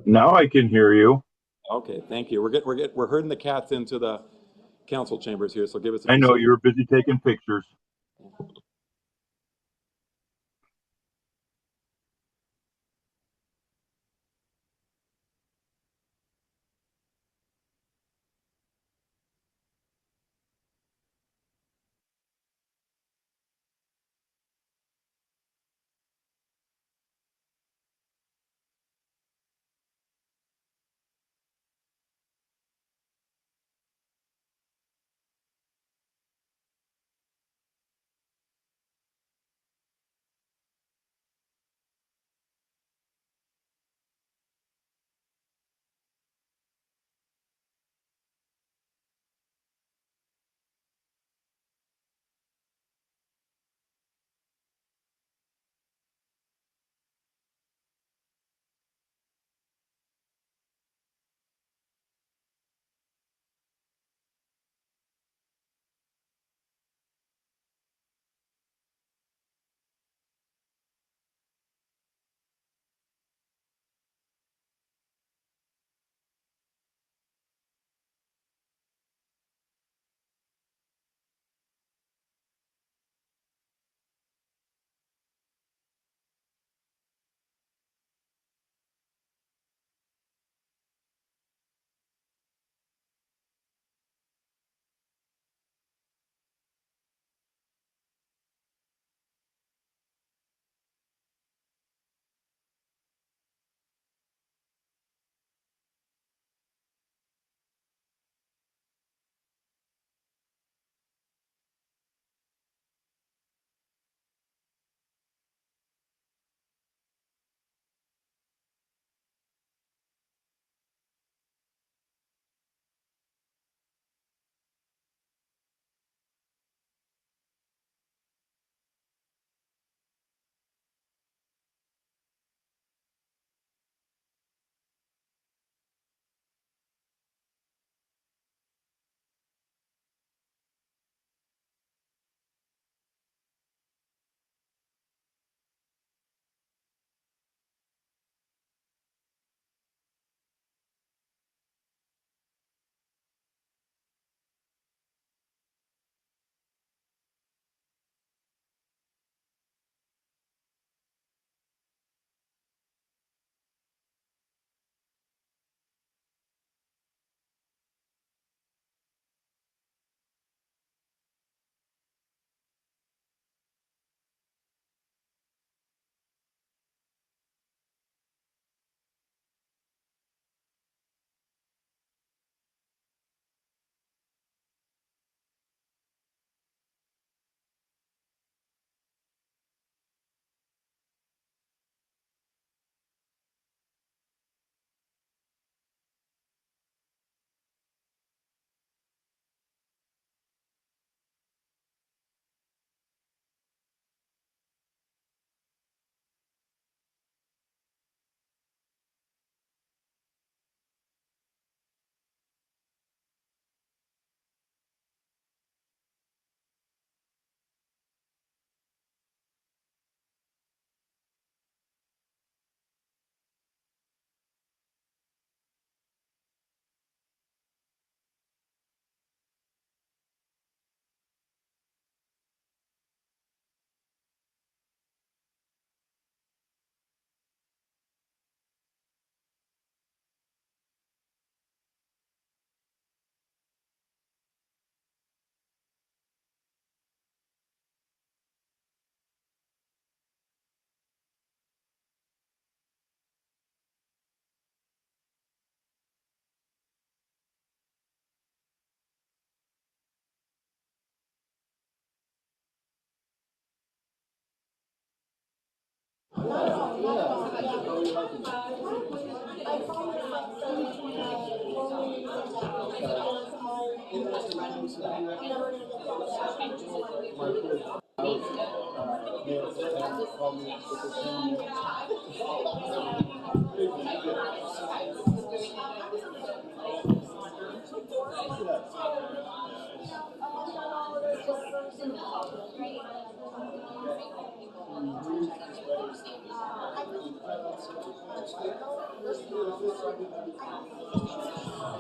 Now I can hear you. Okay, thank you. We're herding the cats into the council chambers here, so give us a I few know seconds. you were busy taking pictures.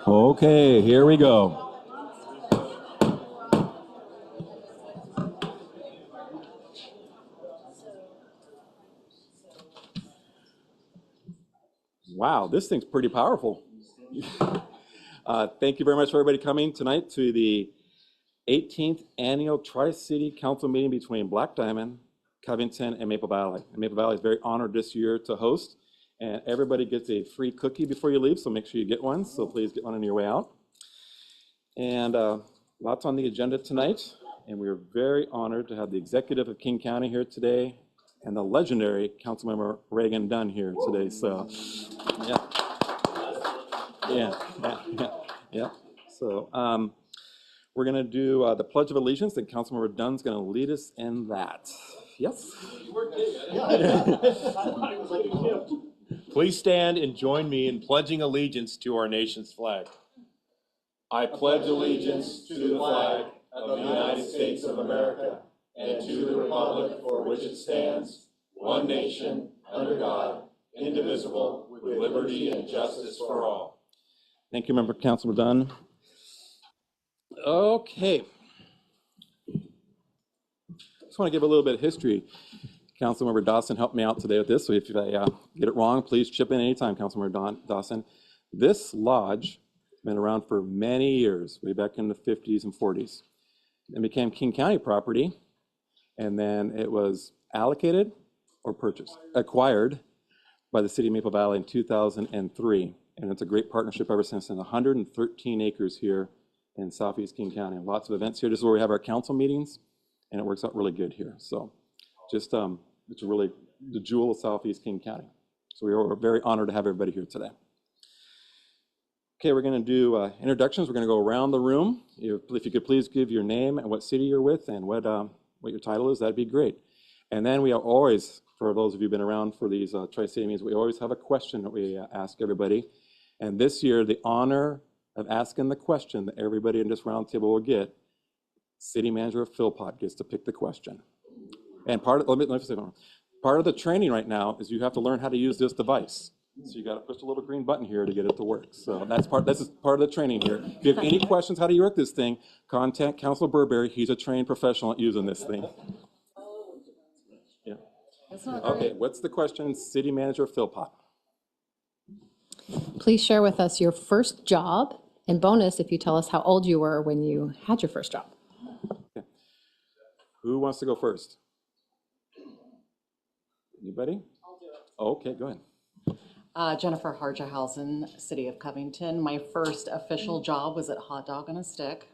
Okay, here we go. Wow, this thing's pretty powerful. Thank you very much for everybody coming tonight to the 18th Annual Tri-City Council meeting between Black Diamond, Covington, and Maple Valley. And Maple Valley is very honored this year to host, and everybody gets a free cookie before you leave, so make sure you get one, so please get one on your way out. And lots on the agenda tonight, and we're very honored to have the executive of King County here today and the legendary Councilmember Reagan Dunn here today, so yeah. So we're going to do the Pledge of Allegiance, and Councilmember Dunn's going to lead us in that. Yes? Please stand and join me in pledging allegiance to our nation's flag. I pledge allegiance to the flag of the United States of America and to the republic for which it stands, one nation, under God, indivisible, with liberty and justice for all. Thank you, Councilmember Dunn. Okay. Just want to give a little bit of history. Councilmember Dawson helped me out today with this, so if I get it wrong, please chip in anytime, Councilmember Dawson. This lodge has been around for many years, way back in the 50s and 40s. It became King County property, and then it was allocated or acquired by the city of Maple Valley in 2003. And it's a great partnership ever since, and 113 acres here in Southeast King County. Lots of events here. This is where we have our council meetings, and it works out really good here. So just, it's really the jewel of Southeast King County. So we are very honored to have everybody here today. Okay, we're going to do introductions. We're going to go around the room. If you could please give your name and what city you're with and what your title is, that'd be great. And then we are always, for those of you who've been around for these Tri-City meetings, we always have a question that we ask everybody. And this year, the honor of asking the question that everybody in this round table will get, City Manager Philpott gets to pick the question. And part of the training right now is you have to learn how to use this device. So you got to push the little green button here to get it to work. So this is part of the training here. If you have any questions how do you work this thing, contact Councilor Burberry. He's a trained professional at using this thing. Yeah. Okay, what's the question, City Manager Philpott? Please share with us your first job, and bonus if you tell us how old you were when you had your first job. Okay. Who wants to go first? Anybody? I'll do it. Okay, go ahead. Jennifer Harjahausen, City of Covington. My first official job was at Hot Dog on a Stick.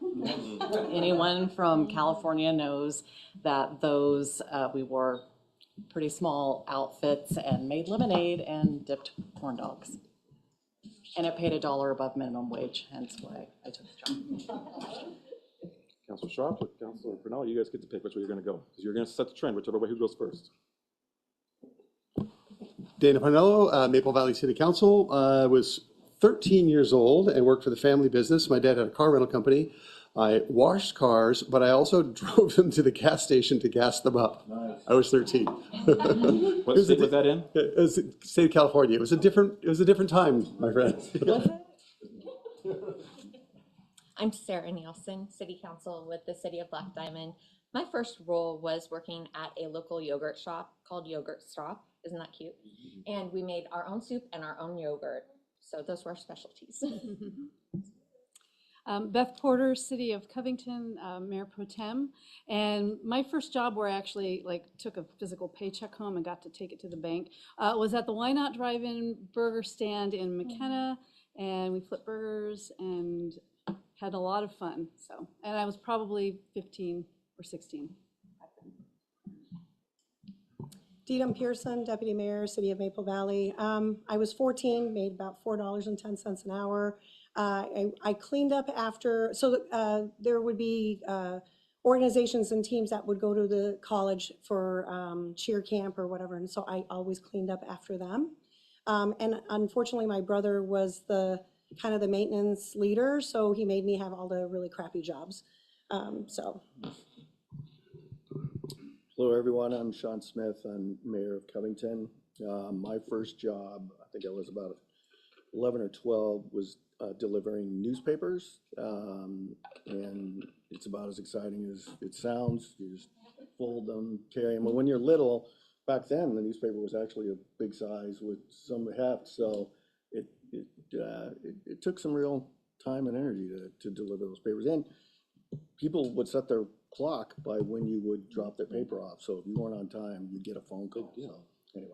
Anyone from California knows that those, we wore pretty small outfits and made lemonade and dipped corn dogs. And it paid $1 above minimum wage, hence why I took the job. Councilor Sharp or Councilor Brunel, you guys get to pick which way you're going to go. Because you're going to set the trend, whichever way who goes first. Dana Pinello, Maple Valley City Council. I was 13 years old and worked for the family business. My dad had a car rental company. I washed cars, but I also drove them to the gas station to gas them up. Nice. I was 13. What state was that in? It was the state of California. It was a different time, my friend. Was it? I'm Sarah Nielsen, City Council with the City of Black Diamond. My first role was working at a local yogurt shop called Yogurt Stop. Isn't that cute? And we made our own soup and our own yogurt. So those were our specialties. Beth Porter, City of Covington, Mayor Pro Tem. And my first job where I actually took a physical paycheck home and got to take it to the bank was at the Why Not Drive-In burger stand in McKenna. And we flipped burgers and had a lot of fun. And I was probably 15 or 16. Deedham Pearson, Deputy Mayor, City of Maple Valley. I was 14, made about $4.10 an hour. I cleaned up after, so there would be organizations and teams that would go to the college for cheer camp or whatever, and so I always cleaned up after them. And unfortunately, my brother was the kind of the maintenance leader, so he made me have all the really crappy jobs. Hello, everyone. I'm Sean Smith. I'm mayor of Covington. My first job, I think I was about 11 or 12 was delivering newspapers, and it's about as exciting as it sounds. You just fold them, carry them. And when you're little, back then the newspaper was actually a big size with some heft, so it took some real time and energy to deliver those papers. And people would set their clock by when you would drop their paper off. So if you weren't on time, you'd get a phone call. So anyway,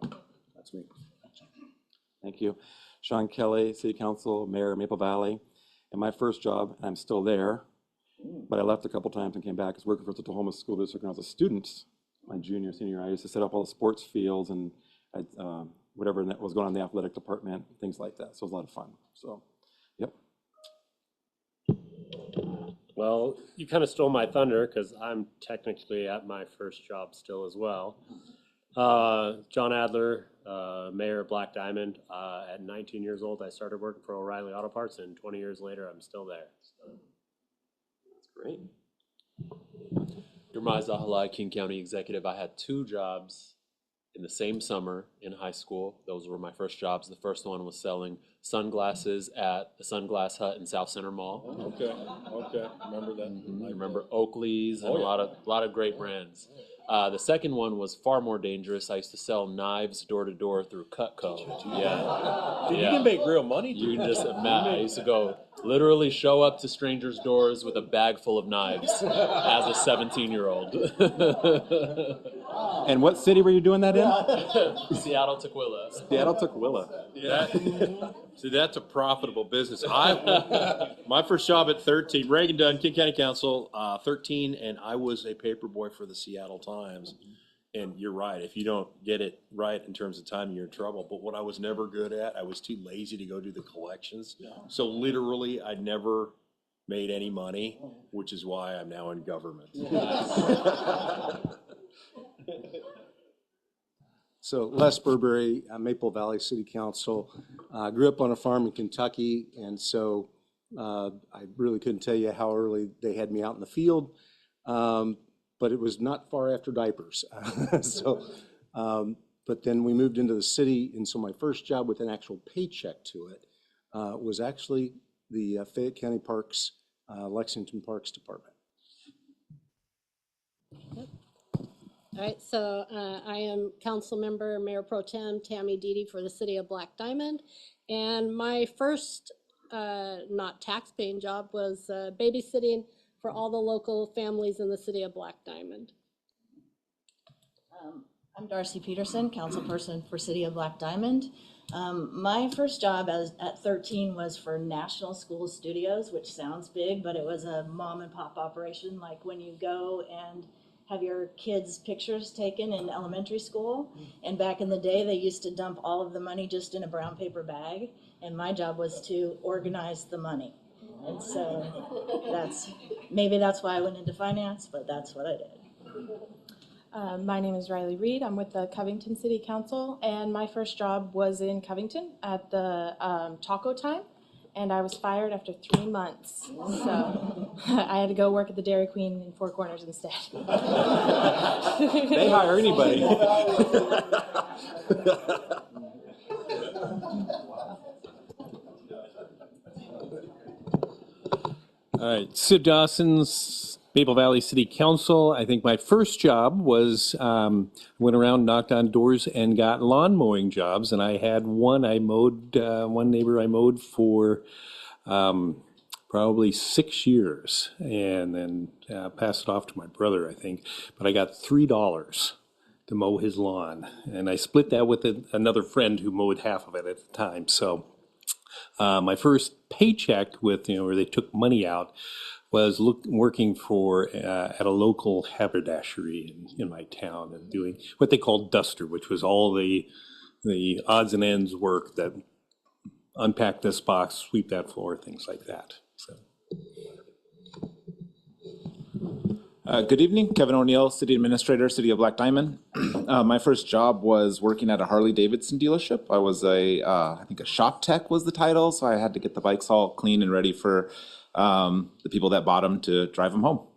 that's me. Thank you. Sean Kelly, City Council, Mayor, Maple Valley. And my first job, and I'm still there, but I left a couple times and came back, is working for the Oklahoma School District when I was a student. My junior, senior, I used to set up all the sports fields and whatever that was going on in the athletic department, things like that. So it was a lot of fun. So, yep. Well, you kind of stole my thunder because I'm technically at my first job still as well. John Adler, mayor of Black Diamond. At 19 years old, I started working for O'Reilly Auto Parts, and 20 years later, I'm still there. So. That's great. Dermai Zahalai, King County Executive. I had 2 jobs in the same summer in high school. Those were my first jobs. The first one was selling sunglasses at the Sunglass Hut in South Center Mall. Okay, remember that. I remember Oakley's and a lot of great brands. The second one was far more dangerous. I used to sell knives door to door through Cutco. Yeah. Dude, you can make real money. You can just imagine. I used to go literally show up to strangers' doors with a bag full of knives as a 17-year-old. And what city were you doing that in? Seattle, Tukwila. Seattle, Tukwila. See, that's a profitable business. My first job at 13, Reagan Dunn, King County Council, 13, and I was a paper boy for the Seattle Times. And you're right, if you don't get it right in terms of time, you're in trouble. But what I was never good at, I was too lazy to go do the collections. So literally, I never made any money, which is why I'm now in government. So Les Burberry, Maple Valley City Council. Grew up on a farm in Kentucky, and so I really couldn't tell you how early they had me out in the field, but it was not far after diapers. But then we moved into the city, and so my first job with an actual paycheck to it was actually the Fayette County Parks, Lexington Parks Department. All right, so I am council member, Mayor Pro Tem Tammy Deedy for the city of Black Diamond. And my first not tax-paying job was babysitting for all the local families in the city of Black Diamond. I'm Darcy Peterson, councilperson for City of Black Diamond. My first job at 13 was for National School Studios, which sounds big, but it was a mom and pop operation, like when you go and have your kids' pictures taken in elementary school. And back in the day, they used to dump all of the money just in a brown paper bag. And my job was to organize the money. And so maybe that's why I went into finance, but that's what I did. My name is Riley Reed. I'm with the Covington City Council, and my first job was in Covington at the Taco Time, and I was fired after 3 months. So I had to go work at the Dairy Queen in Four Corners instead. They hire anybody. All right, Sid Dawson's Maple Valley City Council. I think my first job was went around, knocked on doors, and got lawn mowing jobs. And I had one. I mowed one neighbor. I mowed for probably 6 years, and then passed it off to my brother, I think. But I got $3 to mow his lawn, and I split that with another friend who mowed half of it at the time. So my first paycheck with where they took money out was working for at a local haberdashery in my town and doing what they called duster, which was all the odds and ends work that unpack this box, sweep that floor, things like that. So. Good evening, Kevin O'Neill, City Administrator, City of Black Diamond. My first job was working at a Harley-Davidson dealership. I was I think a shop tech was the title, so I had to get the bikes all clean and ready for the people that bought them to drive them home.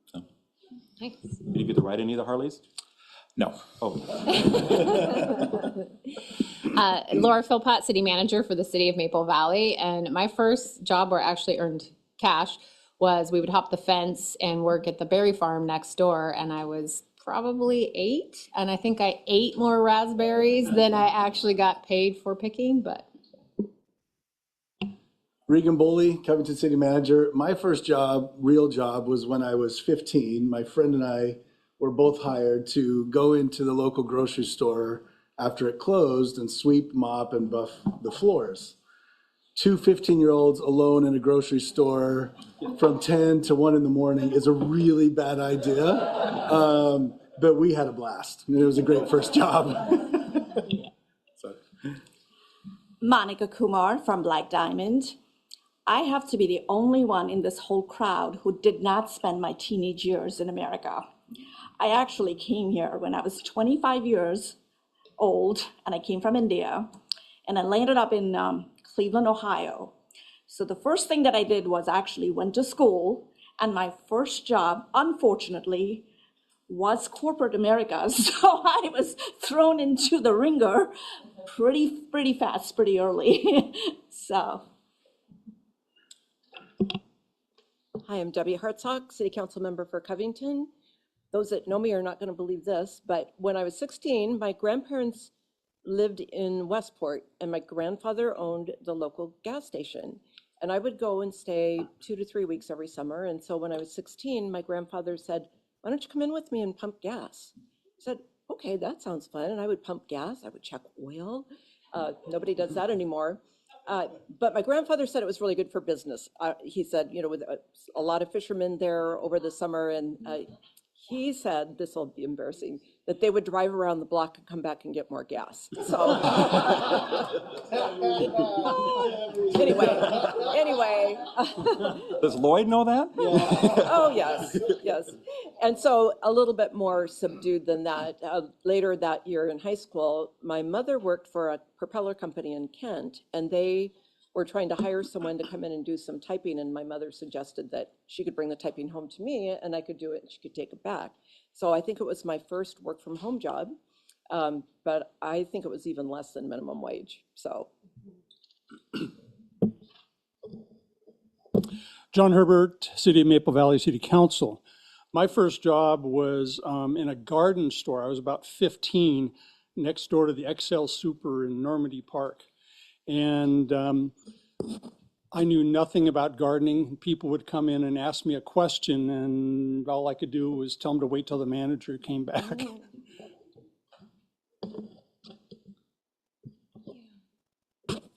So. Nice. Did you get to ride any of the Harleys? No. Oh. Laura Philpott, city manager for the city of Maple Valley. And my first job where I actually earned cash was we would hop the fence and work at the berry farm next door. And I was probably 8. And I think I ate more raspberries than I actually got paid for picking, but. Regan Boley, Covington City Manager. My first job, real job, was when I was 15. My friend and I were both hired to go into the local grocery store after it closed and sweep, mop, and buff the floors. 2 15-year-olds alone in a grocery store from 10 to 1 in the morning is a really bad idea. But we had a blast. It was a great first job. Monica Kumar from Black Diamond. I have to be the only one in this whole crowd who did not spend my teenage years in America. I actually came here when I was 25 years old, and I came from India, and I landed up in Cleveland, Ohio. So the first thing that I did was actually went to school, and my first job, unfortunately, was corporate America. So I was thrown into the ringer pretty fast, pretty early. So. Hi, I'm Debbie Hartzog, City Council member for Covington. Those that know me are not going to believe this, but when I was 16, my grandparents lived in Westport, and my grandfather owned the local gas station. And I would go and stay 2 to 3 weeks every summer. And so when I was 16, my grandfather said, "Why don't you come in with me and pump gas?" I said, "Okay, that sounds fun." And I would pump gas. I would check oil. Nobody does that anymore. But my grandfather said it was really good for business. He said, you know, with a lot of fishermen there over the summer, and he said, this will be embarrassing, that they would drive around the block and come back and get more gas. So anyway. Does Lloyd know that? Oh, yes, yes. And so a little bit more subdued than that. Later that year in high school, my mother worked for a propeller company in Kent, and they were trying to hire someone to come in and do some typing, and my mother suggested that she could bring the typing home to me, and I could do it, and she could take it back. So I think it was my first work from home job, but I think it was even less than minimum wage, so. John Herbert, City of Maple Valley City Council. My first job was in a garden store. I was about 15, next door to the XL Super in Normandy Park. And I knew nothing about gardening. People would come in and ask me a question, and all I could do was tell them to wait till the manager came back.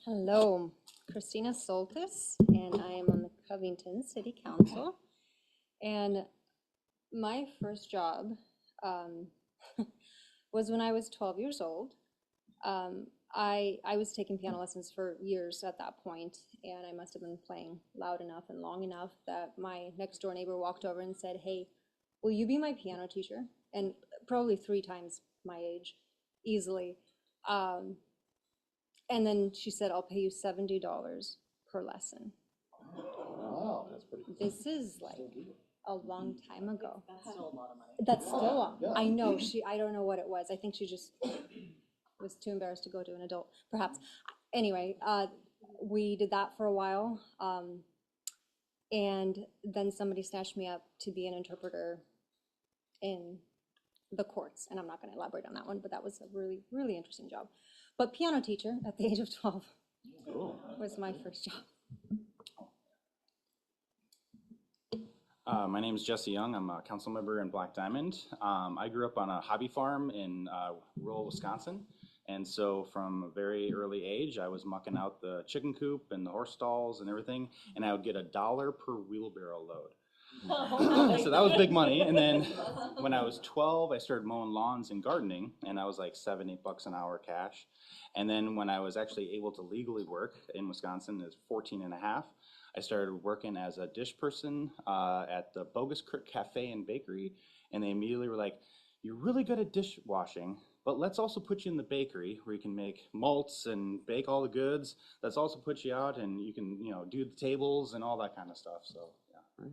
Hello, Christina Soltis, and I am on the Covington City Council. And my first job was when I was 12 years old. I was taking piano lessons for years at that point, and I must have been playing loud enough and long enough that my next door neighbor walked over and said, "Hey, will you be my piano teacher?" And probably 3 times my age, easily. And then she said, "I'll pay you $70 per lesson." Wow, that's pretty cool. This is like a long time ago. That's still a lot of money. That's still, I know, I don't know what it was. I think she just was too embarrassed to go to an adult, perhaps. Anyway, we did that for a while. And then somebody snatched me up to be an interpreter in the courts. And I'm not going to elaborate on that one, but that was a really, really interesting job. But piano teacher at the age of 12 was my first job. My name is Jesse Young. I'm a council member in Black Diamond. I grew up on a hobby farm in rural Wisconsin. And so from a very early age, I was mucking out the chicken coop and the horse stalls and everything. And I would get $1 per wheelbarrow load. So that was big money. And then when I was 12, I started mowing lawns and gardening. And I was like $7-8 an hour cash. And then when I was actually able to legally work in Wisconsin, is 14 and a half. I started working as a dish person at the Bogus Crick Cafe and Bakery, and they immediately were like, "You're really good at dishwashing, but let's also put you in the bakery where you can make malts and bake all the goods. Let's also put you out and you can, you know, do the tables and all that kind of stuff." So, yeah.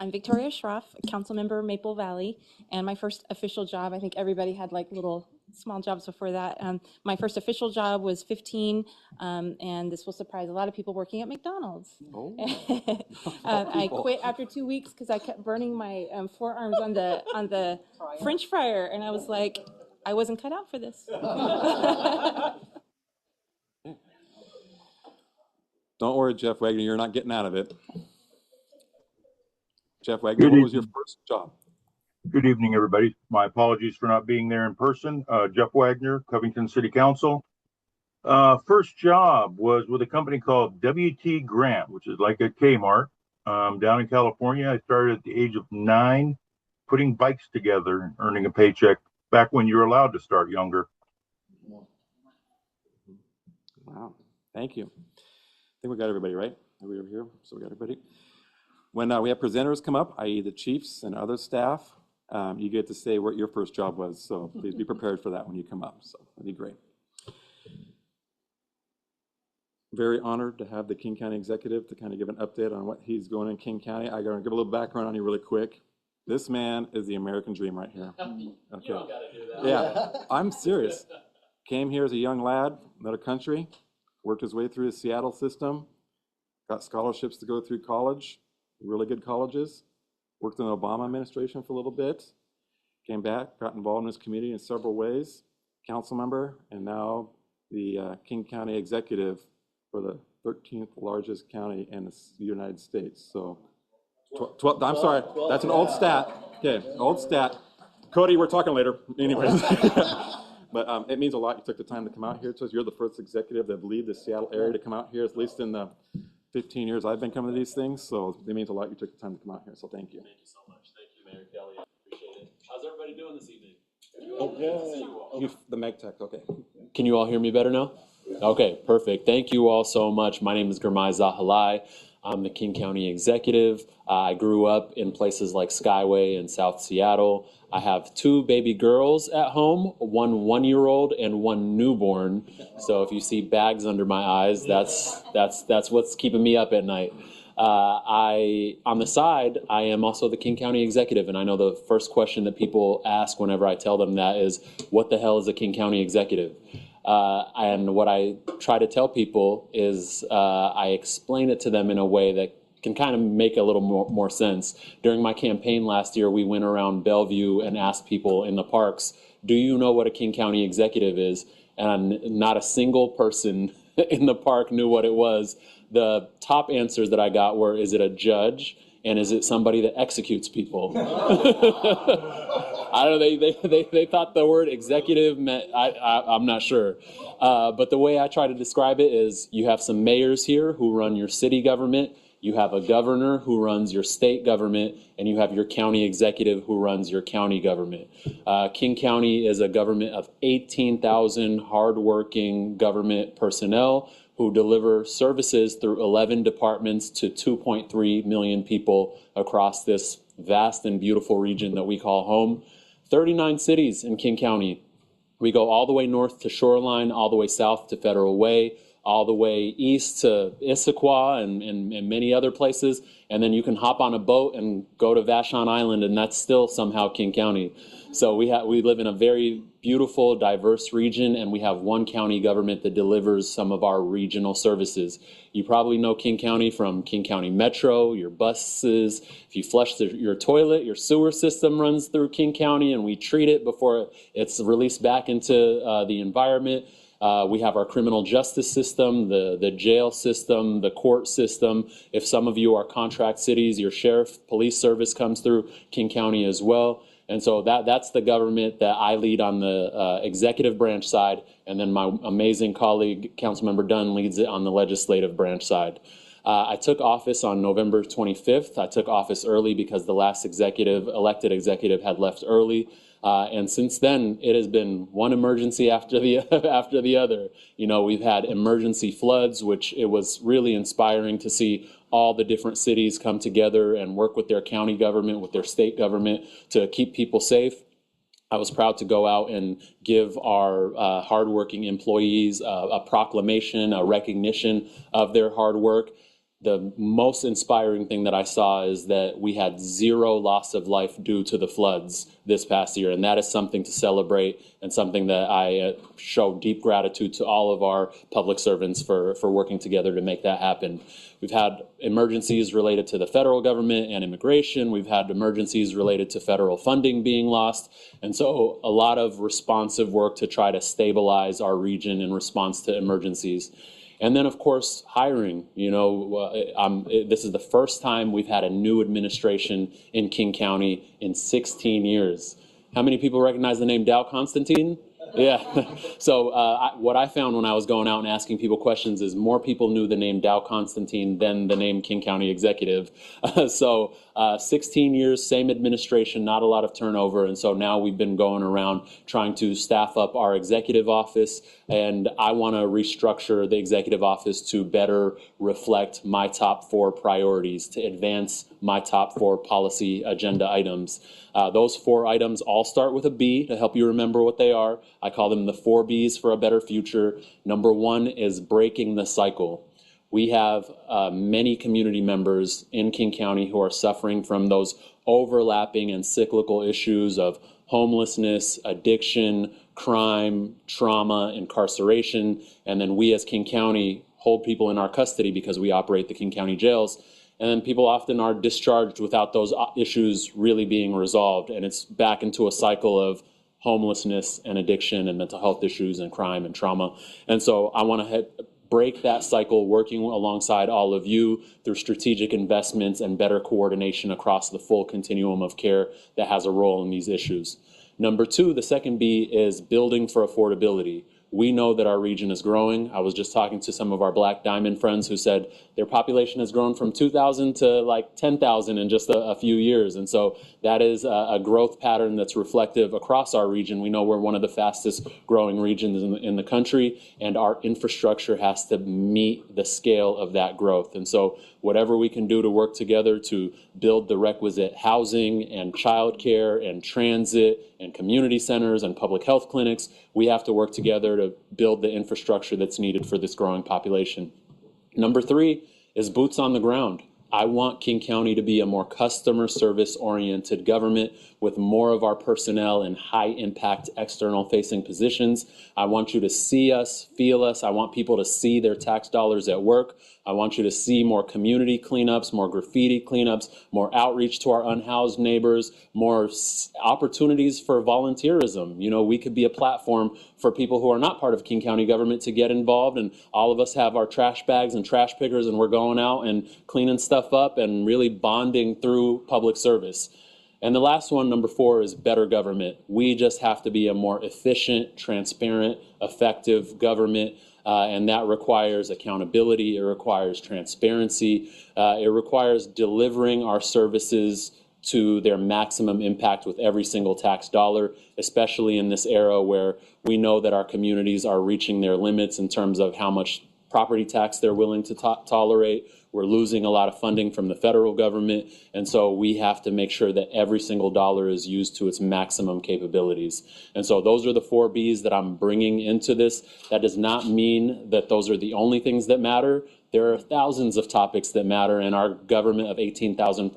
I'm Victoria Schroff, council member, Maple Valley, and my first official job, I think everybody had like little small jobs before that. My first official job was 15, and this will surprise a lot of people working at McDonald's. Oh. I quit after 2 weeks because I kept burning my forearms on the French fryer, and I was like, I wasn't cut out for this. Don't worry, Jeff Wagner, you're not getting out of it. Jeff Wagner, what was your first job? Good evening, everybody. My apologies for not being there in person. Jeff Wagner, Covington City Council. First job was with a company called WT Grant, which is like a Kmart down in California. I started at the age of 9, putting bikes together and earning a paycheck back when you were allowed to start younger. Wow, thank you. I think we got everybody, right? Are we over here? So we got everybody. When we have presenters come up, i.e. the chiefs and other staff, you get to say what your first job was. So please be prepared for that when you come up. So that'd be great. Very honored to have the King County Executive to kind of give an update on what he's going in King County. I gotta give a little background on you really quick. This man is the American dream right here. Okay. You don't gotta do that. Yeah, I'm serious. Came here as a young lad, another country, worked his way through the Seattle system, got scholarships to go through college, really good colleges, worked in the Obama administration for a little bit, came back, got involved in his community in several ways, council member, and now the King County Executive for the 13th largest county in the United States. So, I'm sorry, that's an old stat. Okay, old stat. Cody, we're talking later. Anyways. But it means a lot you took the time to come out here to us. You're the first executive that leave the Seattle area to come out here, at least in the 15 years I've been coming to these things. So it means a lot you took the time to come out here. So thank you. Thank you so much. Thank you, Mayor Kelly. I appreciate it. How's everybody doing this evening? Okay. The Meg Tech, okay. Can you all hear me better now? Okay, perfect. Thank you all so much. My name is Gurmai Zahalai. I'm the King County Executive. I grew up in places like Skyway and South Seattle. I have 2 baby girls at home, one 1-year-old and one newborn. So if you see bags under my eyes, that's what's keeping me up at night. On the side, I am also the King County Executive, and I know the first question that people ask whenever I tell them that is, what the hell is a King County Executive? And what I try to tell people is I explain it to them in a way that can kind of make a little more sense. During my campaign last year, we went around Bellevue and asked people in the parks, do you know what a King County Executive is? And not a single person in the park knew what it was. The top answers that I got were, is it a judge? And is it somebody that executes people? I don't know, they thought the word executive meant, I'm not sure. But the way I try to describe it is you have some mayors here who run your city government, you have a governor who runs your state government, and you have your county executive who runs your county government. King County is a government of 18,000 hardworking government personnel who deliver services through 11 departments to 2.3 million people across this vast and beautiful region that we call home. 39 cities in King County. We go all the way north to Shoreline, all the way south to Federal Way, all the way east to Issaquah and many other places. And then you can hop on a boat and go to Vashon Island, and that's still somehow King County. So we live in a very beautiful, diverse region, and we have one county government that delivers some of our regional services. You probably know King County from King County Metro, your buses. If you flush your toilet, your sewer system runs through King County, and we treat it before it's released back into the environment. We have our criminal justice system, the jail system, the court system. If some of you are contract cities, your sheriff, police service comes through King County as well. And so that's the government that I lead on the executive branch side, and then my amazing colleague, Councilmember Dunn, leads it on the legislative branch side. I took office on November 25th. I took office early because the last elected executive had left early. And since then, it has been one emergency after the other. You know, we've had emergency floods, which it was really inspiring to see all the different cities come together and work with their county government, with their state government to keep people safe. I was proud to go out and give our hardworking employees a proclamation, a recognition of their hard work. the most inspiring thing that I saw is that we had 0 loss of life due to the floods this past year. And that is something to celebrate and something that I show deep gratitude to all of our public servants for working together to make that happen. We've had emergencies related to the federal government and immigration. We've had emergencies related to federal funding being lost. And so a lot of responsive work to try to stabilize our region in response to emergencies. And then, of course, hiring. This is the first time we've had a new administration in King County in 16 years. How many people recognize the name Dow Constantine? Yeah. So what I found when I was going out and asking people questions is more people knew the name Dow Constantine than the name King County Executive. So 16 years, same administration, not a lot of turnover. And so now we've been going around trying to staff up our executive office. And I want to restructure the executive office to better reflect my top 4 priorities, to advance my top 4 policy agenda items. Those 4 items all start with a B to help you remember what they are. I call them the 4 Bs for a better future. Number 1 is breaking the cycle. We have many community members in King County who are suffering from those overlapping and cyclical issues of homelessness, addiction, crime, trauma, incarceration. And then we as King County hold people in our custody because we operate the King County jails. And then people often are discharged without those issues really being resolved. And it's back into a cycle of homelessness and addiction and mental health issues and crime and trauma. And so I want to break that cycle, working alongside all of you through strategic investments and better coordination across the full continuum of care that has a role in these issues. Number 2, the second B, is building for affordability. We know that our region is growing. I was just talking to some of our Black Diamond friends who said their population has grown from 2,000 to like 10,000 in just a few years. And so that is a growth pattern that's reflective across our region. We know we're one of the fastest growing regions in the country, and our infrastructure has to meet the scale of that growth. And so whatever we can do to work together to build the requisite housing and childcare and transit and community centers and public health clinics, we have to work together to build the infrastructure that's needed for this growing population. Number 3 is boots on the ground. I want King County to be a more customer service oriented government with more of our personnel in high impact external facing positions. I want you to see us, feel us. I want people to see their tax dollars at work. I want you to see more community cleanups, more graffiti cleanups, more outreach to our unhoused neighbors, more opportunities for volunteerism. We could be a platform for people who are not part of King County government to get involved, and all of us have our trash bags and trash pickers, and we're going out and cleaning stuff up and really bonding through public service. And the last one, number 4, is better government. We just have to be a more efficient, transparent, effective government. And that requires accountability. It requires transparency. It requires delivering our services to their maximum impact with every single tax dollar, especially in this era where we know that our communities are reaching their limits in terms of how much property tax they're willing to tolerate. We're losing a lot of funding from the federal government, and so we have to make sure that every single dollar is used to its maximum capabilities. And so those are the 4 Bs that I'm bringing into this. That does not mean that those are the only things that matter. There are thousands of topics that matter, and our government of 18,000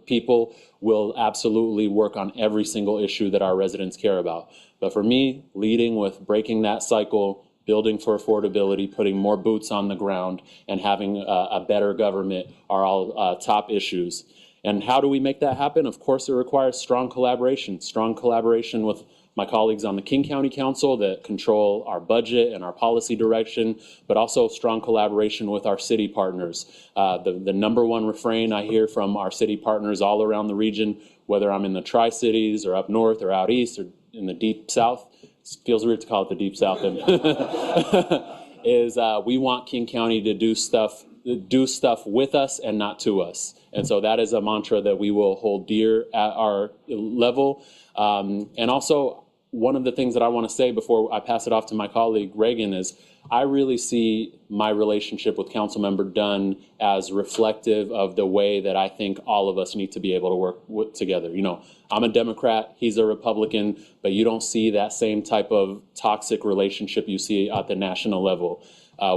people will absolutely work on every single issue that our residents care about. But for me, leading with breaking that cycle, building for affordability, putting more boots on the ground, and having a better government are all top issues. And how do we make that happen? Of course, it requires strong collaboration with my colleagues on the King County Council that control our budget and our policy direction, but also strong collaboration with our city partners. The number 1 refrain I hear from our city partners all around the region, whether I'm in the Tri-Cities or up north or out east or in the deep south, it feels weird to call it the deep south, is we want King County to do stuff with us and not to us. And so that is a mantra that we will hold dear at our level. And also, one of the things that I want to say before I pass it off to my colleague Reagan is I really see my relationship with Councilmember Dunn as reflective of the way that I think all of us need to be able to work together. I'm a Democrat, he's a Republican, but you don't see that same type of toxic relationship you see at the national level.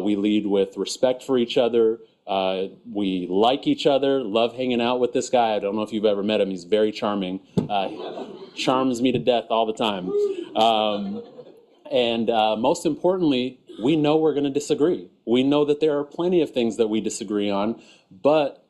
We lead with respect for each other. We like each other, love hanging out with this guy. I don't know if you've ever met him. He's very charming. Charms me to death all the time. And most importantly, we know we're going to disagree. We know that there are plenty of things that we disagree on, but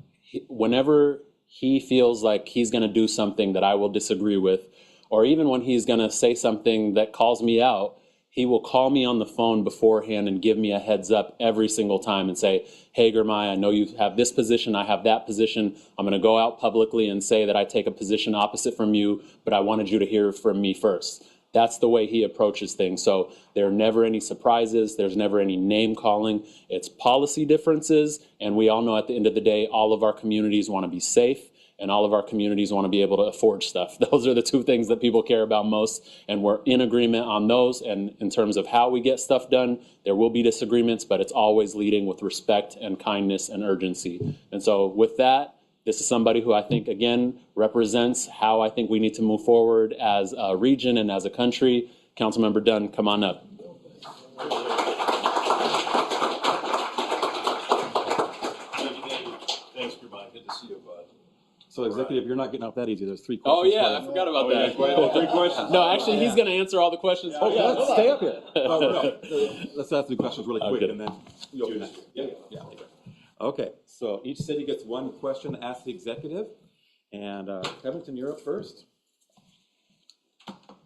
whenever he feels like he's going to do something that I will disagree with, or even when he's going to say something that calls me out, he will call me on the phone beforehand and give me a heads up every single time and say, hey, Gurmai, I know you have this position, I have that position. I'm going to go out publicly and say that I take a position opposite from you, but I wanted you to hear from me first. That's the way he approaches things. So there are never any surprises. There's never any name calling. It's policy differences. And we all know at the end of the day, all of our communities want to be safe and all of our communities want to be able to afford stuff. Those are the two things that people care about most. And we're in agreement on those. And in terms of how we get stuff done, there will be disagreements, but it's always leading with respect and kindness and urgency. And so with that, this is somebody who I think, again, represents how I think we need to move forward as a region and as a country. Councilmember Dunn, come on up. Thanks, Gurmai. Good to see you, bud. So, Executive, you're not getting off that easy. There's 3 questions. Oh, yeah, I forgot about that. Yeah, 3 questions. No, actually, he's going to answer all the questions. Oh, yeah, let's stay up here. Let's ask the questions really quick, and then you'll be next. Yeah. Okay, so each city gets 1 question to ask the executive. And Covington, you're up first.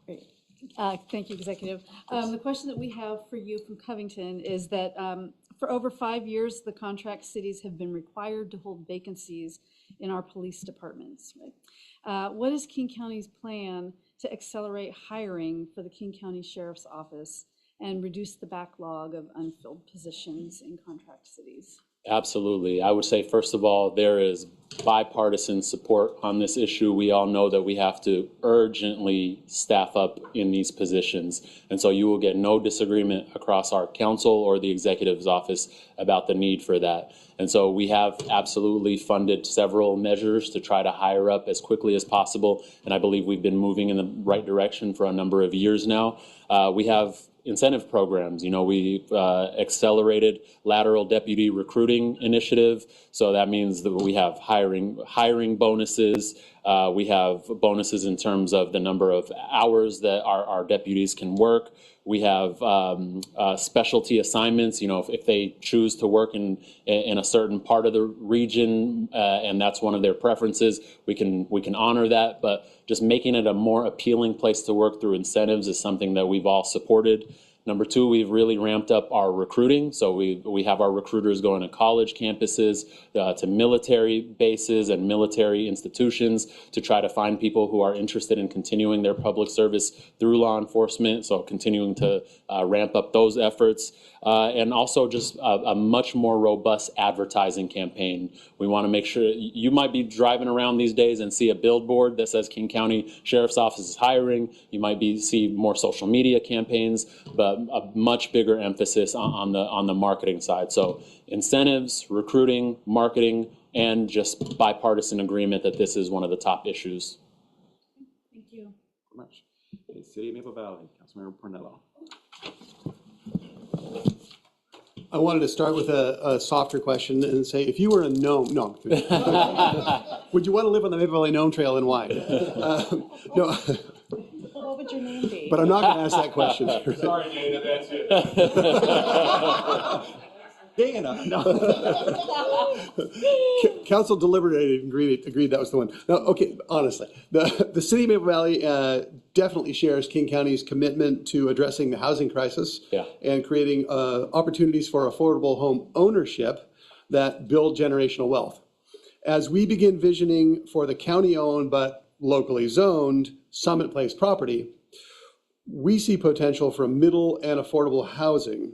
Great. Thank you, Executive. The question that we have for you from Covington is that for over 5 years, the contract cities have been required to hold vacancies in our police departments. Right? What is King County's plan to accelerate hiring for the King County Sheriff's Office and reduce the backlog of unfilled positions in contract cities? Absolutely. I would say, first of all, there is bipartisan support on this issue. We all know that we have to urgently staff up in these positions. And so you will get no disagreement across our council or the executive's office about the need for that. And so we have absolutely funded several measures to try to hire up as quickly as possible. And I believe we've been moving in the right direction for a number of years now. We have incentive programs. You know, we've accelerated lateral deputy recruiting initiative. So that means that we have hiring bonuses. We have bonuses in terms of the number of hours that our deputies can work. We have specialty assignments. You know, if they choose to work in a certain part of the region and that's one of their preferences, we can honor that. But just making it a more appealing place to work through incentives is something that we've all supported. Number 2, we've really ramped up our recruiting. So we have our recruiters going to college campuses, to military bases and military institutions to try to find people who are interested in continuing their public service through law enforcement. So continuing to ramp up those efforts. And also just a much more robust advertising campaign. We want to make sure you might be driving around these days and see a billboard that says King County Sheriff's Office is hiring. You might see more social media campaigns, but a much bigger emphasis on the marketing side. So incentives, recruiting, marketing, and just bipartisan agreement that this is one of the top issues. Thank you. Very much. Okay, City of Maple Valley, Councilmember Pornello. I wanted to start with a softer question and say, if you were a gnome, no, would you want to live on the Maple Valley Gnome Trail and why? No. What would your name be? But I'm not going to ask that question. Sorry, Dana, that's it. Dana, no. Council deliberated and agreed that was the one. No, okay, honestly, the city of Maple Valley definitely shares King County's commitment to addressing the housing crisis and creating opportunities for affordable home ownership that build generational wealth. As we begin visioning for the county-owned but locally zoned Summit Place property, we see potential for middle and affordable housing.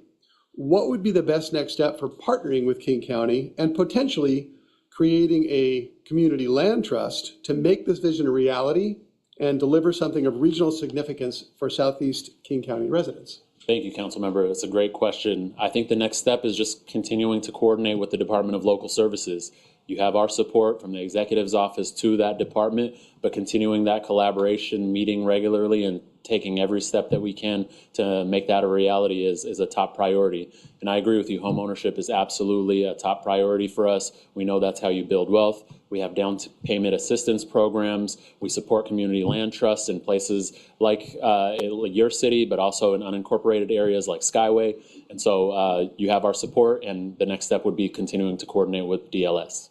What would be the best next step for partnering with King County and potentially creating a community land trust to make this vision a reality and deliver something of regional significance for Southeast King County residents? Thank you, Councilmember. It's a great question. I think the next step is just continuing to coordinate with the Department of Local Services. You have our support from the executive's office to that department, but continuing that collaboration, meeting regularly and taking every step that we can to make that a reality is a top priority. And I agree with you, home ownership is absolutely a top priority for us. We know that's how you build wealth. We have down payment assistance programs. We support community land trusts in places like your city, but also in unincorporated areas like Skyway. And so you have our support, and the next step would be continuing to coordinate with DLS.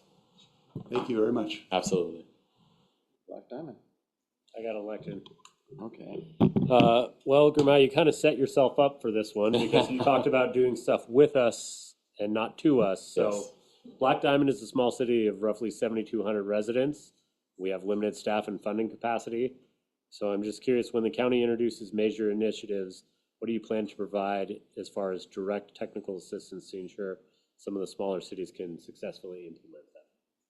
Thank you very much. Absolutely. Black Diamond. I got elected. Okay. Well, Grimai, you kind of set yourself up for this one because you talked about doing stuff with us and not to us. So Yes. Black Diamond is a small city of roughly 7,200 residents. We have limited staff and funding capacity. So I'm just curious, when the county introduces major initiatives, what do you plan to provide as far as direct technical assistance to ensure some of the smaller cities can successfully implement that?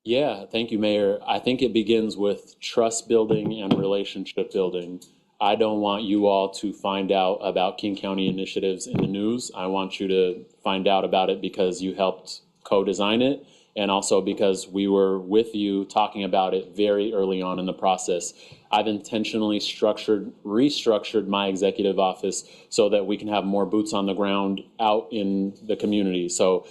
Yeah, thank you, Mayor. I think it begins with trust building and relationship building. I don't want you all to find out about King County initiatives in the news. I want you to find out about it because you helped co-design it, and also because we were with you talking about it very early on in the process. I've intentionally restructured my executive office so that we can have more boots on the ground out in the community. So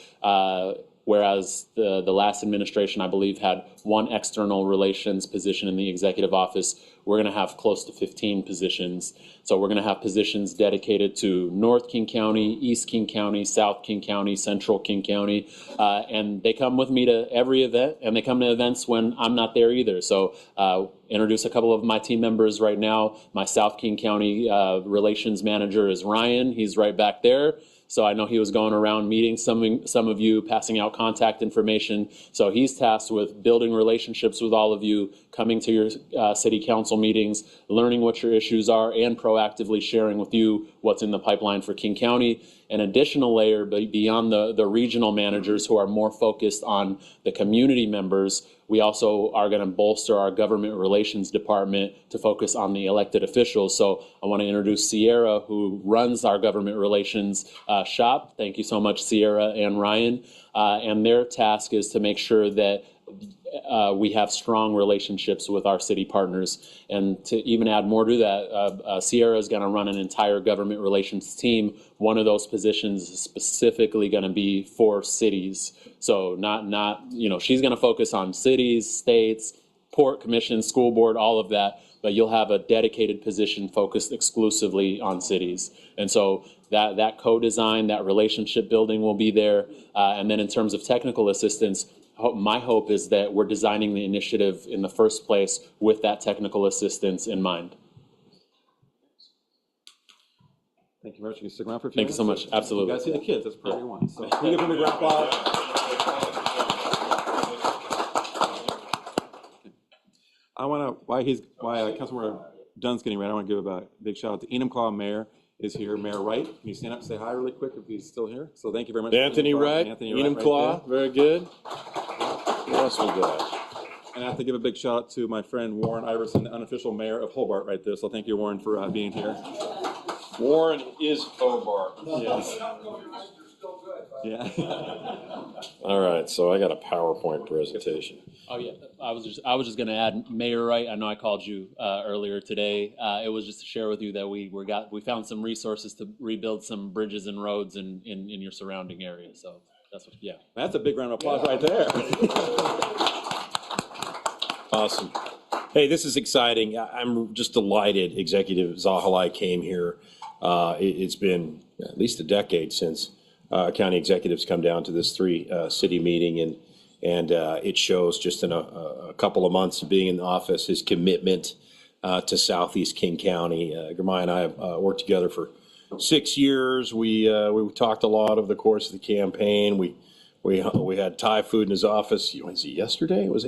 whereas the last administration, I believe, had one external relations position in the executive office, we're going to have close to 15 positions. So we're going to have positions dedicated to North King County, East King County, South King County, Central King County. And they come with me to every event, and they come to events when I'm not there either. So introduce a couple of my team members right now. My South King County relations manager is Ryan. He's right back there. So I know he was going around meeting some of you, passing out contact information. So he's tasked with building relationships with all of you, coming to your city council meetings, learning what your issues are, and proactively sharing with you what's in the pipeline for King County. An additional layer beyond the regional managers who are more focused on the community members, we also are going to bolster our government relations department to focus on the elected officials. So I want to introduce Sierra, who runs our government relations shop. Thank you so much, Sierra and Ryan. And their task is to make sure that we have strong relationships with our city partners. And to even add more to that, Sierra is going to run an entire government relations team. One of those positions is specifically going to be for cities. So not she's going to focus on cities, states, port commission, school board, all of that. But you'll have a dedicated position focused exclusively on cities. And so that co-design, that relationship building will be there. And then in terms of technical assistance, my hope is that we're designing the initiative in the first place with that technical assistance in mind. Thank you very much. You can stick around for a few Thank you minutes. so much. Absolutely. You guys see the kids. That's priority one. So can you give them a ground applause? I want to, while Councilmember Dunn's getting ready, I want to give a big shout out to Enumclaw Mayor is here. Mayor Wright, can you stand up and say hi really quick if he's still here? So thank you very much. Anthony Wright, Enumclaw, very good. What else we got? And I have to give a big shout out to my friend Warren Iverson, the unofficial mayor of Hobart right there. So thank you, Warren, for being here. Warren is Hobart. Yes. Yeah. All right, so I got a PowerPoint presentation. Oh yeah, I was just going to add, Mayor Wright. I know I called you earlier today. It was just to share with you that we found some resources to rebuild some bridges and roads in your surrounding area. So that's what. Yeah, that's a big round of applause right there. Awesome. Hey, this is exciting. I'm just delighted Executive Zahalai came here. It's been at least a decade since county executives come down to this city meeting, and it shows just in a couple of months of being in the office his commitment to Southeast King County. Grimai and I have worked together for 6 years. We talked a lot over the course of the campaign. We had Thai food in his office. Was it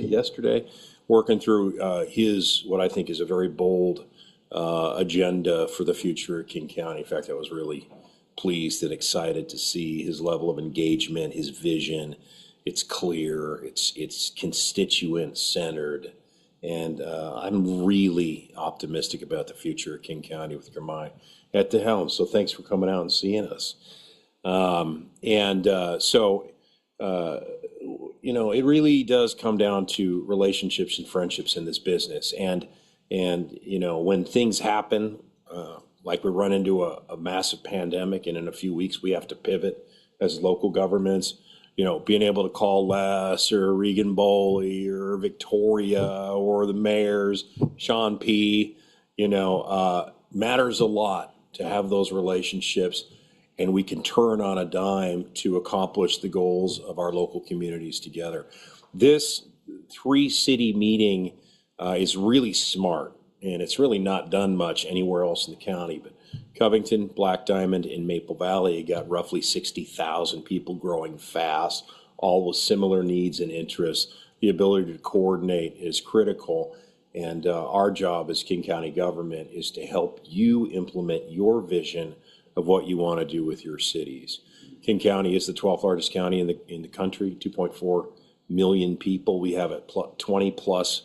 yesterday? Working through his, what I think is a very bold agenda for the future of King County. In fact, I was really pleased and excited to see his level of engagement, his vision. It's clear, it's constituent centered, and I'm really optimistic about the future of King County with Grimai at the helm. So thanks for coming out and seeing us. It really does come down to relationships and friendships in this business. And when things happen, like we run into a massive pandemic and in a few weeks we have to pivot as local governments, you know, being able to call Les or Regan Boley or Victoria or the mayors, Sean P., you know, matters a lot to have those relationships, and we can turn on a dime to accomplish the goals of our local communities together. This 3-city meeting is really smart, and it's really not done much anywhere else in the county, but Covington, Black Diamond, and Maple Valley got roughly 60,000 people growing fast, all with similar needs and interests. The ability to coordinate is critical, and our job as King County government is to help you implement your vision of what you want to do with your cities. King County is the 12th largest county in the country, 2.4 million people. We have a $20+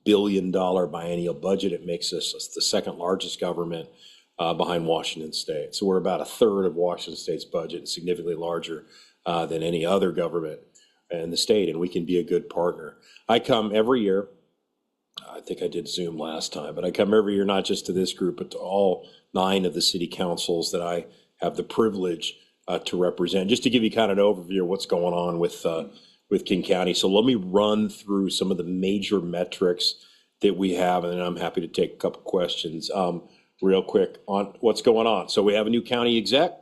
billion biennial budget. It makes us the second largest government behind Washington State. So we're about a third of Washington State's budget, and significantly larger than any other government in the state, and we can be a good partner. I come every year. I think I did Zoom last time, but I come every year not just to this group, but to all 9 of the city councils that I have the privilege to represent, just to give you kind of an overview of what's going on with King County. So let me run through some of the major metrics that we have, and then I'm happy to take a couple questions real quick on what's going on. So we have a new county exec.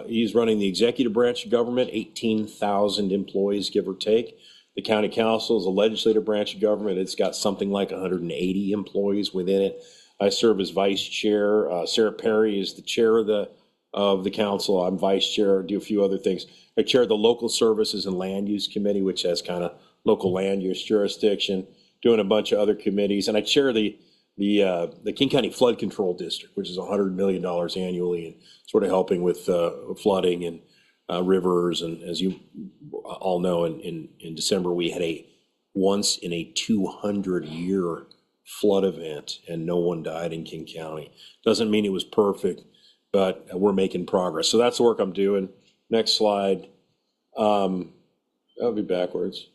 He's running the executive branch of government, 18,000 employees, give or take. The county council is a legislative branch of government. It's got something like 180 employees within it. I serve as vice chair. Sarah Perry is the chair of the council. I'm vice chair, do a few other things. I chair the Local Services and Land Use Committee, which has kind of local land use jurisdiction, doing a bunch of other committees. And I chair the King County Flood Control District, which is $100 million annually, and sort of helping with flooding and rivers. And as you all know, in December, we had a once in a 200-year flood event, and no one died in King County. Doesn't mean it was perfect, but we're making progress. So that's the work I'm doing. Next slide. That'll be backwards.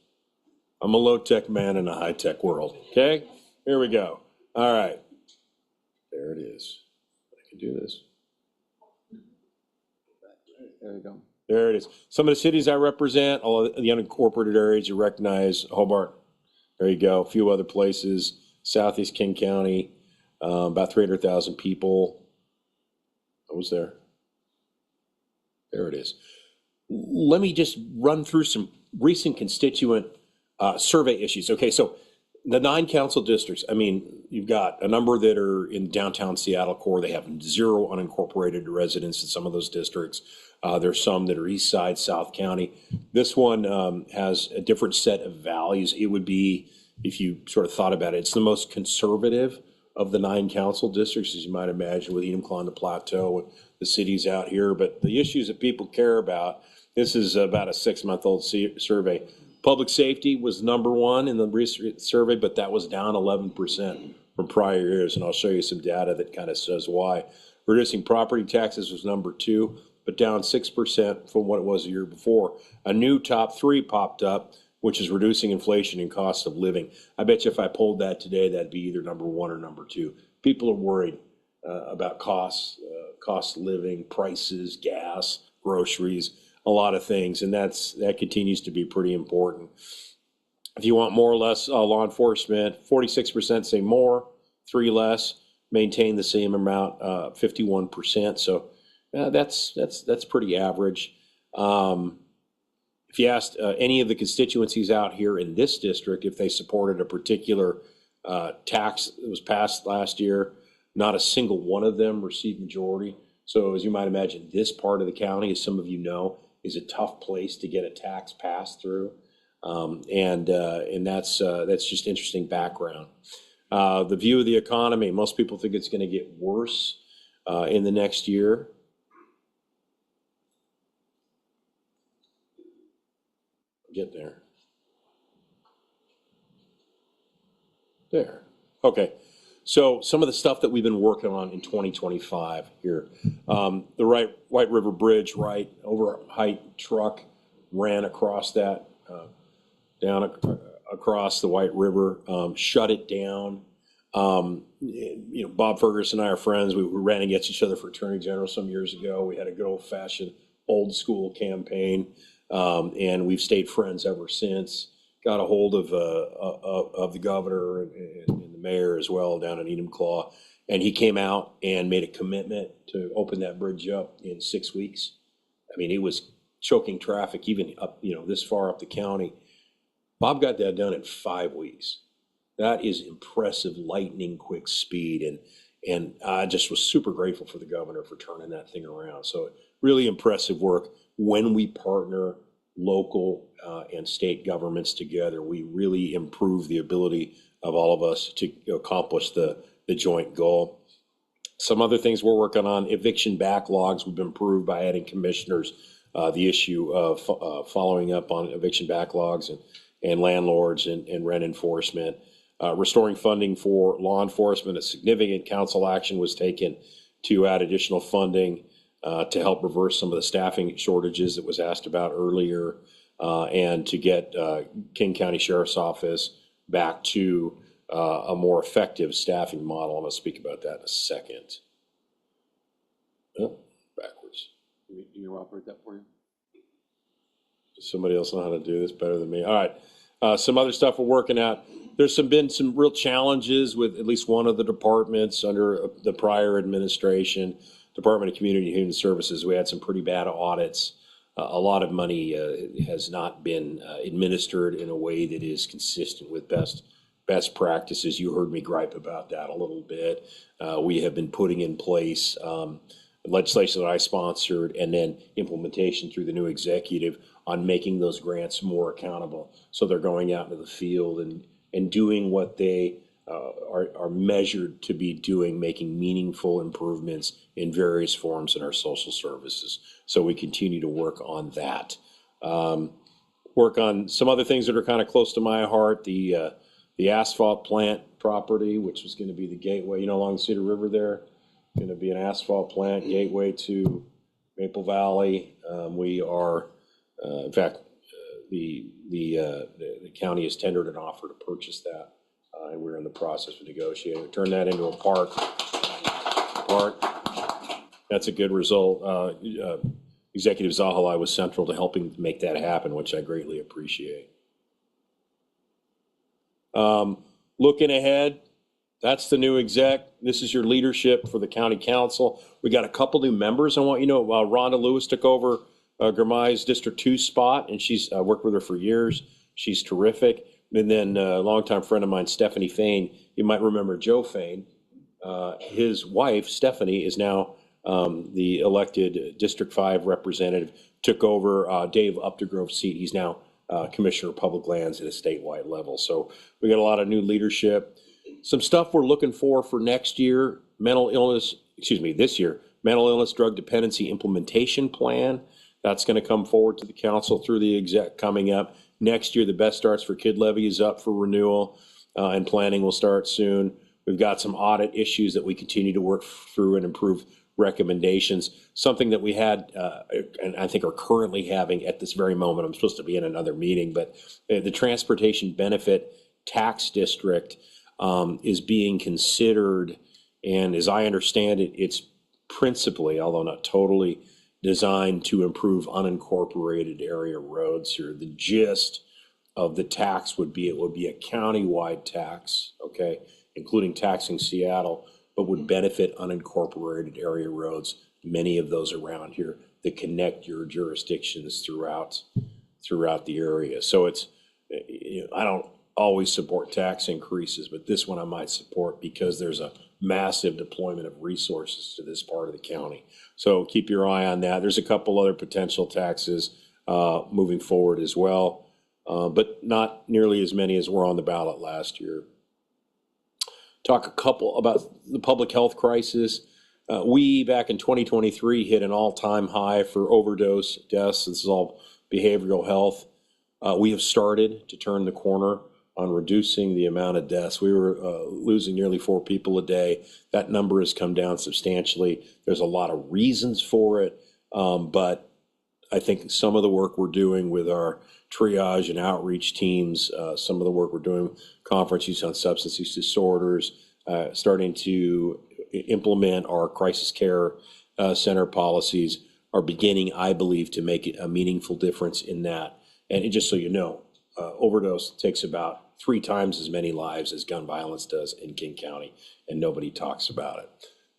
I'm a low-tech man in a high-tech world. Okay, here we go. All right, there it is. I can do this. There you go. There it is. Some of the cities I represent, all of the unincorporated areas you recognize, Hobart. There you go. A few other places. Southeast King County, about 300,000 people. I was there. There it is. Let me just run through some recent constituent survey issues. Okay, so the 9 council districts, I mean, you've got a number that are in downtown Seattle core. They have 0 unincorporated residents in some of those districts. There's some that are east side, South County. This one has a different set of values. It would be, if you sort of thought about it, it's the most conservative of the 9 council districts, as you might imagine, with Enumclaw, the Plateau, and the cities out here. But the issues that people care about, this is about a 6-month-old survey. Public safety was #1 in the recent survey, but that was down 11% from prior years, and I'll show you some data that kind of says why. Reducing property taxes was #2, but down 6% from what it was a year before. A new top 3 popped up, which is reducing inflation and cost of living. I bet you if I polled that today, that'd be either #1 or #2. People are worried about cost of living, prices, gas, groceries, a lot of things, and that continues to be pretty important. If you want more or less law enforcement, 46% say more, 3 less, maintain the same amount, 51%. So that's pretty average. If you asked any of the constituencies out here in this district if they supported a particular tax that was passed last year, not a single one of them received majority. So as you might imagine, this part of the county, as some of you know, is a tough place to get a tax passed through. And that's just interesting background. The view of the economy, most people think it's going to get worse in the next year. Get there. There. Okay. So some of the stuff that we've been working on in 2025 here. The White River Bridge, right, over height truck ran across that, down across the White River, shut it down. Bob Ferguson and I are friends. We ran against each other for Attorney General some years ago. We had a good old-fashioned, old-school campaign, and we've stayed friends ever since. Got a hold of the governor and the mayor as well down in Enumclaw, and he came out and made a commitment to open that bridge up in 6 weeks. I mean, it was choking traffic even up, this far up the county. Bob got that done in 5 weeks. That is impressive, lightning quick speed, and I just was super grateful for the governor for turning that thing around. So really impressive work. When we partner local and state governments together, we really improve the ability of all of us to accomplish the joint goal. Some other things we're working on: eviction backlogs. We've improved by adding commissioners. The issue of following up on eviction backlogs and landlords and rent enforcement. Restoring funding for law enforcement. A significant council action was taken to add additional funding to help reverse some of the staffing shortages that was asked about earlier, and to get King County Sheriff's Office back to a more effective staffing model. I'm going to speak about that in a second. Oh, backwards. You want me to operate that for you? Does somebody else know how to do this better than me? All right. Some other stuff we're working at. There's been some real challenges with at least one of the departments under the prior administration, Department of Community and Human Services. We had some pretty bad audits. A lot of money has not been administered in a way that is consistent with best practices. You heard me gripe about that a little bit. We have been putting in place legislation that I sponsored and then implementation through the new executive on making those grants more accountable. So they're going out into the field and doing what they are measured to be doing, making meaningful improvements in various forms in our social services. So we continue to work on that. Work on some other things that are kind of close to my heart. The asphalt plant property, which was going to be the gateway, along the Cedar River there, going to be an asphalt plant gateway to Maple Valley. We are, in fact, the county has tendered an offer to purchase that, and we're in the process of negotiating. Turn that into a park. That's a good result. Executive Zahalai was central to helping make that happen, which I greatly appreciate. Looking ahead, that's the new exec. This is your leadership for the county council. We got a couple new members. I want you to know, Rhonda Lewis took over Gramai's District 2 spot, and she's worked with her for years. She's terrific. And then a longtime friend of mine, Stephanie Fain. You might remember Joe Fain. His wife, Stephanie, is now the elected District 5 representative, took over Dave Updegrove's seat. He's now Commissioner of Public Lands at a statewide level. So we got a lot of new leadership. Some stuff we're looking for next year, this year, mental illness drug dependency implementation plan. That's going to come forward to the council through the exec coming up. Next year, the Best Starts for Kid Levy is up for renewal, and planning will start soon. We've got some audit issues that we continue to work through and improve recommendations. Something that we had, and I think are currently having at this very moment, I'm supposed to be in another meeting, but the Transportation Benefit Tax District is being considered, and as I understand it, it's principally, although not totally, designed to improve unincorporated area roads here. The gist of the tax would be, it would be a countywide tax, okay, including taxing Seattle, but would benefit unincorporated area roads, many of those around here that connect your jurisdictions throughout the area. So it's, I don't always support tax increases, but this one I might support because there's a massive deployment of resources to this part of the county. So keep your eye on that. There's a couple other potential taxes moving forward as well, but not nearly as many as were on the ballot last year. Talk a couple about the public health crisis. We, back in 2023, hit an all-time high for overdose deaths. This is all behavioral health. We have started to turn the corner on reducing the amount of deaths. We were losing nearly 4 people a day. That number has come down substantially. There's a lot of reasons for it, but I think some of the work we're doing with our triage and outreach teams, some of the work we're doing, conference use on substance use disorders, starting to implement our crisis care center policies are beginning, I believe, to make a meaningful difference in that. And just so you know, overdose takes about 3 times as many lives as gun violence does in King County, and nobody talks about it.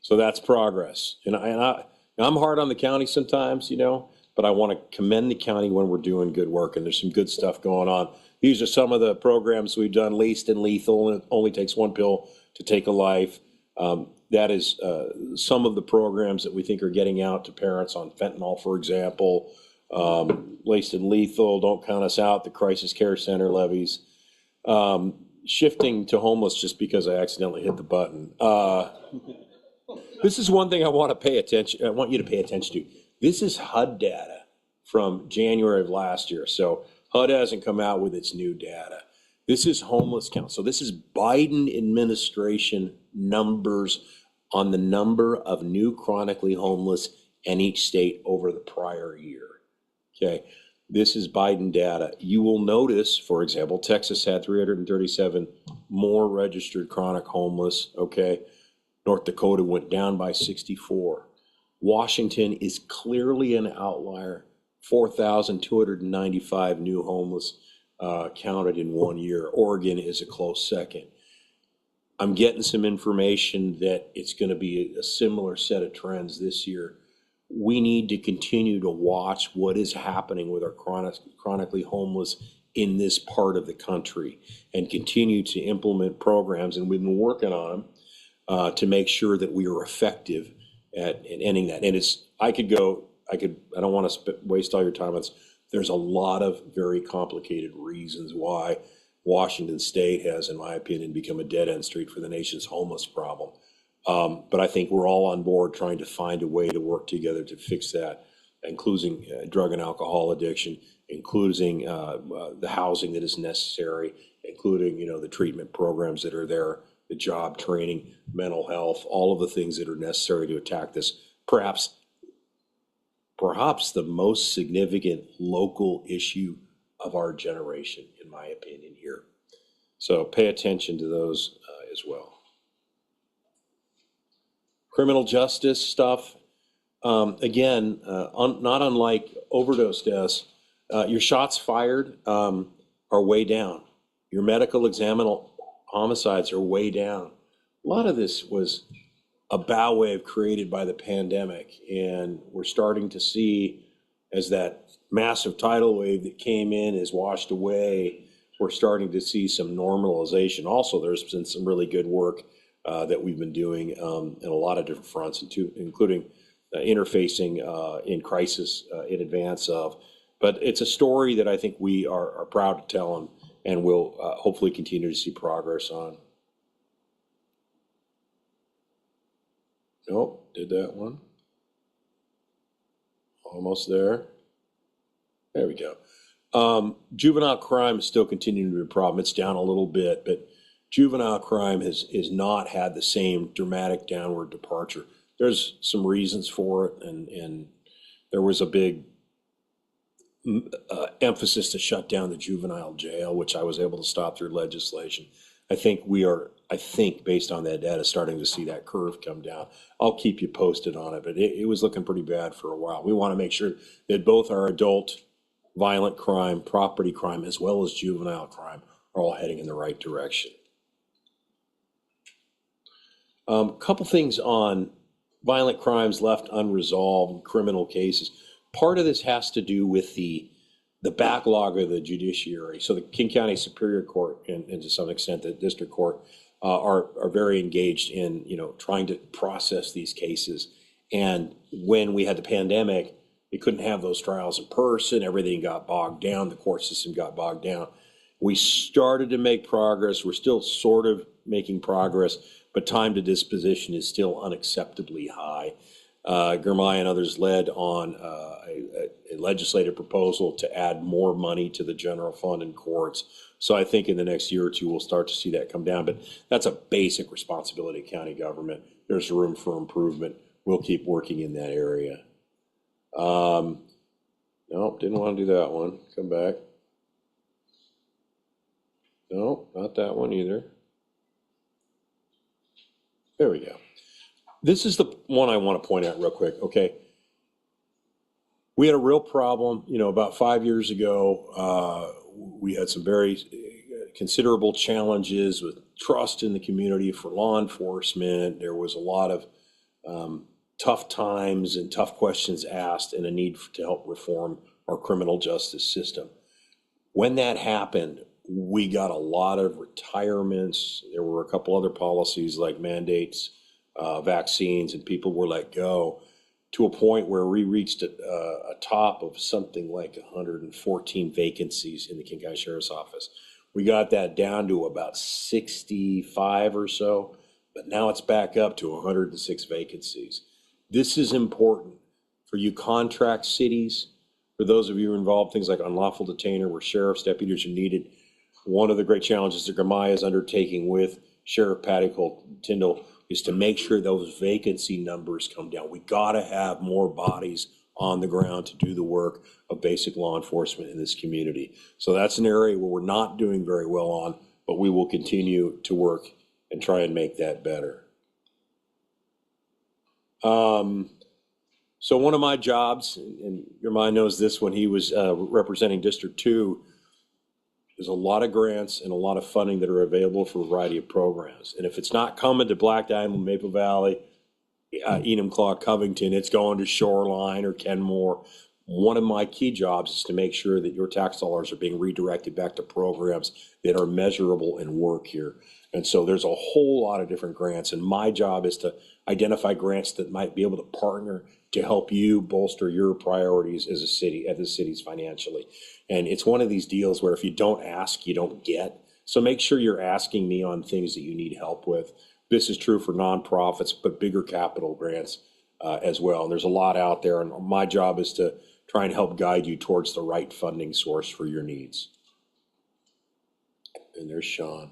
So that's progress. And I'm hard on the county sometimes, you know, but I want to commend the county when we're doing good work, and there's some good stuff going on. These are some of the programs we've done. Laced and lethal, and it only takes 1 pill to take a life. That is some of the programs that we think are getting out to parents on fentanyl, for example. Laced and lethal, don't count us out, the crisis care center levies. Shifting to homeless just because I accidentally hit the button. This is one thing I want to pay attention. I want you to pay attention to. This is HUD data from January of last year. So HUD hasn't come out with its new data. This is homeless count. So this is Biden administration numbers on the number of new chronically homeless in each state over the prior year. Okay. This is Biden data. You will notice, for example, Texas had 337 more registered chronic homeless. Okay. North Dakota went down by 64. Washington is clearly an outlier. 4,295 new homeless counted in 1 year. Oregon is a close second. I'm getting some information that it's going to be a similar set of trends this year. We need to continue to watch what is happening with our chronically homeless in this part of the country and continue to implement programs, and we've been working on them to make sure that we are effective at ending that. And I don't want to waste all your time on this. There's a lot of very complicated reasons why Washington State has, in my opinion, become a dead-end street for the nation's homeless problem. But I think we're all on board trying to find a way to work together to fix that, including drug and alcohol addiction, including the housing that is necessary, including, the treatment programs that are there, the job training, mental health, all of the things that are necessary to attack this, perhaps the most significant local issue of our generation, in my opinion, here. So pay attention to those as well. Criminal justice stuff, again, not unlike overdose deaths, your shots fired are way down. Your medical examinal homicides are way down. A lot of this was a bow wave created by the pandemic, and we're starting to see, as that massive tidal wave that came in is washed away, we're starting to see some normalization. Also, there's been some really good work that we've been doing in a lot of different fronts, including interfacing in crisis in advance of. But it's a story that I think we are proud to tell, and we'll hopefully continue to see progress on. Nope, did that one. Almost there. There we go. Juvenile crime is still continuing to be a problem. It's down a little bit, but juvenile crime has not had the same dramatic downward departure. There's some reasons for it, and there was a big emphasis to shut down the juvenile jail, which I was able to stop through legislation. I think based on that data, starting to see that curve come down. I'll keep you posted on it, but it was looking pretty bad for a while. We want to make sure that both our adult violent crime, property crime, as well as juvenile crime are all heading in the right direction. Couple things on violent crimes left unresolved, criminal cases. Part of this has to do with the backlog of the judiciary. So the King County Superior Court, and to some extent the District Court, are very engaged in trying to process these cases. And when we had the pandemic, we couldn't have those trials in person. Everything got bogged down. The court system got bogged down. We started to make progress. We're still sort of making progress, but time to disposition is still unacceptably high. Germay and others led on a legislative proposal to add more money to the general fund and courts. So I think in the next year or two, we'll start to see that come down. But that's a basic responsibility of county government. There's room for improvement. We'll keep working in that area. Nope, didn't want to do that one. Come back. Nope, not that one either. There we go. This is the one I want to point out real quick, okay? We had a real problem, about 5 years ago. We had some very considerable challenges with trust in the community for law enforcement. There was a lot of tough times and tough questions asked and a need to help reform our criminal justice system. When that happened, we got a lot of retirements. There were a couple other policies like mandates, vaccines, and people were let go to a point where we reached a top of something like 114 vacancies in the King County Sheriff's Office. We got that down to about 65 or so, but now it's back up to 106 vacancies. This is important for you contract cities, for those of you who are involved, things like unlawful detainer, where sheriff's deputies are needed. One of the great challenges that Gramaya is undertaking with Sheriff Patty Tyndall is to make sure those vacancy numbers come down. We got to have more bodies on the ground to do the work of basic law enforcement in this community. So that's an area where we're not doing very well on, but we will continue to work and try and make that better. So one of my jobs, and your mind knows this when he was representing District 2, there's a lot of grants and a lot of funding that are available for a variety of programs. And if it's not coming to Black Diamond, Maple Valley, Enumclaw, Covington, it's going to Shoreline or Kenmore. One of my key jobs is to make sure that your tax dollars are being redirected back to programs that are measurable and work here. And so there's a whole lot of different grants, and my job is to identify grants that might be able to partner to help you bolster your priorities as a city, as the cities financially. And it's one of these deals where if you don't ask, you don't get. So make sure you're asking me on things that you need help with. This is true for nonprofits, but bigger capital grants as well. And there's a lot out there, and my job is to try and help guide you towards the right funding source for your needs. And there's Sean.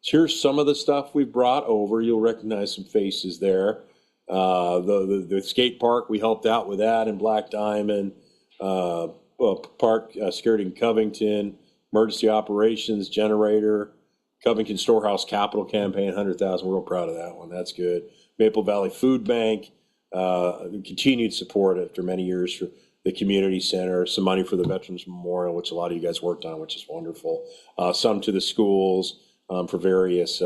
So here's some of the stuff we brought over. You'll recognize some faces there. The skate park, we helped out with that in Black Diamond. Park security in Covington, emergency operations generator, Covington Storehouse Capital Campaign, 100,000. We're real proud of that one. That's good. Maple Valley Food Bank, continued support after many years for the community center, some money for the Veterans Memorial, which a lot of you guys worked on, which is wonderful. Some to the schools for various,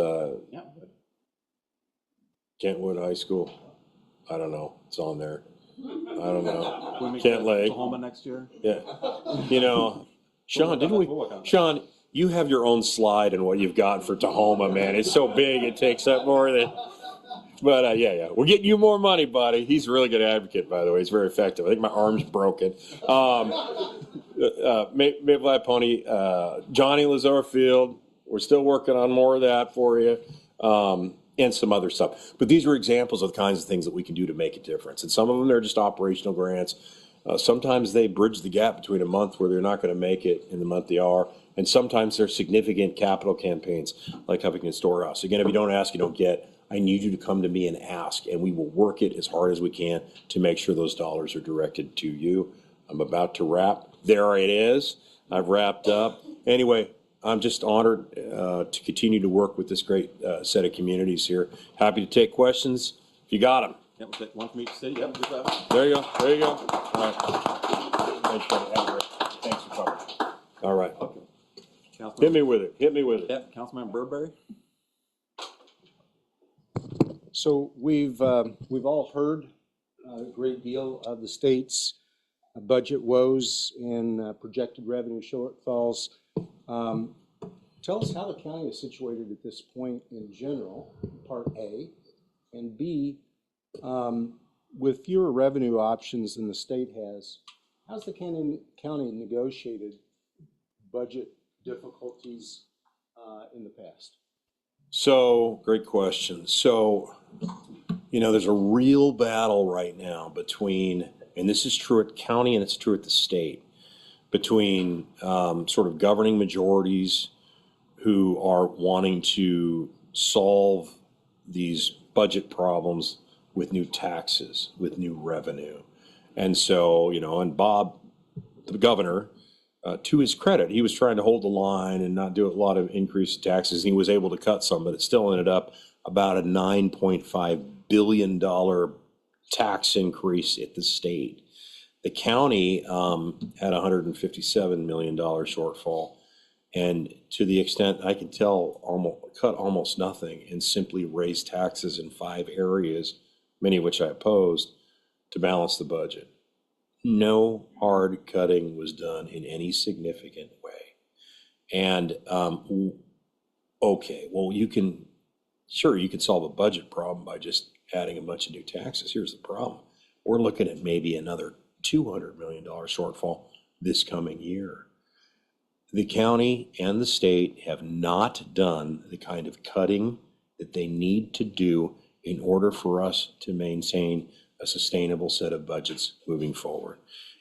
Kentwood High School. I don't know. It's on there. I don't know. Kent Lake. Oklahoma next year. Yeah. Sean, Sean, you have your own slide in what you've got for Tahoma, man. It's so big, it takes up more than. But yeah. We're getting you more money, buddy. He's a really good advocate, by the way. He's very effective. I think my arm's broken. Maple Valley Pony, Johnny Lazar Field. We're still working on more of that for you. And some other stuff. But these are examples of the kinds of things that we can do to make a difference. And some of them are just operational grants. Sometimes they bridge the gap between a month where they're not going to make it in the month they are. And sometimes they're significant capital campaigns like Covington Storehouse. Again, if you don't ask, you don't get. I need you to come to me and ask, and we will work it as hard as we can to make sure those dollars are directed to you. I'm about to wrap. There it is. I've wrapped up. Anyway, I'm just honored to continue to work with this great set of communities here. Happy to take questions if you got them. Yep, we'll take one from each city. Yep. There you go. All right. Thanks for coming. All right. Okay. Hit me with it. Yep, Councilmember Burberry. So we've all heard a great deal of the state's budget woes and projected revenue shortfalls. Tell us how the county is situated at this point in general, part A, and B, with fewer revenue options than the state has, how's the county negotiated budget difficulties in the past? So, great question. So, there's a real battle right now between, and this is true at county and it's true at the state, between sort of governing majorities who are wanting to solve these budget problems with new taxes, with new revenue. And so, and Bob, the governor, to his credit, he was trying to hold the line and not do a lot of increased taxes. He was able to cut some, but it still ended up about a $9.5 billion tax increase at the state. The county had a $157 million shortfall. And to the extent I can tell, cut almost nothing and simply raise taxes in 5 areas, many of which I opposed, to balance the budget. No hard cutting was done in any significant way. And, okay, well, you can solve a budget problem by just adding a bunch of new taxes. Here's the problem. We're looking at maybe another $200 million shortfall this coming year. The county and the state have not done the kind of cutting that they need to do in order for us to maintain a sustainable set of budgets moving forward.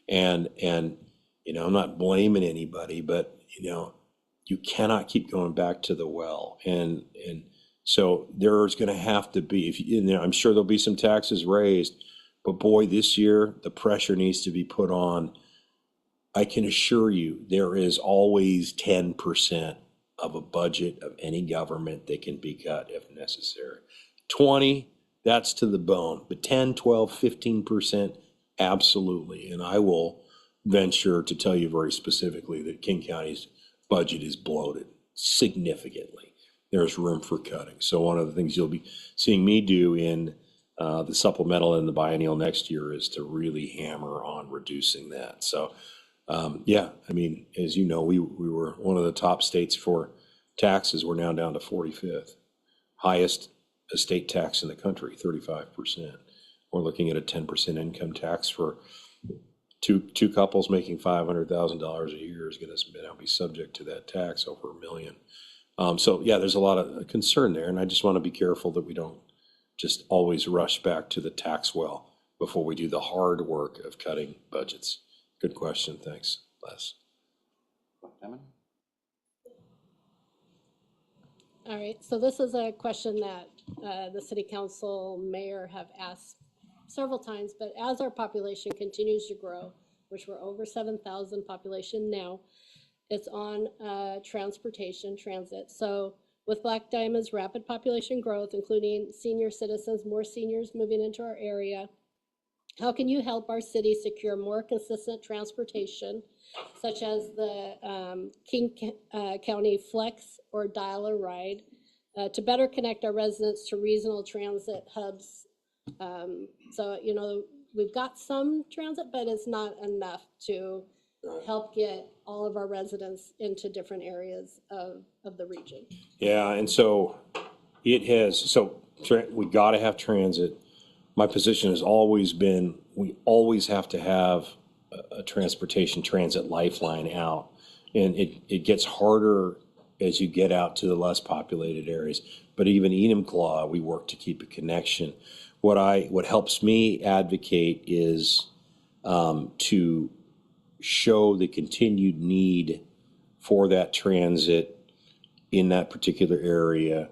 And you know, I'm not blaming anybody, but you know, you cannot keep going back to the well. And so there's going to have to be, I'm sure there'll be some taxes raised, but boy, this year the pressure needs to be put on. I can assure you there is always 10% of a budget of any government that can be cut if necessary. 20, that's to the bone, but 10, 12, 15%, absolutely. And I will venture to tell you very specifically that King County's budget is bloated significantly. There's room for cutting. So one of the things you'll be seeing me do in the supplemental and the biennial next year is to really hammer on reducing that. So yeah, I mean, as you know, we were one of the top states for taxes. We're now down to 45th. Highest estate tax in the country, 35%. We're looking at a 10% income tax for two couples making $500,000 a year is going to now be subject to that tax, over $1 million. So yeah, there's a lot of concern there, and I just want to be careful that we don't just always rush back to the tax well before we do the hard work of cutting budgets. Good question. Thanks, Les. All right, so this is a question that the city council mayor have asked several times, but as our population continues to grow, which we're over 7,000 population now, it's on transit. So with Black Diamond's rapid population growth, including senior citizens, more seniors moving into our area, how can you help our city secure more consistent transportation, such as the King County Flex or Dial-A-Ride, to better connect our residents to regional transit hubs? So, you know, we've got some transit, but it's not enough to help get all of our residents into different areas of the region. Yeah, and so we got to have transit. My position has always been, we always have to have a transportation transit lifeline out. And it gets harder as you get out to the less populated areas. But even Enumclaw, we work to keep a connection. What helps me advocate is to show the continued need for that transit in that particular area.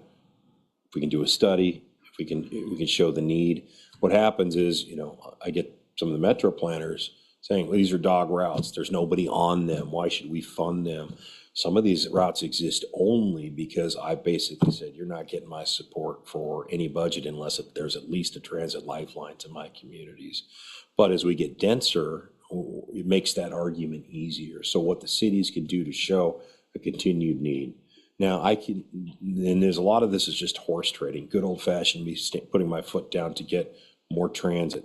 If we can do a study, if we can show the need. What happens is, you know, I get some of the metro planners saying, well, these are dog routes. There's nobody on them. Why should we fund them? Some of these routes exist only because I basically said, you're not getting my support for any budget unless there's at least a transit lifeline to my communities. But as we get denser, it makes that argument easier. So what the cities can do to show a continued need. Now and there's a lot of this is just horse trading, good old fashioned me putting my foot down to get more transit.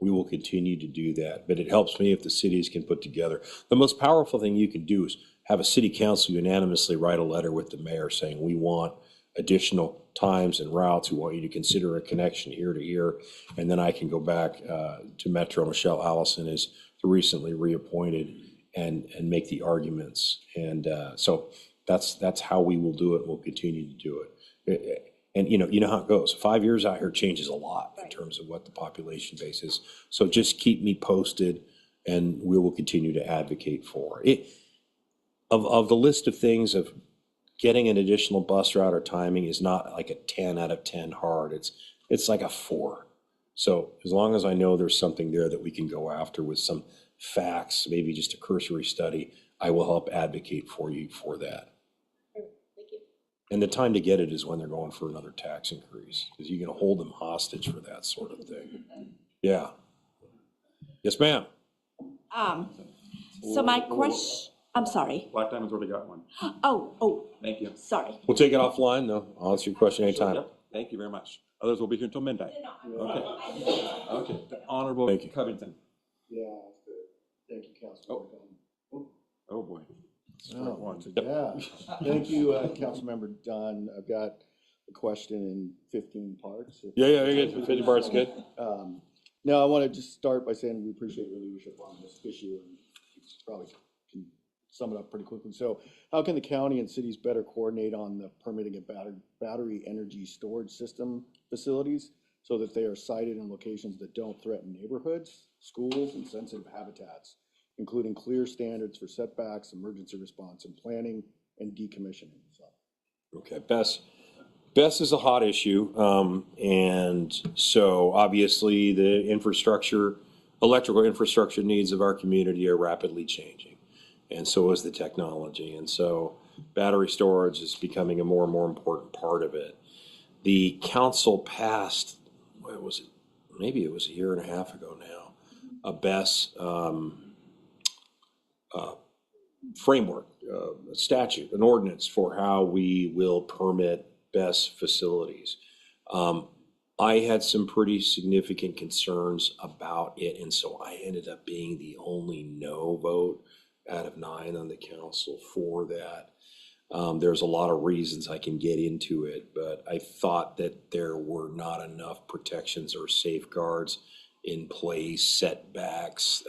We will continue to do that, but it helps me if the cities can put together. The most powerful thing you can do is have a city council unanimously write a letter with the mayor saying, we want additional times and routes. We want you to consider a connection here to here. And then I can go back to Metro. Michelle Allison is recently reappointed and make the arguments. And so that's how we will do it. We'll continue to do it. And you know how it goes. 5 years out here changes a lot in terms of what the population base is. So just keep me posted, and we will continue to advocate for it. Of the list of things of getting an additional bus route or timing is not like a 10 out of 10 hard. It's like a 4. So as long as I know there's something there that we can go after with some facts, maybe just a cursory study, I will help advocate for you for that. Thank you. And the time to get it is when they're going for another tax increase, because you're going to hold them hostage for that sort of thing. Yeah. Yes, ma'am. So my question, I'm sorry. Black Diamond's already got one. Oh, Thank you. sorry. We'll take it offline. No, I'll answer your question anytime. Yep. Thank you very much. Others will be here until midnight. Okay. Okay. Honorable Thank you. Covington. Yeah, thank you, Councilman. Oh, boy. Oh, yeah. Thank you, Councilmember Dunn. I've got a question in 15 parts. Yeah, you're good. 50 parts, good. No, I want to just start by saying we appreciate your leadership on this issue, and probably can sum it up pretty quickly. So how can the county and cities better coordinate on the permitting of battery energy storage system facilities so that they are sited in locations that don't threaten neighborhoods, schools, and sensitive habitats, including clear standards for setbacks, emergency response and planning, and decommissioning? So. Okay, BESS is a hot issue, and so obviously the electrical infrastructure needs of our community are rapidly changing, and so is the technology, and so battery storage is becoming a more and more important part of it. The council passed, what was it? Maybe it was a year and a half ago now, a BESS framework, a statute, an ordinance for how we will permit BESS facilities. I had some pretty significant concerns about it, and so I ended up being the only no vote out of 9 on the council for that. There's a lot of reasons I can get into it, but I thought that there were not enough protections or safeguards in place, setbacks,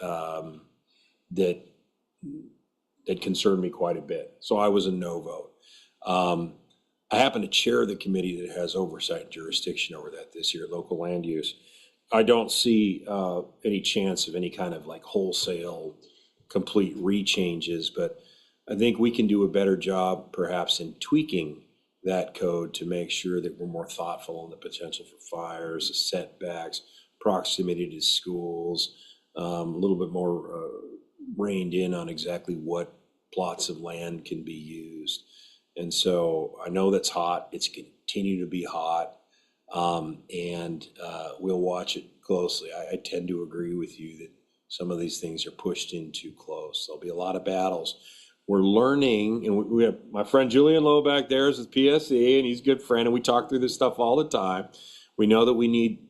that concerned me quite a bit. So I was a no vote. I happen to chair the committee that has oversight and jurisdiction over that this year, local land use. I don't see any chance of any kind of like wholesale, complete rechanges, but I think we can do a better job perhaps in tweaking that code to make sure that we're more thoughtful on the potential for fires, setbacks, proximity to schools, a little bit more reined in on exactly what plots of land can be used. And so I know that's hot. It's continued to be hot, and we'll watch it closely. I tend to agree with you that some of these things are pushed in too close. There'll be a lot of battles. We're learning, and we have my friend Julian Lowe back there is with PSE, and he's a good friend, and we talk through this stuff all the time. We know that we need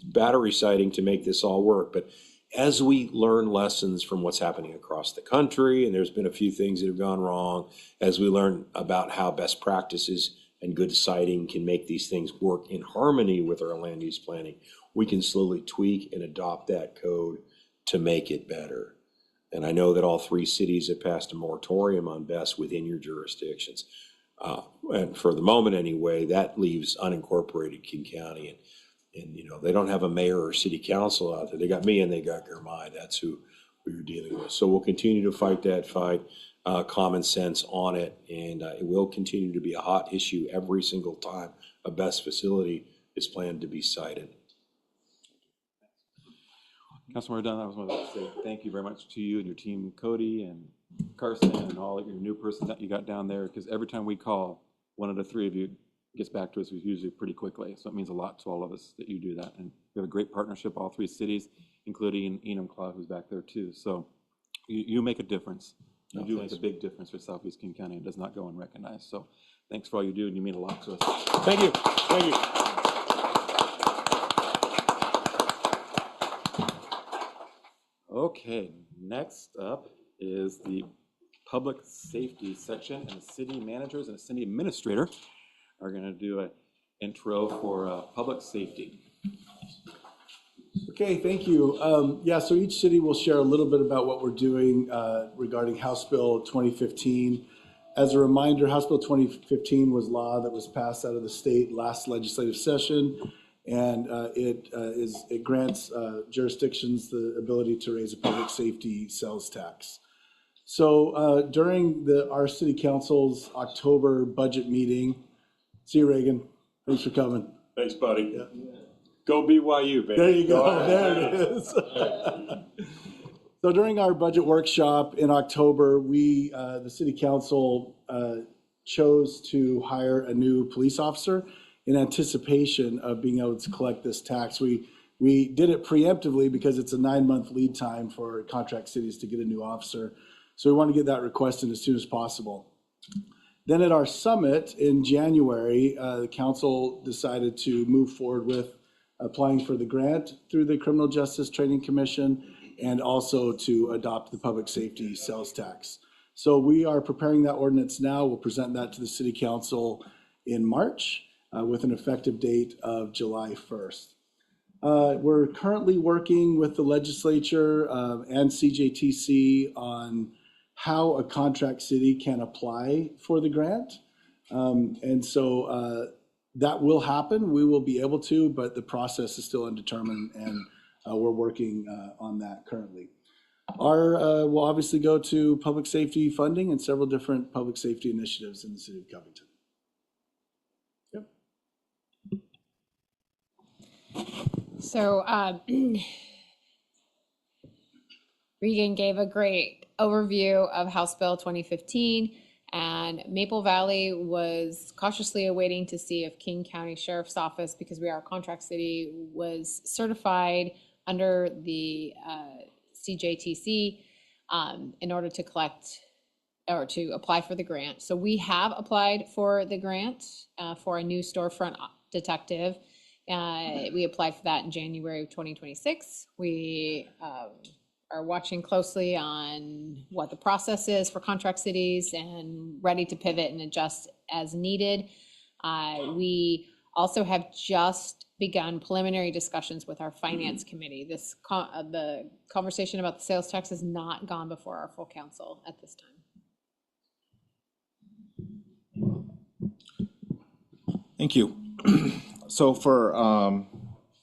battery siting to make this all work, but as we learn lessons from what's happening across the country, and there's been a few things that have gone wrong, as we learn about how best practices and good siting can make these things work in harmony with our land use planning, we can slowly tweak and adopt that code to make it better. And I know that all 3 cities have passed a moratorium on BESS within your jurisdictions. And for the moment anyway, that leaves unincorporated King County. And you know, they don't have a mayor or city council out there. They got me and they got Germay. That's who we were dealing with. So we'll continue to fight that fight, common sense on it. And it will continue to be a hot issue every single time a BESS facility is planned to be sited. Councilmember Dunn, I was going to say thank you very much to you and your team, Cody and Carson, and all of your new person that you got down there, because every time we call, one of the 3 of you gets back to us usually pretty quickly. So it means a lot to all of us that you do that. And we have a great partnership, all 3 cities, including Enumclaw, who's back there too. So you make a difference. You do make a big difference for Southeast King County. It does not go unrecognized. So thanks for all you do, and you mean a lot to us. Thank you. Thank you. Okay, next up is the public safety section, and the city managers and the city administrator are going to do an intro for public safety. Okay, thank you. Yeah, so each city will share a little bit about what we're doing regarding House Bill 2015. As a reminder, House Bill 2015 was law that was passed out of the state last legislative session, and it grants jurisdictions the ability to raise a public safety sales tax. So during our city council's October budget meeting, see you, Reagan. Thanks for coming. Thanks, buddy. Yeah. Go BYU, baby. There you go. There it is. So during our budget workshop in October, the city council chose to hire a new police officer in anticipation of being able to collect this tax. We did it preemptively because it's a 9-month lead time for contract cities to get a new officer. So we want to get that request in as soon as possible. Then at our summit in January, the council decided to move forward with applying for the grant through the Criminal Justice Training Commission and also to adopt the public safety sales tax. So we are preparing that ordinance now. We'll present that to the City Council in March with an effective date of July 1st. We're currently working with the legislature and CJTC on how a contract city can apply for the grant. And so that will happen. We will be able to, but the process is still undetermined, and we're working on that currently. We'll obviously go to public safety funding and several different public safety initiatives in the city of Covington. So Regan gave a great overview of House Bill 2015, and Maple Valley was cautiously awaiting to see if King County Sheriff's Office, because we are a contract city, was certified under the CJTC in order to collect or to apply for the grant. So we have applied for the grant for a new storefront detective. We applied for that in January of 2026. We are watching closely on what the process is for contract cities and ready to pivot and adjust as needed. We also have just begun preliminary discussions with our finance committee. The conversation about the sales tax has not gone before our full council at this time. Thank you. So for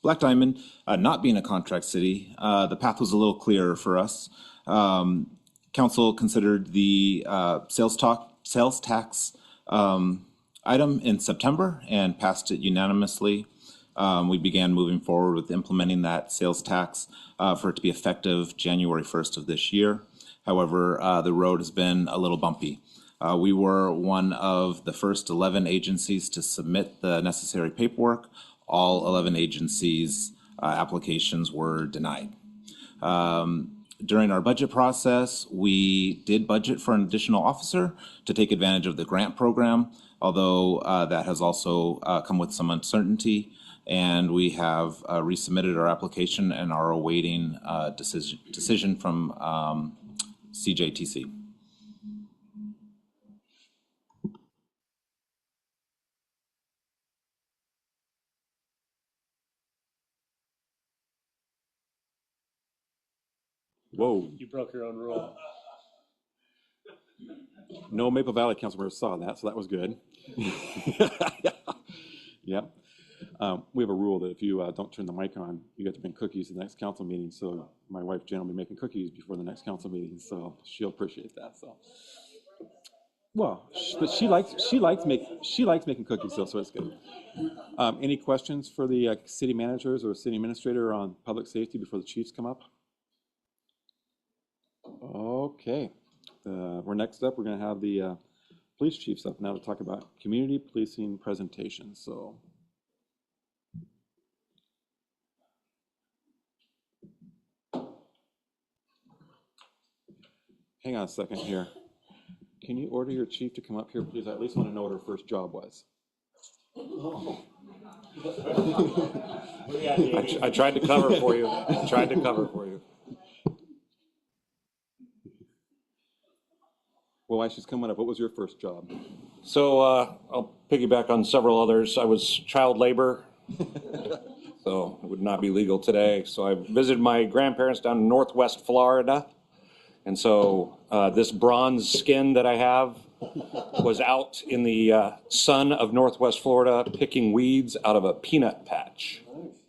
Black Diamond, not being a contract city, the path was a little clearer for us. Council considered the sales tax item in September and passed it unanimously. We began moving forward with implementing that sales tax for it to be effective January 1st of this year. However, the road has been a little bumpy. We were one of the first 11 agencies to submit the necessary paperwork. All 11 agencies' applications were denied. During our budget process, we did budget for an additional officer to take advantage of the grant program, although that has also come with some uncertainty, and we have resubmitted our application and are awaiting decision from CJTC. Whoa. You broke your own rule. No Maple Valley council members saw that, so that was good. Yeah. We have a rule that if you don't turn the mic on, you get to bring cookies to the next council meeting. So my wife Jen will be making cookies before the next council meeting, so she'll appreciate that. So, well, but she likes making cookies, so it's good. Any questions for the city managers or city administrator on public safety before the chiefs come up? Okay, we're next up. We're going to have the police chiefs up now to talk about community policing presentations. So, hang on a second here. Can you order your chief to come up here, please? I at least want to know what her first job was. I tried to cover for you. I tried to cover for you. Well, while she's coming up, what was your first job? So I'll piggyback on several others. I was child labor, so it would not be legal today. So I visited my grandparents down in Northwest Florida. And so this bronze skin that I have was out in the sun of Northwest Florida picking weeds out of a peanut patch.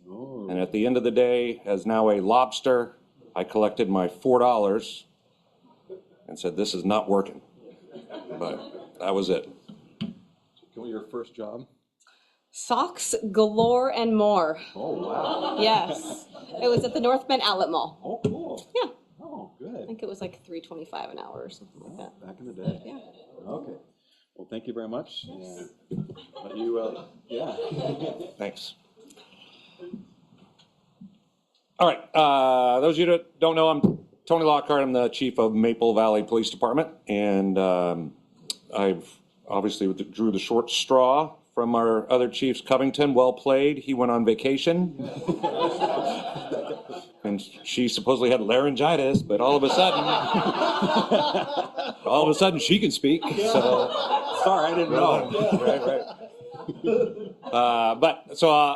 Oh. And at the end of the day, as now a lobster, I collected my $4 and said, this is not working. But that was it. What was your first job? Socks galore and more. Oh, wow. Yes. It was at the North Bend Outlet Mall. Oh, cool. Yeah. Oh, good. I think it was like $3.25 an hour or something like that. Back in the day. Yeah. Okay. Well, thank you very much. And let you, yeah. Thanks. All right. Those of you that don't know, I'm Tony Lockhart. I'm the chief of Maple Valley Police Department, and I've obviously drew the short straw from our other chiefs. Covington, well played. He went on vacation. And she supposedly had laryngitis, but all of a sudden she can speak. So sorry, I didn't know. Right.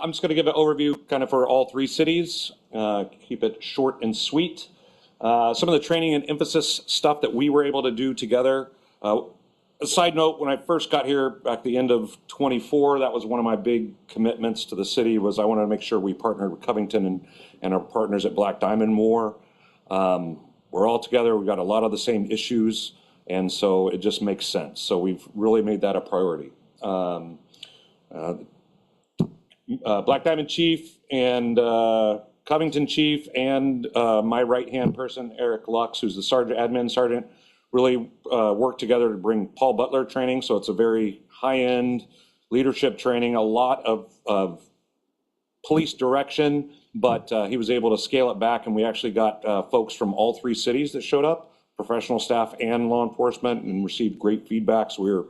I'm just going to give an overview kind of for all three cities. Keep it short and sweet. Some of the training and emphasis stuff that we were able to do together. A side note, when I first got here back at the end of 24, that was one of my big commitments to the city was I wanted to make sure we partnered with Covington and our partners at Black Diamond more. We're all together. We've got a lot of the same issues, and so it just makes sense. So we've really made that a priority. Black Diamond Chief and Covington Chief and my right-hand person, Eric Lux, who's the admin sergeant, really worked together to bring Paul Butler training. So it's a very high-end leadership training, a lot of police direction, but he was able to scale it back, and we actually got folks from all three cities that showed up, professional staff and law enforcement, and received great feedback. So we were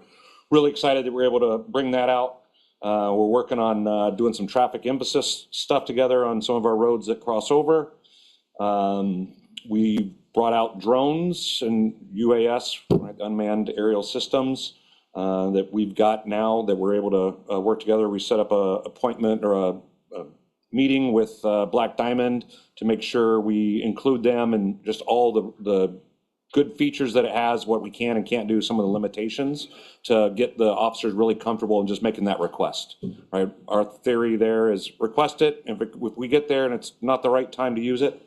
really excited that we were able to bring that out. We're working on doing some traffic emphasis stuff together on some of our roads that cross over. We brought out drones and UAS, right, unmanned aerial systems, that we've got now that we're able to work together. We set up a appointment or a meeting with Black Diamond to make sure we include them and just all the good features that it has, what we can and can't do, some of the limitations, to get the officers really comfortable in just making that request, right? Our theory there is request it. If we get there and it's not the right time to use it,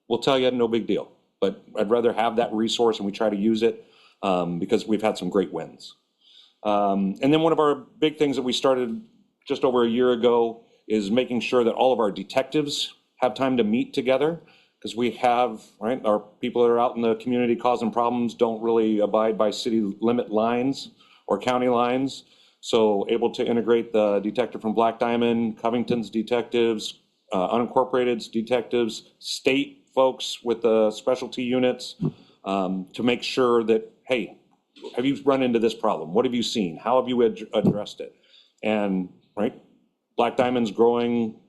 we'll tell you, no big deal. But I'd rather have that resource and we try to use it because we've had some great wins. And then one of our big things that we started just over a year ago is making sure that all of our detectives have time to meet together, because we have, right, our people that are out in the community causing problems don't really abide by city limit lines or county lines. So able to integrate the detective from Black Diamond, Covington's detectives, unincorporated's detectives, state folks with the specialty units, to make sure that, hey, have you run into this problem? What have you seen? How have you addressed it? And, right, Black Diamond's growing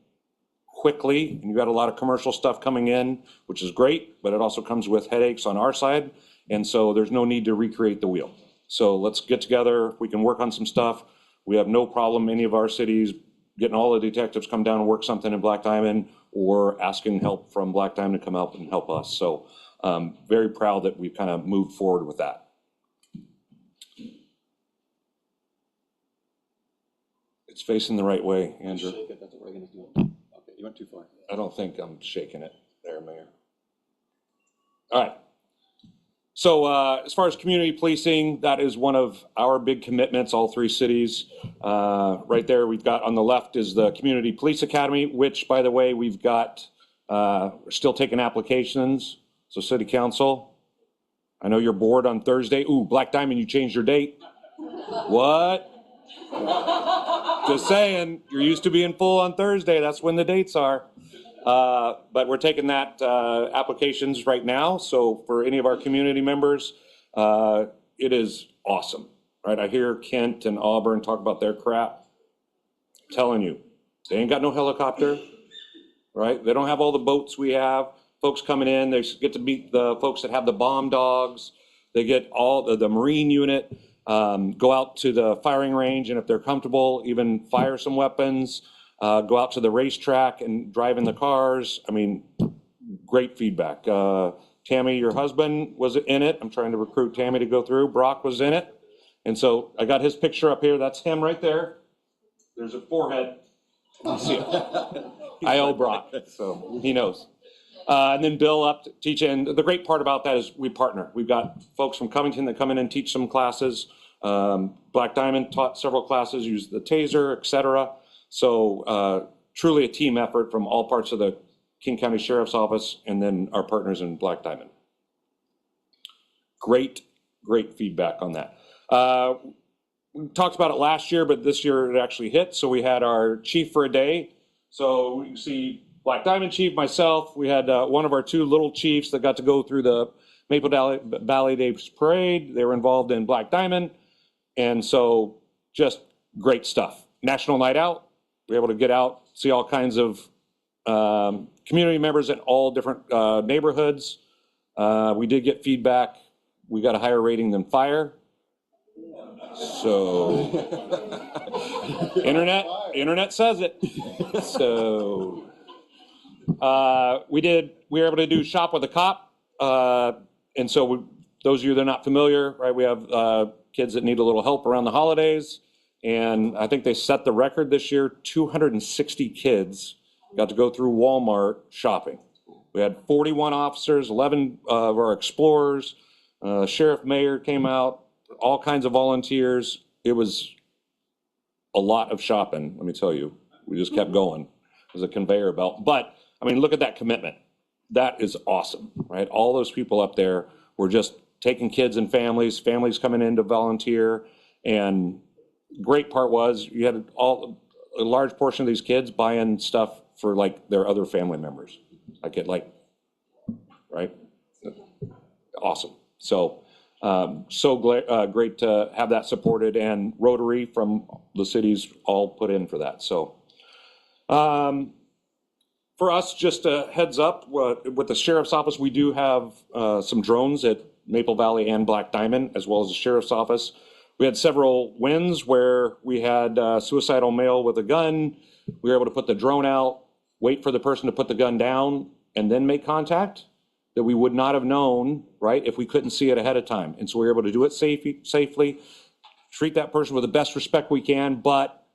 quickly, and you've got a lot of commercial stuff coming in, which is great, but it also comes with headaches on our side. And so there's no need to recreate the wheel. So let's get together. We can work on some stuff. We have no problem, any of our cities, getting all the detectives come down and work something in Black Diamond, or asking help from Black Diamond to come out and help us. So very proud that we've kind of moved forward with that. It's facing the right way, Andrew. Shake it, that's what we're gonna do. Okay, you went too far. I don't think I'm shaking it there, Mayor. All right. So as far as community policing, that is one of our big commitments, all three cities. Right there, we've got on the left is the Community Police Academy, which, by the way, we've got, we're still taking applications. So City Council, I know you're bored on Thursday. Ooh, Black Diamond, you changed your date. What? Just saying, you're used to being full on Thursday. That's when the dates are. But we're taking that applications right now. So for any of our community members, it is awesome, right? I hear Kent and Auburn talk about their crap. I'm telling you, they ain't got no helicopter, right? They don't have all the boats we have. Folks coming in, they get to meet the folks that have the bomb dogs. They get all the Marine unit, go out to the firing range, and if they're comfortable, even fire some weapons. Go out to the racetrack and drive in the cars. I mean, great feedback. Tammy, your husband, was in it. I'm trying to recruit Tammy to go through. Brock was in it. And so I got his picture up here. That's him right there. There's a forehead. You see it. I owe Brock, so he knows. And then Bill up to teach. And the great part about that is we partner. We've got folks from Covington that come in and teach some classes. Black Diamond taught several classes, used the taser, et cetera. So truly a team effort from all parts of the King County Sheriff's Office and then our partners in Black Diamond. Great feedback on that. we talked about it last year, but this year it actually hit. So we had our chief for a day. So you can see Black Diamond Chief, myself. We had one of our two little chiefs that got to go through the Maple Valley Days Parade. They were involved in Black Diamond. And so just great stuff. National Night Out. We were able to get out, see all kinds of community members in all different neighborhoods. We did get feedback. We got a higher rating than fire. So internet says it. So we were able to do Shop with a Cop. And so those of you that are not familiar, right, we have kids that need a little help around the holidays. And I think they set the record this year. 260 kids got to go through Walmart shopping. We had 41 officers, 11 of our explorers, sheriff, mayor came out, all kinds of volunteers. It was a lot of shopping, let me tell you. We just kept going. It was a conveyor belt. But, I mean, look at that commitment. That is awesome, right? All those people up there were just taking kids and families coming in to volunteer. And great part was you had a large portion of these kids buying stuff for like their other family members. Right? Awesome. So, great to have that supported, and Rotary from the cities all put in for that. So, for us, just a heads up, with the sheriff's office, we do have some drones at Maple Valley and Black Diamond, as well as the sheriff's office. We had several wins where we had suicidal male with a gun. We were able to put the drone out, wait for the person to put the gun down, and then make contact, that we would not have known, right, if we couldn't see it ahead of time. And so we were able to do it safely, treat that person with the best respect we can, but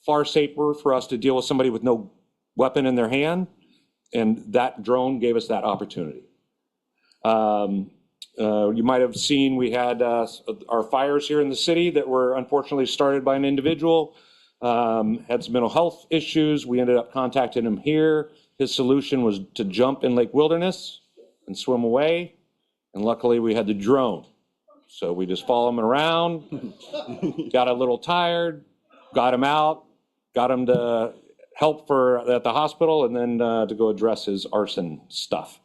far safer for us to deal with somebody with no weapon in their hand. And that drone gave us that opportunity. You might have seen we had our fires here in the city that were unfortunately started by an individual, had some mental health issues. We ended up contacting him here. His solution was to jump in Lake Wilderness and swim away. And luckily we had the drone. So we just followed him around, got a little tired, got him out, got him to help at the hospital, and then to go address his arson stuff.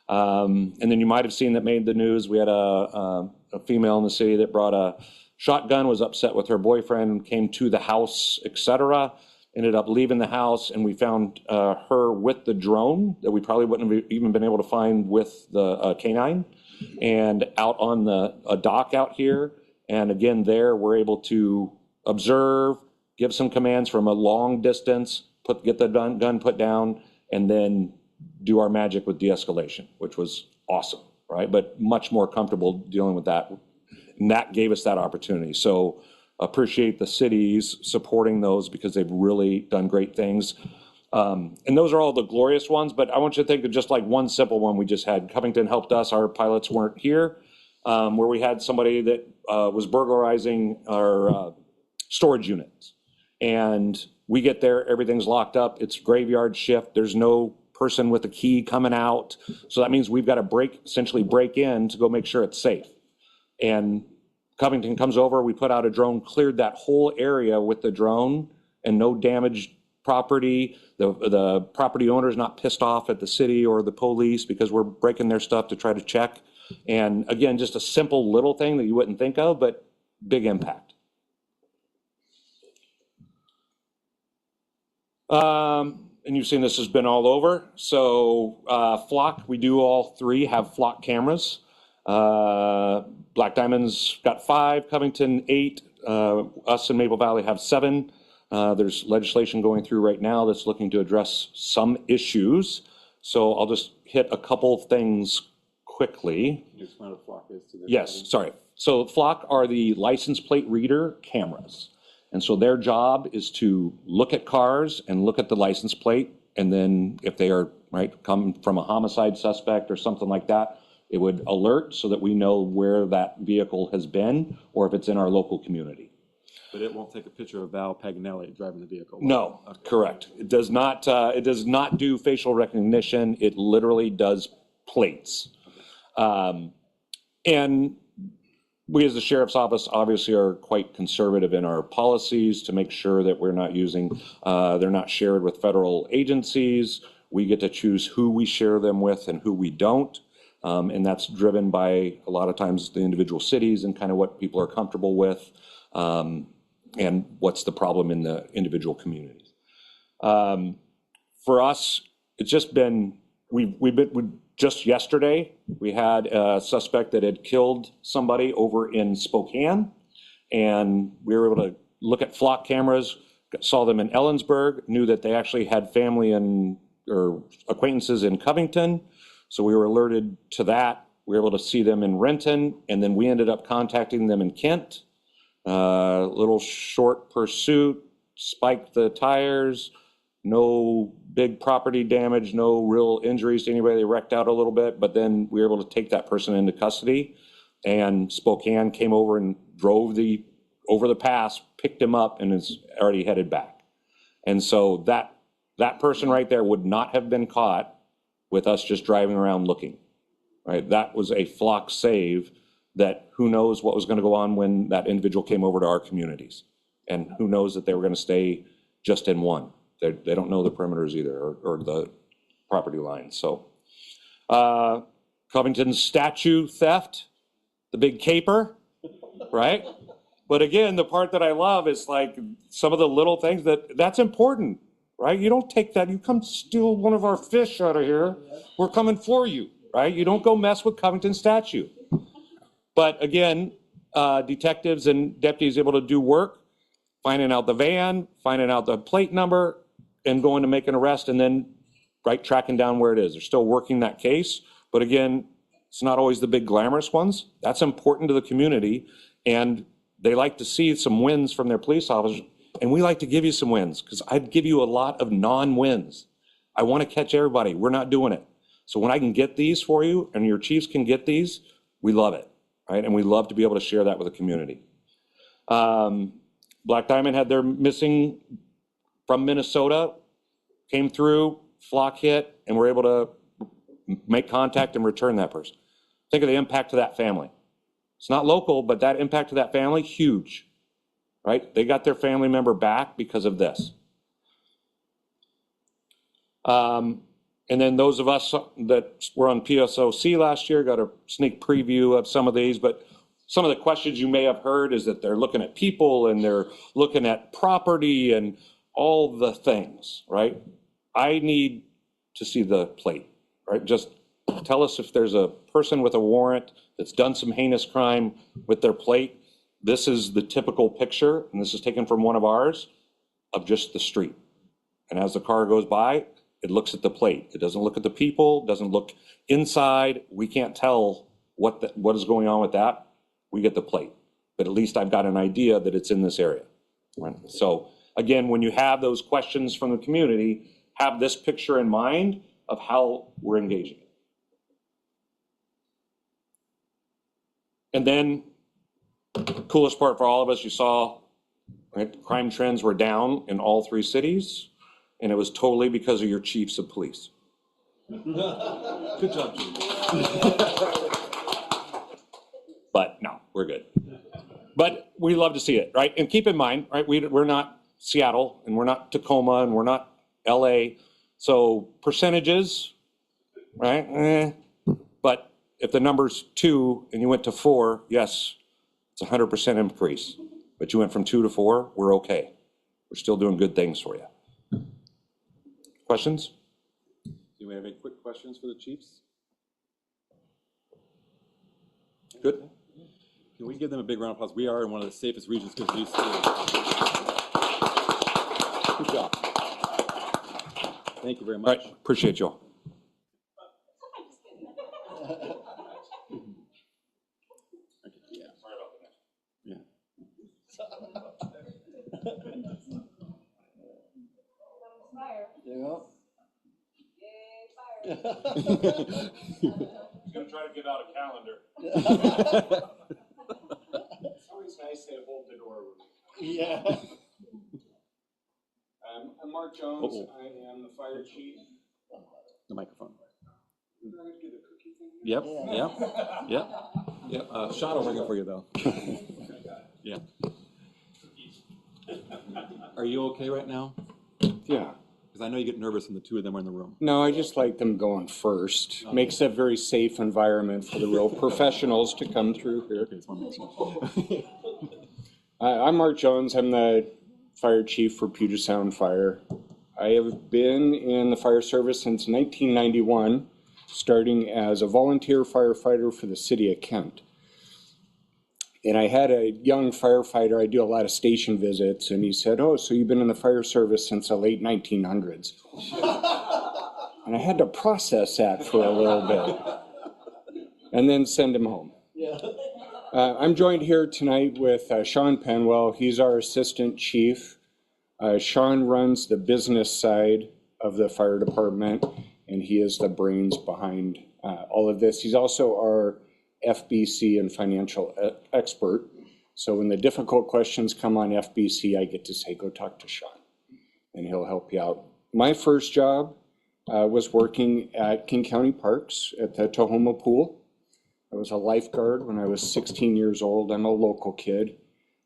And then you might have seen that made the news. We had a female in the city that brought a shotgun, was upset with her boyfriend, came to the house, etc. Ended up leaving the house, and we found her with the drone that we probably wouldn't have even been able to find with the canine, and out on a dock out here. And again, there we're able to observe, give some commands from a long distance, get the gun put down, and then do our magic with de-escalation, which was awesome, right? But much more comfortable dealing with that. And that gave us that opportunity. So appreciate the cities supporting those, because they've really done great things. And those are all the glorious ones, but I want you to think of just like one simple one we just had. Covington helped us, our pilots weren't here, where we had somebody that was burglarizing our storage units. And we get there, everything's locked up, it's graveyard shift, there's no person with a key coming out. So that means we've got to essentially break in to go make sure it's safe. And Covington comes over, we put out a drone, cleared that whole area with the drone, and no damaged property. The property owner's not pissed off at the city or the police because we're breaking their stuff to try to check. And again, just a simple little thing that you wouldn't think of, but big impact. And you've seen this has been all over. So flock, we do all three have flock cameras. Black Diamond's got 5, Covington 8, us in Maple Valley have 7. There's legislation going through right now that's looking to address some issues. So I'll just hit a couple things quickly. You explain what flock is to the Yes, sorry. So flock are the license plate reader cameras. And so their job is to look at cars and look at the license plate. And then if they are, come from a homicide suspect or something like that, it would alert so that we know where that vehicle has been or if it's in our local community. But it won't take a picture of Val Paganelli driving the vehicle. No, correct. It does not do facial recognition. It literally does plates. And we as the sheriff's office obviously are quite conservative in our policies to make sure that we're not using, they're not shared with federal agencies. We get to choose who we share them with and who we don't. And that's driven by a lot of times the individual cities and kind of what people are comfortable with, and what's the problem in the individual communities. For us, it's just been, just yesterday, we had a suspect that had killed somebody over in Spokane, and we were able to look at flock cameras, saw them in Ellensburg, knew that they actually had family or acquaintances in Covington, so we were alerted to that. We were able to see them in Renton, and then we ended up contacting them in Kent. Little short pursuit, spiked the tires, no big property damage, no real injuries to anybody. They wrecked out a little bit, but then we were able to take that person into custody, and Spokane came over and drove over the pass, picked him up, and is already headed back. And so that person right there would not have been caught with us just driving around looking, right? That was a flock save that who knows what was going to go on when that individual came over to our communities, and who knows that they were going to stay just in one. They don't know the perimeters either, or the property lines. So Covington's statue theft, the big caper, right? But again, the part that I love is like some of the little things that's important, right? You don't take that, you come steal one of our fish out of here, we're coming for you, right? You don't go mess with Covington's statue. But again, detectives and deputies able to do work, finding out the van, finding out the plate number, and going to make an arrest, and then tracking down where it is. They're still working that case, but again, it's not always the big glamorous ones. That's important to the community, and they like to see some wins from their police officers, and we like to give you some wins, because I'd give you a lot of non-wins. I want to catch everybody. We're not doing it. So when I can get these for you, and your chiefs can get these, we love it, right? And we love to be able to share that with the community. Black Diamond had their missing from Minnesota, came through, flock hit, and we're able to make contact and return that person. Think of the impact to that family. It's not local, but that impact to that family, huge, right? They got their family member back because of this. And then those of us that were on PSOC last year got a sneak preview of some of these, but some of the questions you may have heard is that they're looking at people and they're looking at property and all the things, right? I need to see the plate, right? Just tell us if there's a person with a warrant that's done some heinous crime with their plate. This is the typical picture, and this is taken from one of ours, of just the street. And as the car goes by, it looks at the plate. It doesn't look at the people, doesn't look inside. We can't tell what is going on with that. We get the plate, but at least I've got an idea that it's in this area, right? So again, when you have those questions from the community, have this picture in mind of how we're engaging. And then the coolest part for all of us, you saw, right, crime trends were down in all 3 cities, and it was totally because of your chiefs of police. Good job, Chief. But no, we're good. But we love to see it, right? And keep in mind, right, we're not Seattle, and we're not Tacoma, and we're not LA. So percentages, right? But if the number's 2 and you went to 4, yes, it's 100% increase. But you went from 2 to 4, we're okay. We're still doing good things for you. Questions? Do we have any quick questions for the chiefs? Good. Can we give them a big round of applause? We are in one of the safest regions because these two. Good job. Thank you very much. All right. Appreciate you all. Yeah. He's gonna try to get out a calendar. It's always nice to hold the door with me. Yeah. I'm Mark Jones. I am the fire chief. The microphone. Do I have to do the cookie thing? Yep. Yep. Yep. Yeah, Sean will bring it for you, though. Yeah. Are you okay right now? Yeah. Because I know you get nervous when the two of them are in the room. No, I just like them going first. Makes a very safe environment for the real professionals to come through here. I'm Mark Jones. I'm the fire chief for Puget Sound Fire. I have been in the fire service since 1991, starting as a volunteer firefighter for the city of Kent. And I had a young firefighter, I do a lot of station visits, and he said, "Oh, so you've been in the fire service since the late 1900s. And I had to process that for a little bit and then send him home. I'm joined here tonight with Sean Penwell. He's our assistant chief. Sean runs the business side of the fire department, and he is the brains behind all of this. He's also our FBC and financial expert. So when the difficult questions come on FBC, I get to say, go talk to Sean, and he'll help you out. My first job was working at King County Parks at the Tahoma Pool. I was a lifeguard when I was 16 years old. I'm a local kid.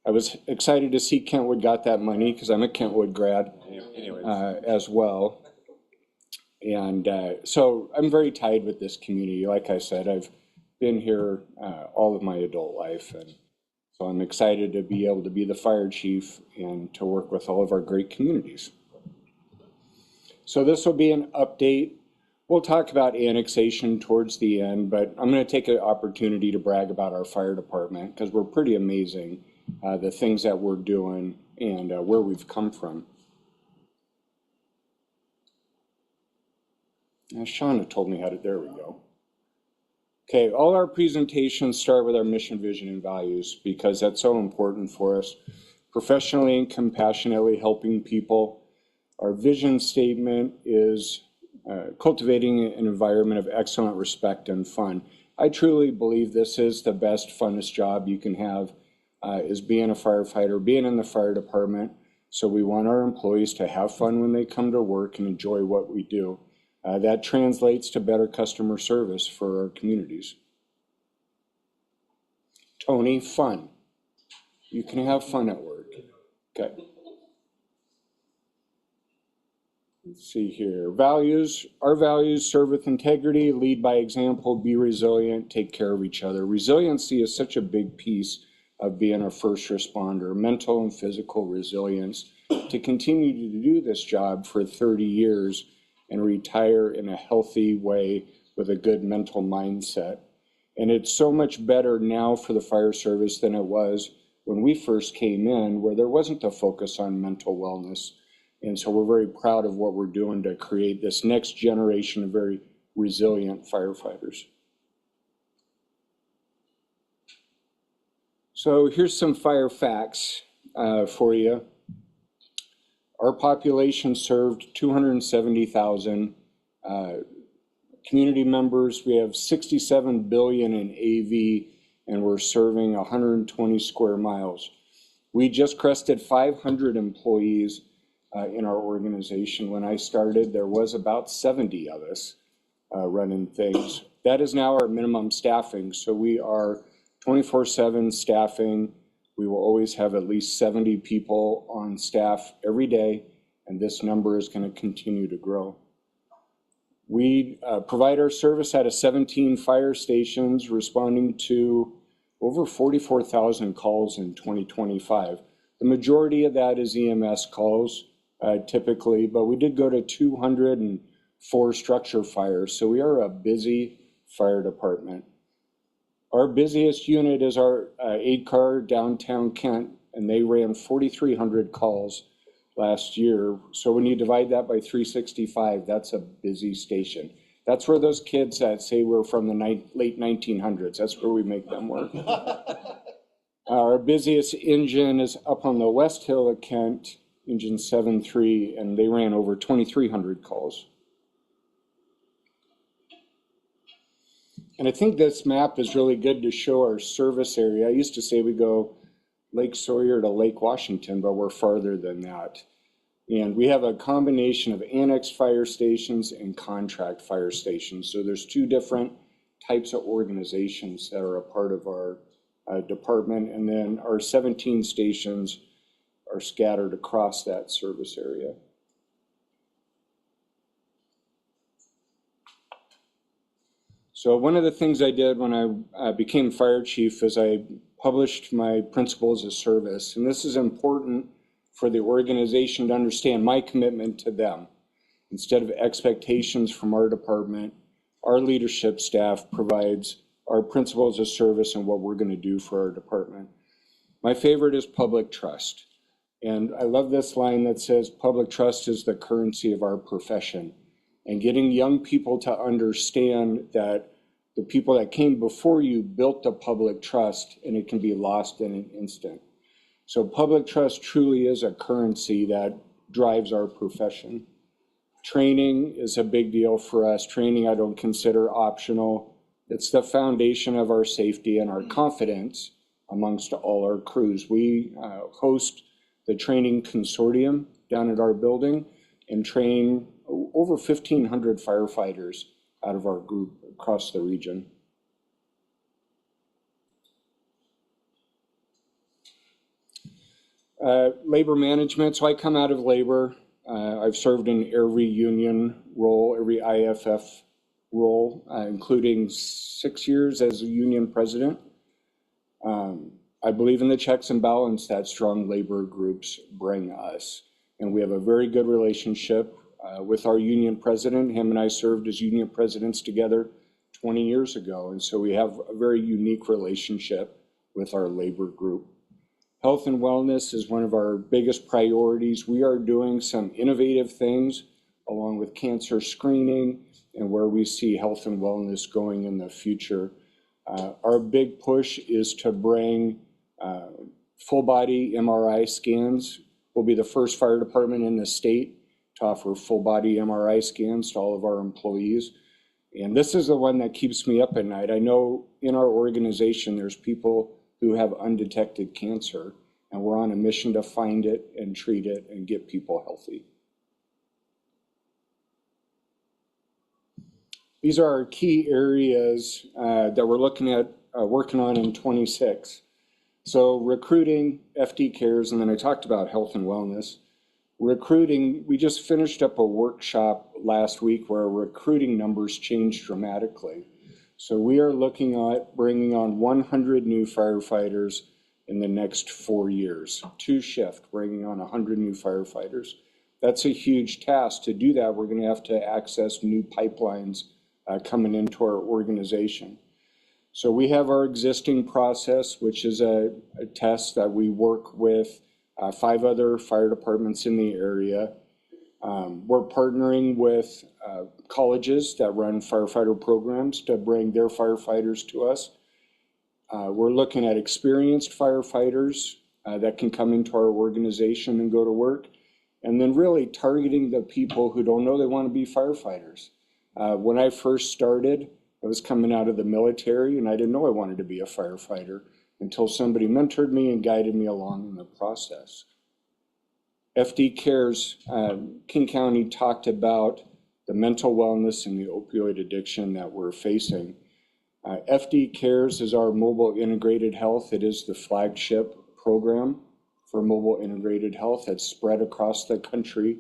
I was excited to see Kentwood got that money because I'm a Kentwood grad as well. And so I'm very tied with this community. Like I said, I've been here all of my adult life. And so I'm excited to be able to be the fire chief and to work with all of our great communities. So this will be an update. We'll talk about annexation towards the end, but I'm going to take an opportunity to brag about our fire department because we're pretty amazing, the things that we're doing and where we've come from. Now, Shauna told me how to, there we go. Okay, all our presentations start with our mission, vision, and values because that's so important for us. Professionally and compassionately helping people. Our vision statement is cultivating an environment of excellent respect and fun. I truly believe this is the best, funnest job you can have, is being a firefighter, being in the fire department. So we want our employees to have fun when they come to work and enjoy what we do. That translates to better customer service for our communities. Tony, fun. You can have fun at work. Okay. Let's see here. Values. Our values: serve with integrity, lead by example, be resilient, take care of each other. Resiliency is such a big piece of being a first responder, mental and physical resilience, to continue to do this job for 30 years and retire in a healthy way with a good mental mindset. And it's so much better now for the fire service than it was when we first came in, where there wasn't a focus on mental wellness. And so we're very proud of what we're doing to create this next generation of very resilient firefighters. So here's some fire facts for you. Our population served 270,000 community members. We have 67 billion in AV, and we're serving 120 square miles. We just crested 500 employees in our organization. When I started, there was about 70 of us running things. That is now our minimum staffing. So we are 24/7 staffing. We will always have at least 70 people on staff every day, and this number is going to continue to grow. We provide our service out of 17 fire stations, responding to over 44,000 calls in 2025. The majority of that is EMS calls, typically, but we did go to 204 structure fires, so we are a busy fire department. Our busiest unit is our aid car downtown Kent, and they ran 4,300 calls last year. So when you divide that by 365, that's a busy station. That's where those kids that say we're from the late 1900s, that's where we make them work. Our busiest engine is up on the West Hill of Kent, engine 7.3, and they ran over 2,300 calls. And I think this map is really good to show our service area. I used to say we go Lake Sawyer to Lake Washington, but we're farther than that. And we have a combination of annex fire stations and contract fire stations. So there's two different types of organizations that are a part of our department. And then our 17 stations are scattered across that service area. So one of the things I did when I became fire chief is I published my principles of service. And this is important for the organization to understand my commitment to them. Instead of expectations from our department, our leadership staff provides our principles of service and what we're going to do for our department. My favorite is public trust. And I love this line that says, public trust is the currency of our profession. And getting young people to understand that the people that came before you built the public trust, and it can be lost in an instant. So public trust truly is a currency that drives our profession. Training is a big deal for us. Training I don't consider optional. It's the foundation of our safety and our confidence amongst all our crews. We host the training consortium down at our building and train over 1,500 firefighters out of our group across the region. Labor management, so I come out of labor. I've served in every union role, every IFF role, including 6 years as a union president. I believe in the checks and balance that strong labor groups bring us. And we have a very good relationship with our union president. Him and I served as union presidents together 20 years ago. And so we have a very unique relationship with our labor group. Health and wellness is one of our biggest priorities. We are doing some innovative things along with cancer screening and where we see health and wellness going in the future. Our big push is to bring full body MRI scans. We'll be the first fire department in the state to offer full body MRI scans to all of our employees. And this is the one that keeps me up at night. I know in our organization, there's people who have undetected cancer, and we're on a mission to find it and treat it and get people healthy. These are our key areas that we're looking at working on in 26. So recruiting, FD cares, and then I talked about health and wellness. Recruiting, we just finished up a workshop last week where recruiting numbers changed dramatically. So we are looking at bringing on 100 new firefighters in the next 4 years, 2 shifts, bringing on 100 new firefighters. That's a huge task. To do that, we're going to have to access new pipelines coming into our organization. So we have our existing process, which is a test that we work with 5 other fire departments in the area. We're partnering with colleges that run firefighter programs to bring their firefighters to us. We're looking at experienced firefighters that can come into our organization and go to work, and then really targeting the people who don't know they want to be firefighters. When I first started, I was coming out of the military and I didn't know I wanted to be a firefighter until somebody mentored me and guided me along in the process. FD Cares, King County talked about the mental wellness and the opioid addiction that we're facing. FD Cares is our mobile integrated health. It is the flagship program for mobile integrated health that's spread across the country.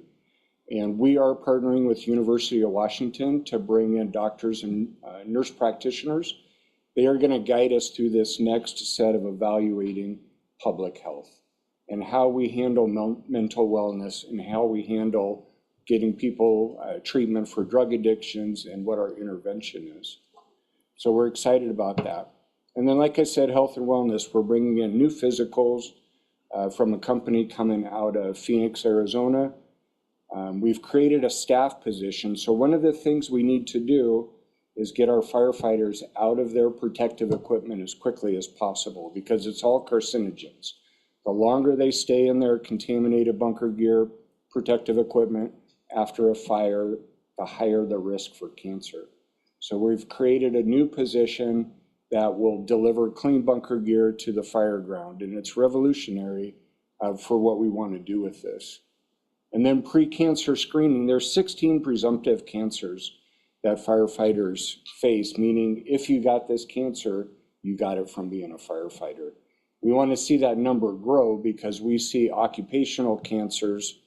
And we are partnering with University of Washington to bring in doctors and nurse practitioners. They are going to guide us through this next set of evaluating public health and how we handle mental wellness and how we handle getting people treatment for drug addictions and what our intervention is. So we're excited about that. And then, like I said, health and wellness, we're bringing in new physicals from a company coming out of Phoenix, Arizona. We've created a staff position. So one of the things we need to do is get our firefighters out of their protective equipment as quickly as possible because it's all carcinogens. The longer they stay in their contaminated bunker gear, protective equipment after a fire, the higher the risk for cancer. So we've created a new position that will deliver clean bunker gear to the fire ground, and it's revolutionary for what we want to do with this. And then pre-cancer screening, there's 16 presumptive cancers. that firefighters face, meaning if you got this cancer, you got it from being a firefighter. We want to see that number grow because we see occupational cancers,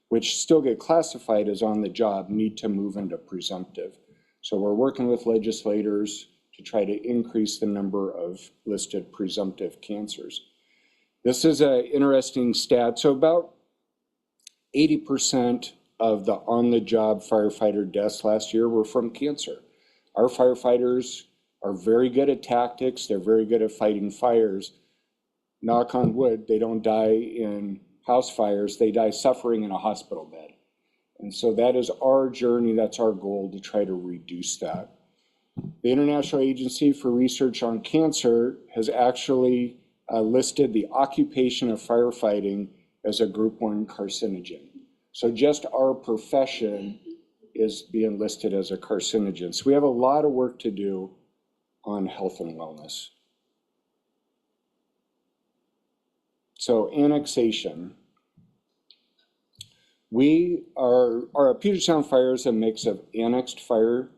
which still get classified as on the job, need to move into presumptive. So we're working with legislators to try to increase the number of listed presumptive cancers. This is an interesting stat. So about 80% of the on-the-job firefighter deaths last year were from cancer. Our firefighters are very good at tactics. They're very good at fighting fires. Knock on wood, they don't die in house fires. They die suffering in a hospital bed. And so that is our journey. That's our goal, to try to reduce that. The International Agency for Research on Cancer has actually listed the occupation of firefighting as a Group 1 carcinogen. So just our profession is being listed as a carcinogen. So we have a lot of work to do on health and wellness. So annexation. Our Puget Sound Fire is a mix of annexed fire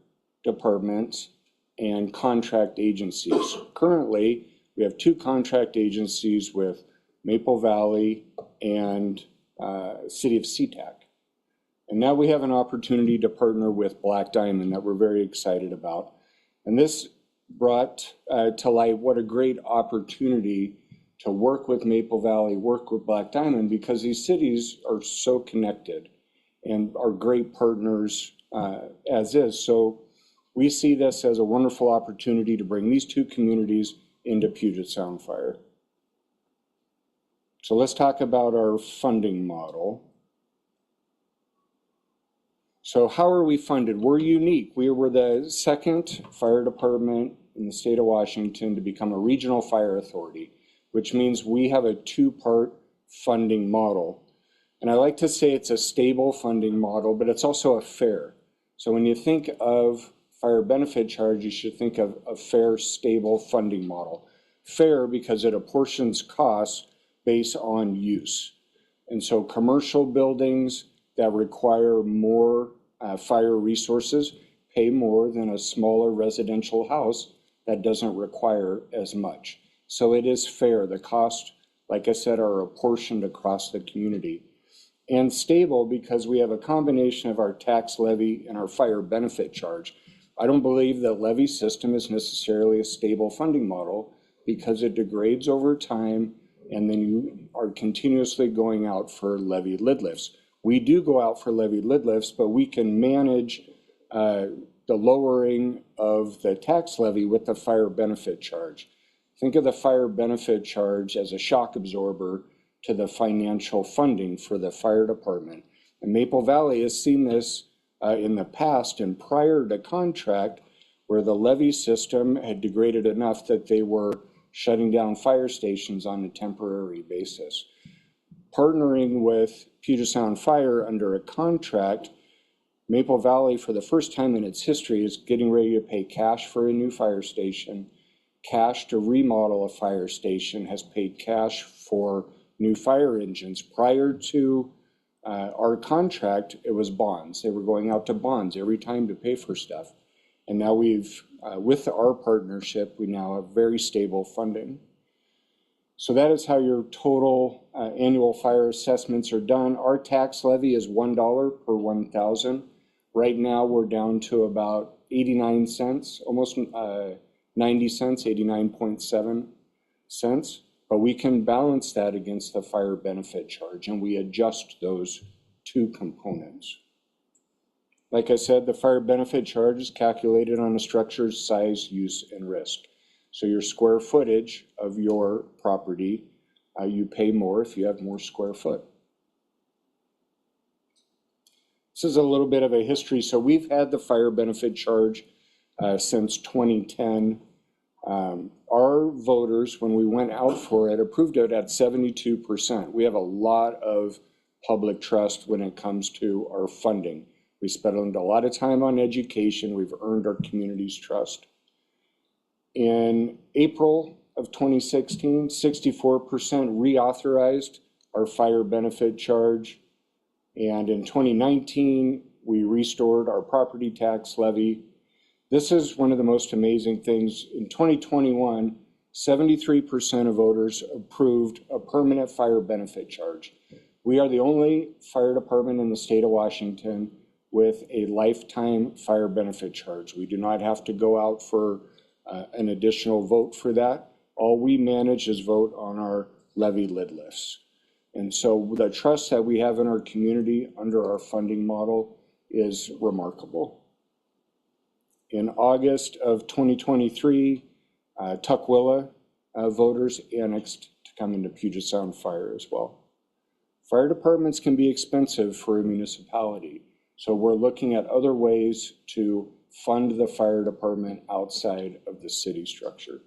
departments and contract agencies. Currently, we have 2 contract agencies with Maple Valley and City of SeaTac. And now we have an opportunity to partner with Black Diamond that we're very excited about. And this brought to light what a great opportunity to work with Maple Valley, work with Black Diamond, because these cities are so connected and are great partners as is. So we see this as a wonderful opportunity to bring these 2 communities into Puget Sound Fire. So let's talk about our funding model. So how are we funded? We're unique. We were the 2nd fire department in the state of Washington to become a regional fire authority, which means we have a 2-part funding model. And I like to say it's a stable funding model, but it's also a fair. So when you think of fire benefit charge, you should think of a fair, stable funding model. Fair because it apportions costs based on use. And so commercial buildings that require more fire resources pay more than a smaller residential house that doesn't require as much. So it is fair. The costs, like I said, are apportioned across the community. And stable because we have a combination of our tax levy and our fire benefit charge. I don't believe that levy system is necessarily a stable funding model because it degrades over time and then you are continuously going out for levy lid lifts. We do go out for levy lid lifts, but we can manage the lowering of the tax levy with the fire benefit charge. Think of the fire benefit charge as a shock absorber to the financial funding for the fire department. And Maple Valley has seen this in the past and prior to contract, where the levy system had degraded enough that they were shutting down fire stations on a temporary basis. Partnering with Puget Sound Fire under a contract, Maple Valley, for the first time in its history, is getting ready to pay cash for a new fire station, cash to remodel a fire station, has paid cash for new fire engines. Prior to our contract, it was bonds. They were going out to bonds every time to pay for stuff. And now we've, with our partnership, we now have very stable funding. So that is how your total annual fire assessments are done. Our tax levy is $1 per 1,000. Right now, we're down to about 89 cents, almost 90 cents, 89.7 cents. But we can balance that against the fire benefit charge, and we adjust those 2 components. Like I said, the fire benefit charge is calculated on a structure's size, use, and risk. So your square footage of your property, you pay more if you have more square foot. This is a little bit of a history. So we've had the fire benefit charge since 2010. Our voters, when we went out for it, approved it at 72%. We have a lot of public trust when it comes to our funding. We spent a lot of time on education. We've earned our community's trust. In April of 2016, 64% reauthorized our fire benefit charge. And in 2019, we restored our property tax levy This is one of the most amazing things. In 2021, 73% of voters approved a permanent fire benefit charge. We are the only fire department in the state of Washington with a lifetime fire benefit charge. We do not have to go out for an additional vote for that. All we manage is vote on our levy lid lifts. And so the trust that we have in our community under our funding model is remarkable. In August of 2023, Tukwila voters annexed to come into Puget Sound Fire as well. Fire departments can be expensive for a municipality, so we're looking at other ways to fund the fire department outside of the city structure.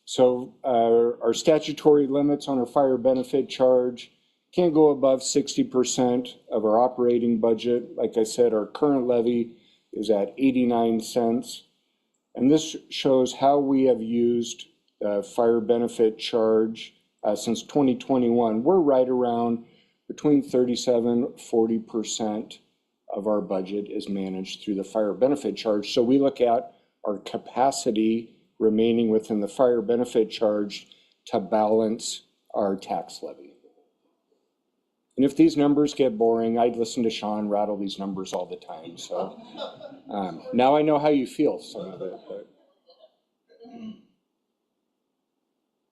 So our statutory limits on our fire benefit charge can't go above 60% of our operating budget. Like I said, our current levy is at 89 cents. And this shows how we have used fire benefit charge since 2021. We're right around between 37–40% of our budget is managed through the fire benefit charge. So we look at our capacity remaining within the fire benefit charge to balance our tax levy. And if these numbers get boring, I'd listen to Sean rattle these numbers all the time. So now I know how you feel, some of it. But.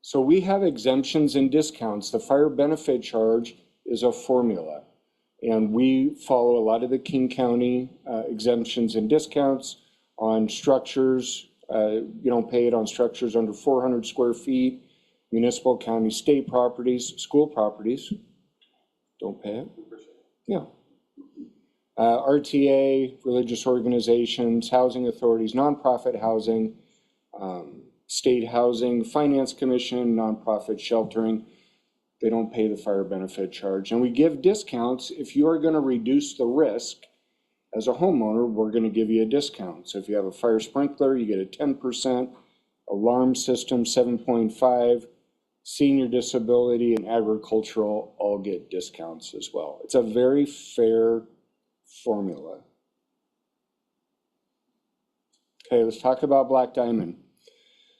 So we have exemptions and discounts. The fire benefit charge is a formula. And we follow a lot of the King County exemptions and discounts on structures. You don't pay it on structures under 400 square feet, municipal, county, state properties, school properties. Don't pay it. Yeah. RTA, religious organizations, housing authorities, nonprofit housing, state housing, finance commission, nonprofit sheltering. They don't pay the fire benefit charge. And we give discounts if you are going to reduce the risk. As a homeowner, we're going to give you a discount. So if you have a fire sprinkler, you get a 10%, alarm system 7.5%, senior disability and agricultural all get discounts as well. It's a very fair formula. Okay, let's talk about Black Diamond.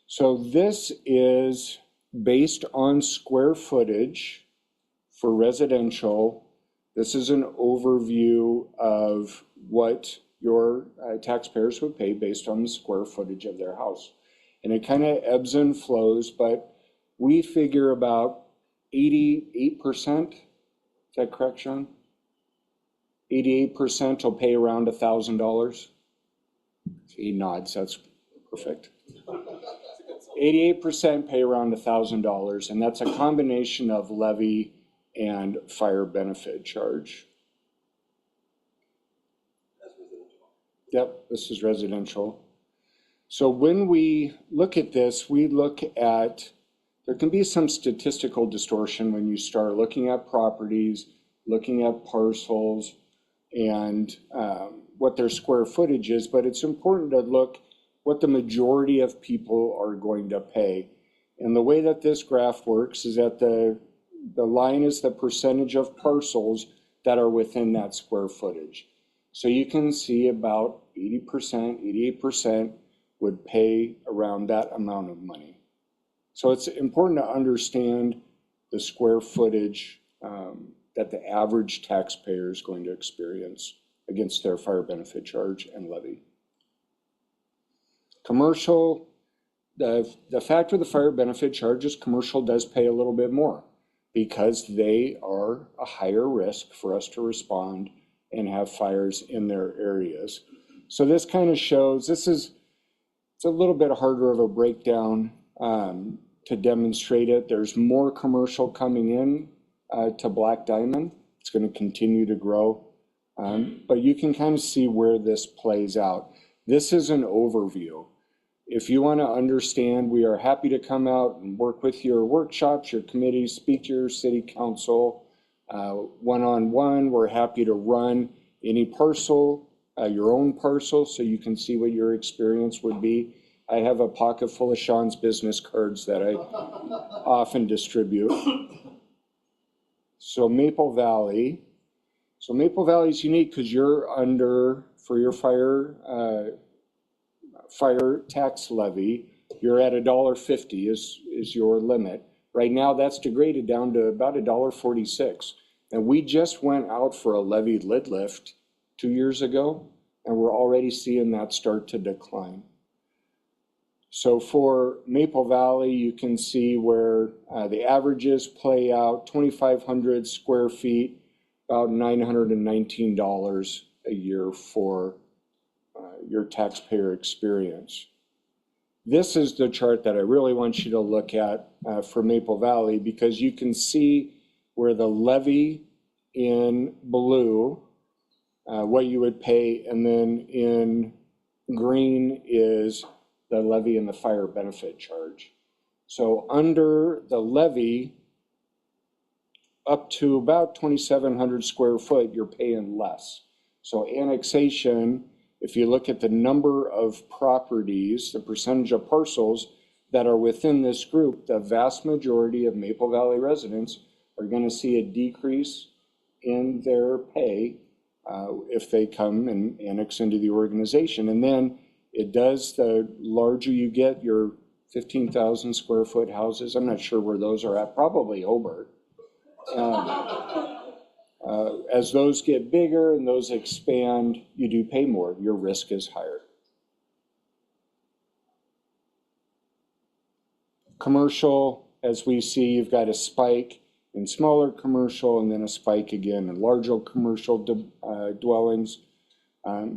So this is based on square footage for residential. This is an overview of what your taxpayers would pay based on the square footage of their house. And it kind of ebbs and flows, but we figure about 88%. Is that correct, Sean? 88% will pay around $1,000. He nods, that's perfect. 88% pay around $1,000, and that's a combination of levy and fire benefit charge. Yep, this is residential. So when we look at this, we look at, there can be some statistical distortion when you start looking at properties, looking at parcels, and what their square footage is, but it's important to look what the majority of people are going to pay. And the way that this graph works is that the line is the percentage of parcels that are within that square footage. So you can see about 80%, 88% would pay around that amount of money. So it's important to understand the square footage that the average taxpayer is going to experience against their fire benefit charge and levy. Commercial, the fact of the fire benefit charge is commercial does pay a little bit more because they are a higher risk for us to respond and have fires in their areas. So this kind of shows, it's a little bit harder of a breakdown to demonstrate it. There's more commercial coming in to Black Diamond. It's going to continue to grow, but you can kind of see where this plays out. This is an overview. If you want to understand, we are happy to come out and work with your workshops, your committees, speak to your city council one-on-one. We're happy to run any parcel, your own parcel, so you can see what your experience would be. I have a pocket full of Sean's business cards that I often distribute. So Maple Valley. So Maple Valley is unique because you're under for your fire tax levy, you're at $1.50 is your limit. Right now, that's degraded down to about $1.46. And we just went out for a levy lid lift 2 years ago, and we're already seeing that start to decline. So for Maple Valley, you can see where the averages play out, 2,500 square feet, about $919 a year for your taxpayer experience. This is the chart that I really want you to look at for Maple Valley, because you can see where the levy in blue, what you would pay, and then in green is the levy and the fire benefit charge. So under the levy, up to about 2,700 square foot, you're paying less. So annexation, if you look at the number of properties, the percentage of parcels that are within this group, the vast majority of Maple Valley residents are going to see a decrease in their pay if they come and annex into the organization. And then it does, the larger you get, your 15,000 square foot houses, I'm not sure where those are at, probably Hobart. As those get bigger and those expand, you do pay more. Your risk is higher. Commercial, as we see, you've got a spike in smaller commercial and then a spike again in larger commercial dwellings.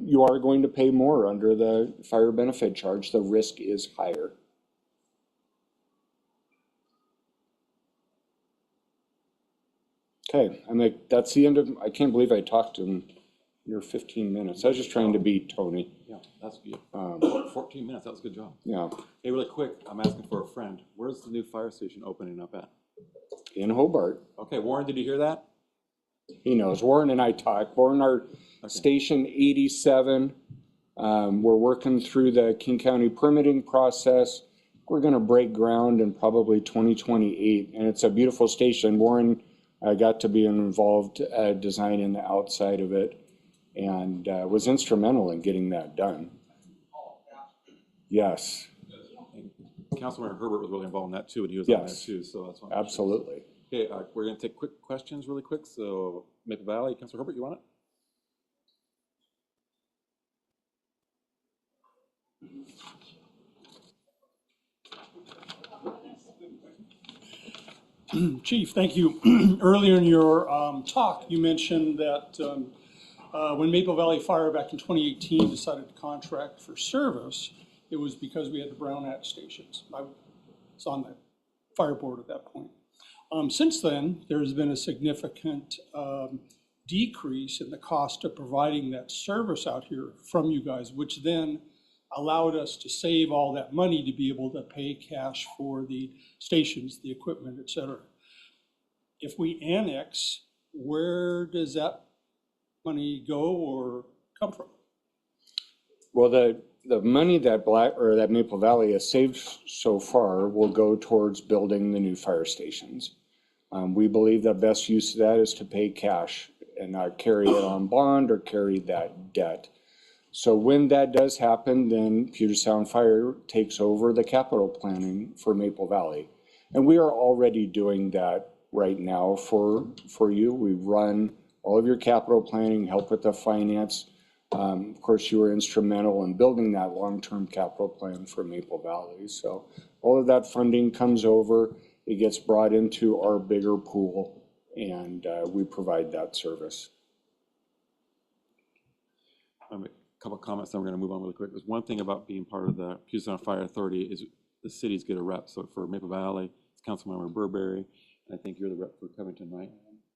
You are going to pay more under the fire benefit charge. The risk is higher. Okay, that's the end of, I can't believe I talked in your 15 minutes. I was just trying to beat Tony. Yeah, that's good. 14 minutes, that was a good job. Yeah. Hey, really quick, I'm asking for a friend. Where's the new fire station opening up at? In Hobart. Okay, Warren, did you hear that? He knows. Warren and I talked. Warren, our station 87. We're working through the King County permitting process. We're going to break ground in probably 2028, and it's a beautiful station. Warren got to be involved designing the outside of it, and was instrumental in getting that done. Yes. Councilmember Herbert was really involved in that too, and he was on there too, so that's why. Absolutely. Okay, we're going to take quick questions really quick. So Maple Valley, Councilor Herbert, you want it? Chief, thank you. Earlier in your talk, you mentioned that when Maple Valley Fire back in 2018 decided to contract for service, it was because we had the Brown Act stations. I was on the fire board at that point. Since then, there has been a significant decrease in the cost of providing that service out here from you guys, which then allowed us to save all that money to be able to pay cash for the stations, the equipment, et cetera. If we annex, where does that money go or come from? Well, the money that Maple Valley has saved so far will go towards building the new fire stations. We believe the best use of that is to pay cash and not carry it on bond or carry that debt. So when that does happen, then Puget Sound Fire takes over the capital planning for Maple Valley. And we are already doing that right now for you. We run all of your capital planning, help with the finance. Of course, you were instrumental in building that long-term capital plan for Maple Valley. So all of that funding comes over, it gets brought into our bigger pool, and we provide that service. A couple of comments, then we're going to move on really quick. There's one thing about being part of the Puget Sound Fire Authority is the cities get a rep. So for Maple Valley, it's Councilmember Burberry, and I think you're the rep for Covington, right?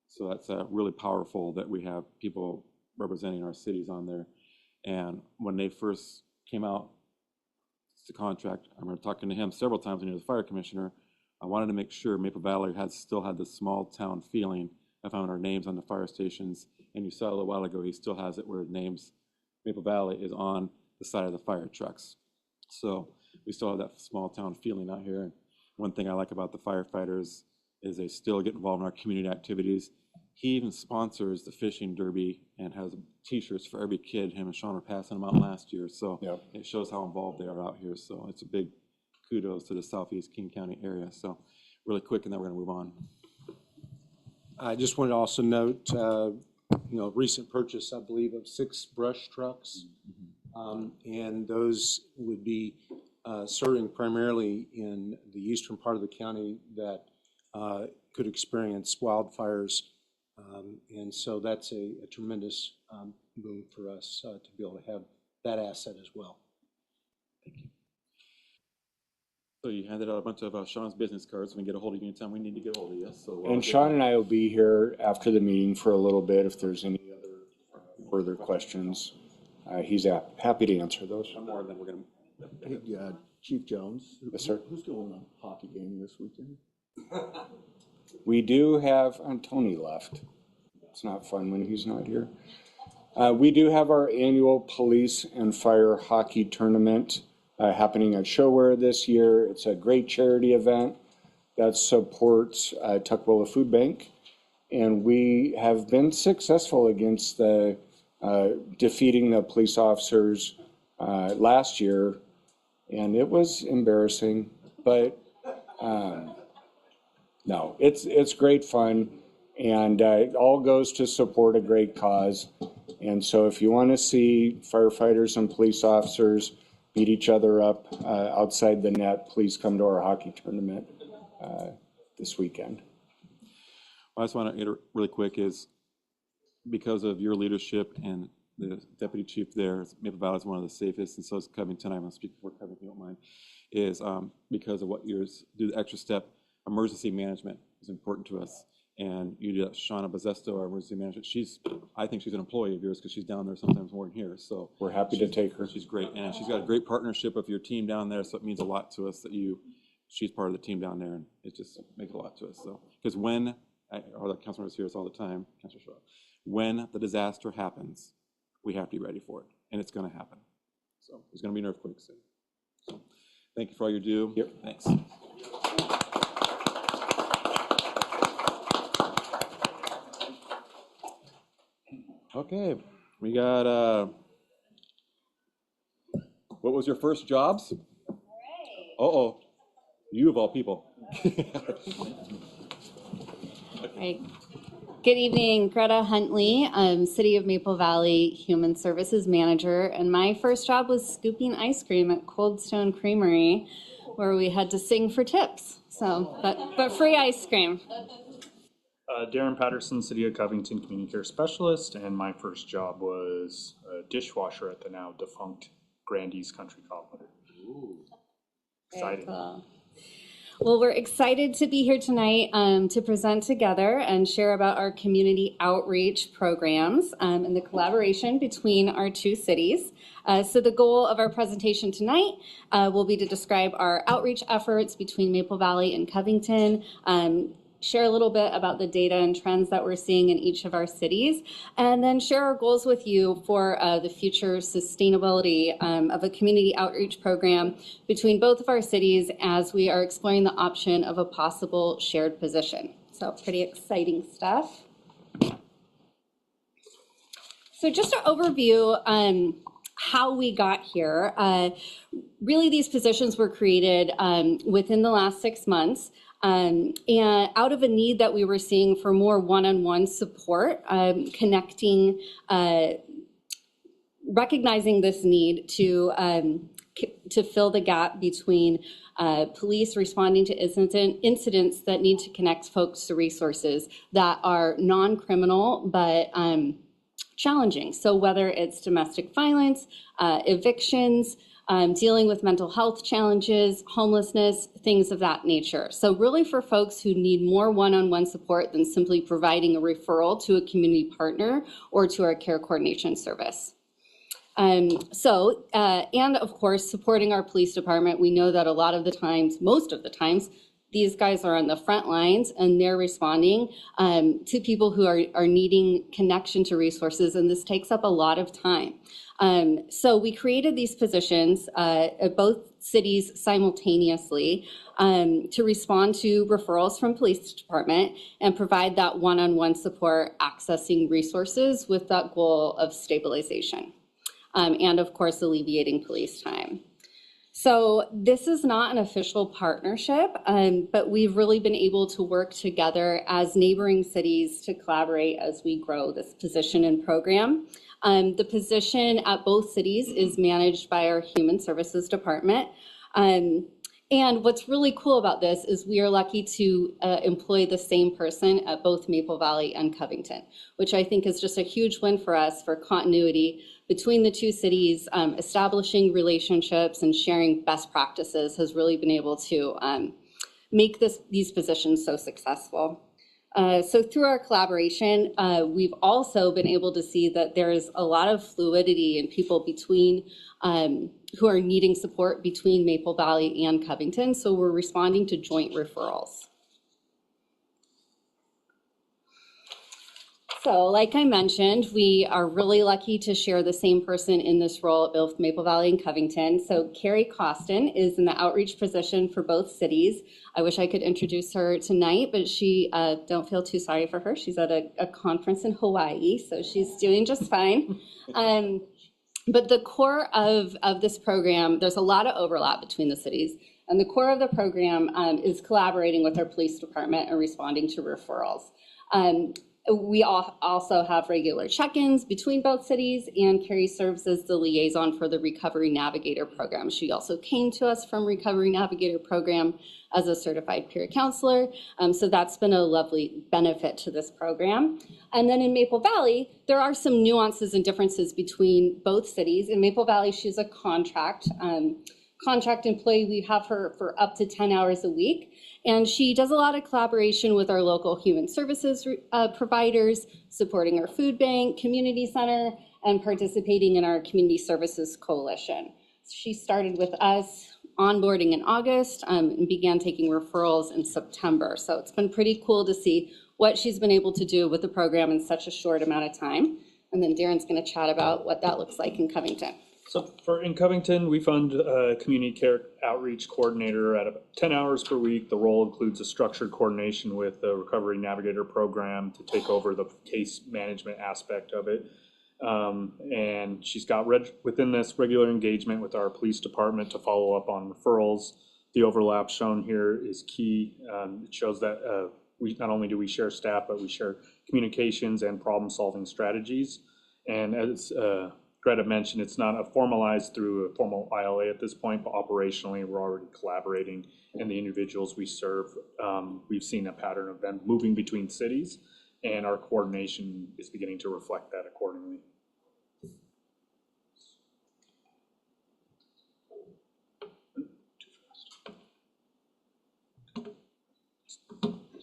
So that's really powerful that we have people representing our cities on there. And when they first came out to contract, I remember talking to him several times when he was fire commissioner. I wanted to make sure Maple Valley still had the small town feeling. I found our names on the fire stations, and you saw a little while ago, he still has it where names Maple Valley is on the side of the fire trucks. So we still have that small town feeling out here. And one thing I like about the firefighters is they still get involved in our community activities. He even sponsors the fishing derby and has T-shirts for every kid. Him and Sean were passing them out last year, so it shows how involved they are out here. So it's a big kudos to the Southeast King County area. So really quick, and then we're going to move on. I just wanted to also note, recent purchase, I believe, of 6 brush trucks, and those would be serving primarily in the eastern part of the county that could experience wildfires. And so that's a tremendous boom for us to be able to have that asset as well. Thank you. So you handed out a bunch of Sean's business cards. We can get a hold of you anytime we need to get a hold of you. So And Sean and I will be here after the meeting for a little bit if there's any other further questions. He's happy to answer those. More than we're going to. Hey, Chief Jones. Yes, sir. Who's going to a hockey game this weekend? We do have Tony left. It's not fun when he's not here. We do have our annual police and fire hockey tournament happening at Showware this year. It's a great charity event that supports Tukwila Food Bank. And we have been successful against the defeating the police officers last year. And it was embarrassing, but no, it's great fun. And it all goes to support a great cause. And so if you want to see firefighters and police officers beat each other up outside the net, please come to our hockey tournament this weekend. I just want to get really quick is because of your leadership and the deputy chief there, Maple Valley is one of the safest, and so is Covington. I'm going to speak for Covington if you don't mind. Is because of what yours do the extra step, emergency management is important to us. And you do Shauna Bazzesto, our emergency manager. I think she's an employee of yours because she's down there sometimes more than here. So we're happy to take her. She's great, and she's got a great partnership with your team down there. So it means a lot to us that she's part of the team down there, and it just makes a lot to us. So because when our council members hear us all the time, Councilor Shaw, when the disaster happens, we have to be ready for it, and it's going to happen. So there's going to be an earthquake soon. So thank you for all you do. Yep. Thanks. Okay, we got, what was your first jobs? All right. Uh-oh, you of all people. Right. Good evening, Greta Huntley. I'm City of Maple Valley Human Services Manager, and my first job was scooping ice cream at Cold Stone Creamery, where we had to sing for tips. So, but free ice cream. Darren Patterson, City of Covington Community Care Specialist, and my first job was a dishwasher at the now defunct Grandy's Country Club. Exciting. Cool. Well, we're excited to be here tonight to present together and share about our community outreach programs and the collaboration between our two cities. So the goal of our presentation tonight will be to describe our outreach efforts between Maple Valley and Covington, share a little bit about the data and trends that we're seeing in each of our cities, and then share our goals with you for the future sustainability of a community outreach program between both of our cities as we are exploring the option of a possible shared position. So pretty exciting stuff. So just to overview how we got here, really these positions were created within the last 6 months. And out of a need that we were seeing for more one-on-one support, connecting, recognizing this need to fill the gap between police responding to incidents that need to connect folks to resources that are non-criminal but challenging. So whether it's domestic violence, evictions, dealing with mental health challenges, homelessness, things of that nature. So really for folks who need more one-on-one support than simply providing a referral to a community partner or to our care coordination service. And of course, supporting our police department. We know that a lot of the times, most of the times, these guys are on the front lines and they're responding to people who are needing connection to resources, and this takes up a lot of time. So we created these positions at both cities simultaneously to respond to referrals from police department and provide that one-on-one support, accessing resources with that goal of stabilization. And of course, alleviating police time. So this is not an official partnership, but we've really been able to work together as neighboring cities to collaborate as we grow this position and program. The position at both cities is managed by our Human Services Department. And what's really cool about this is we are lucky to employ the same person at both Maple Valley and Covington, which I think is just a huge win for us for continuity between the two cities. Establishing relationships and sharing best practices has really been able to make these positions so successful. So through our collaboration, we've also been able to see that there's a lot of fluidity in people between who are needing support between Maple Valley and Covington. So we're responding to joint referrals. So like I mentioned, we are really lucky to share the same person in this role at both Maple Valley and Covington. So Carrie Costin is in the outreach position for both cities. I wish I could introduce her tonight, but don't feel too sorry for her. She's at a conference in Hawaii, so she's doing just fine. But the core of this program, there's a lot of overlap between the cities. And the core of the program is collaborating with our police department and responding to referrals. We also have regular check-ins between both cities, and Carrie serves as the liaison for the Recovery Navigator program. She also came to us from Recovery Navigator program as a certified peer counselor. So that's been a lovely benefit to this program. And then in Maple Valley, there are some nuances and differences between both cities. In Maple Valley, she's a contract employee. We have her for up to 10 hours a week. And she does a lot of collaboration with our local human services providers, supporting our food bank, community center, and participating in our community services coalition. She started with us onboarding in August and began taking referrals in September. So it's been pretty cool to see what she's been able to do with the program in such a short amount of time. And then Darren's going to chat about what that looks like in Covington. So in Covington, we fund a community care outreach coordinator at about 10 hours per week. The role includes a structured coordination with the Recovery Navigator program to take over the case management aspect of it. And she's got within this regular engagement with our police department to follow up on referrals. The overlap shown here is key. It shows that we not only do we share staff, but we share communications and problem-solving strategies. And as Greta mentioned, it's not formalized through a formal ILA at this point, but operationally we're already collaborating, and the individuals we serve, we've seen a pattern of them moving between cities, and our coordination is beginning to reflect that accordingly.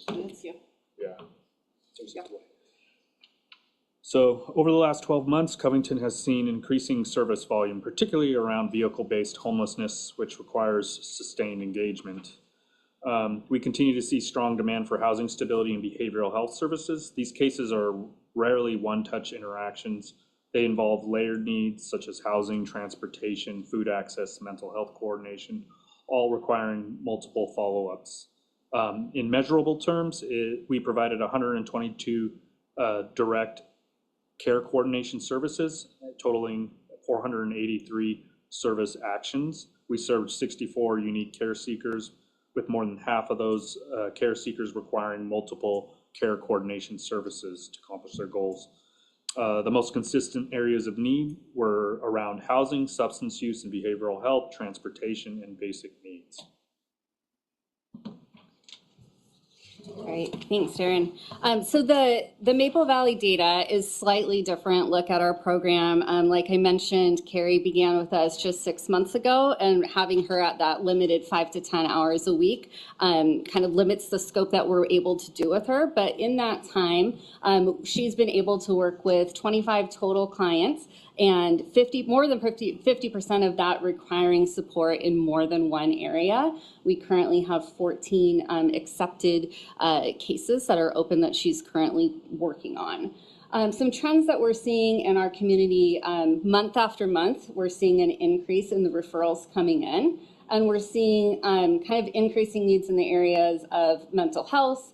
It's you. Yeah. So over the last 12 months, Covington has seen increasing service volume, particularly around vehicle-based homelessness, which requires sustained engagement. We continue to see strong demand for housing stability and behavioral health services. These cases are rarely one-touch interactions. They involve layered needs such as housing, transportation, food access, mental health coordination, all requiring multiple follow-ups. In measurable terms, we provided 122 direct care coordination services, totaling 483 service actions. We served 64 unique care seekers, with more than half of those care seekers requiring multiple care coordination services to accomplish their goals. The most consistent areas of need were around housing, substance use and behavioral health, transportation, and basic needs. Great, thanks, Darren. So the Maple Valley data is slightly different look at our program. Like I mentioned, Carrie began with us just 6 months ago, and having her at that limited 5 to 10 hours a week kind of limits the scope that we're able to do with her. But in that time, she's been able to work with 25 total clients, and more than 50% of that requiring support in more than one area. We currently have 14 accepted cases that are open that she's currently working on. Some trends that we're seeing in our community month after month, we're seeing an increase in the referrals coming in, and we're seeing kind of increasing needs in the areas of mental health,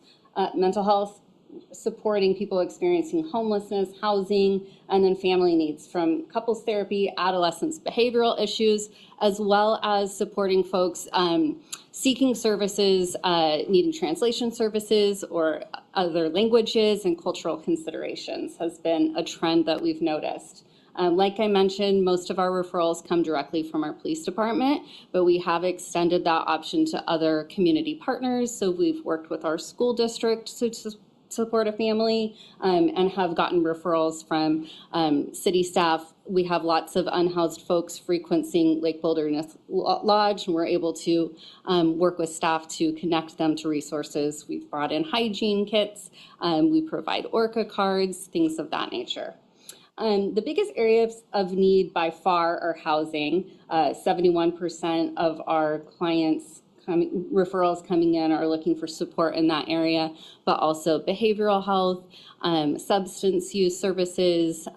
supporting people experiencing homelessness, housing, and then family needs from couples therapy, adolescents behavioral issues, as well as supporting folks seeking services, needing translation services or other languages and cultural considerations has been a trend that we've noticed. Like I mentioned, most of our referrals come directly from our police department, but we have extended that option to other community partners. So we've worked with our school district to support a family and have gotten referrals from city staff. We have lots of unhoused folks frequenting Lake Wilderness Lodge, and we're able to work with staff to connect them to resources. We've brought in hygiene kits, we provide Orca cards, things of that nature. The biggest areas of need by far are housing. 71% of our clients referrals coming in are looking for support in that area, but also behavioral health, substance use services,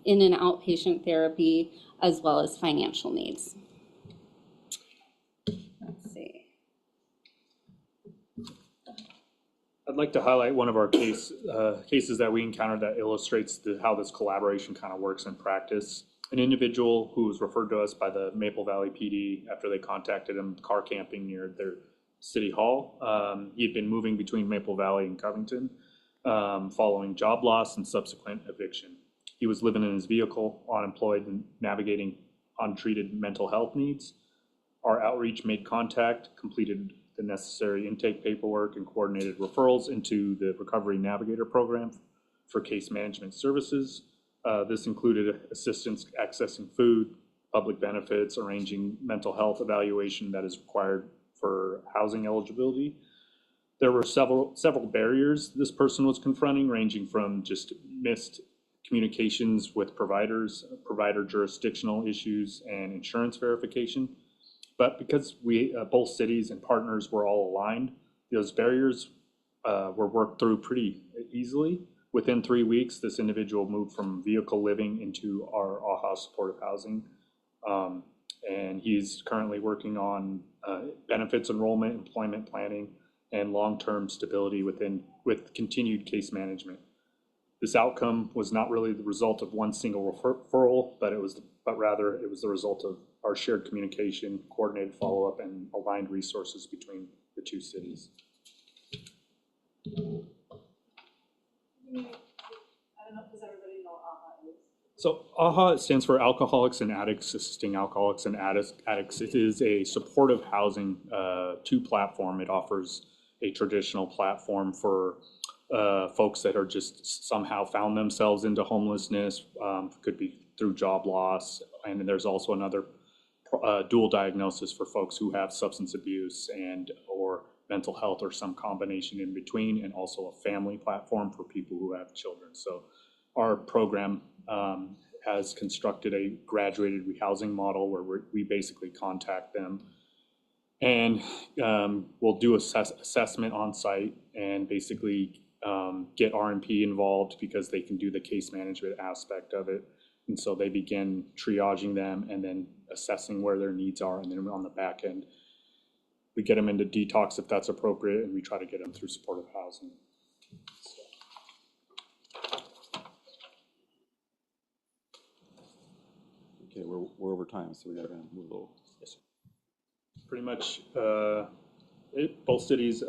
in and outpatient therapy, as well as financial needs. Let's see. I'd like to highlight one of our cases that we encountered that illustrates how this collaboration kind of works in practice. An individual who was referred to us by the Maple Valley PD after they contacted him car camping near their city hall. He had been moving between Maple Valley and Covington following job loss and subsequent eviction. He was living in his vehicle, unemployed, and navigating untreated mental health needs. Our outreach made contact, completed the necessary intake paperwork, and coordinated referrals into the Recovery Navigator program for case management services. This included assistance accessing food, public benefits, arranging mental health evaluation that is required for housing eligibility. There were several barriers this person was confronting, ranging from just missed communications with providers, provider jurisdictional issues, and insurance verification. But because we, both cities and partners were all aligned, those barriers were worked through pretty easily. Within 3 weeks, this individual moved from vehicle living into our AHA supportive housing. And he's currently working on benefits enrollment, employment planning, and long-term stability with continued case management. This outcome was not really the result of one single referral, but rather it was the result of our shared communication, coordinated follow-up, and aligned resources between the two cities. I don't know, does everybody know what AHA is? So AHA stands for Alcoholics and Addicts Assisting Alcoholics and Addicts. It is a supportive housing platform. It offers a traditional platform for folks that are just somehow found themselves into homelessness, could be through job loss, and there's also another dual diagnosis for folks who have substance abuse and or mental health or some combination in between, and also a family platform for people who have children. So our program has constructed a graduated rehousing model where we basically contact them and we'll do assessment on site and basically get R&P involved because they can do the case management aspect of it. And so they begin triaging them and then assessing where their needs are. And then on the back end, we get them into detox if that's appropriate, and we try to get them through supportive housing. Okay, we're over time, so we gotta move a little. Yes, sir. Pretty much, both cities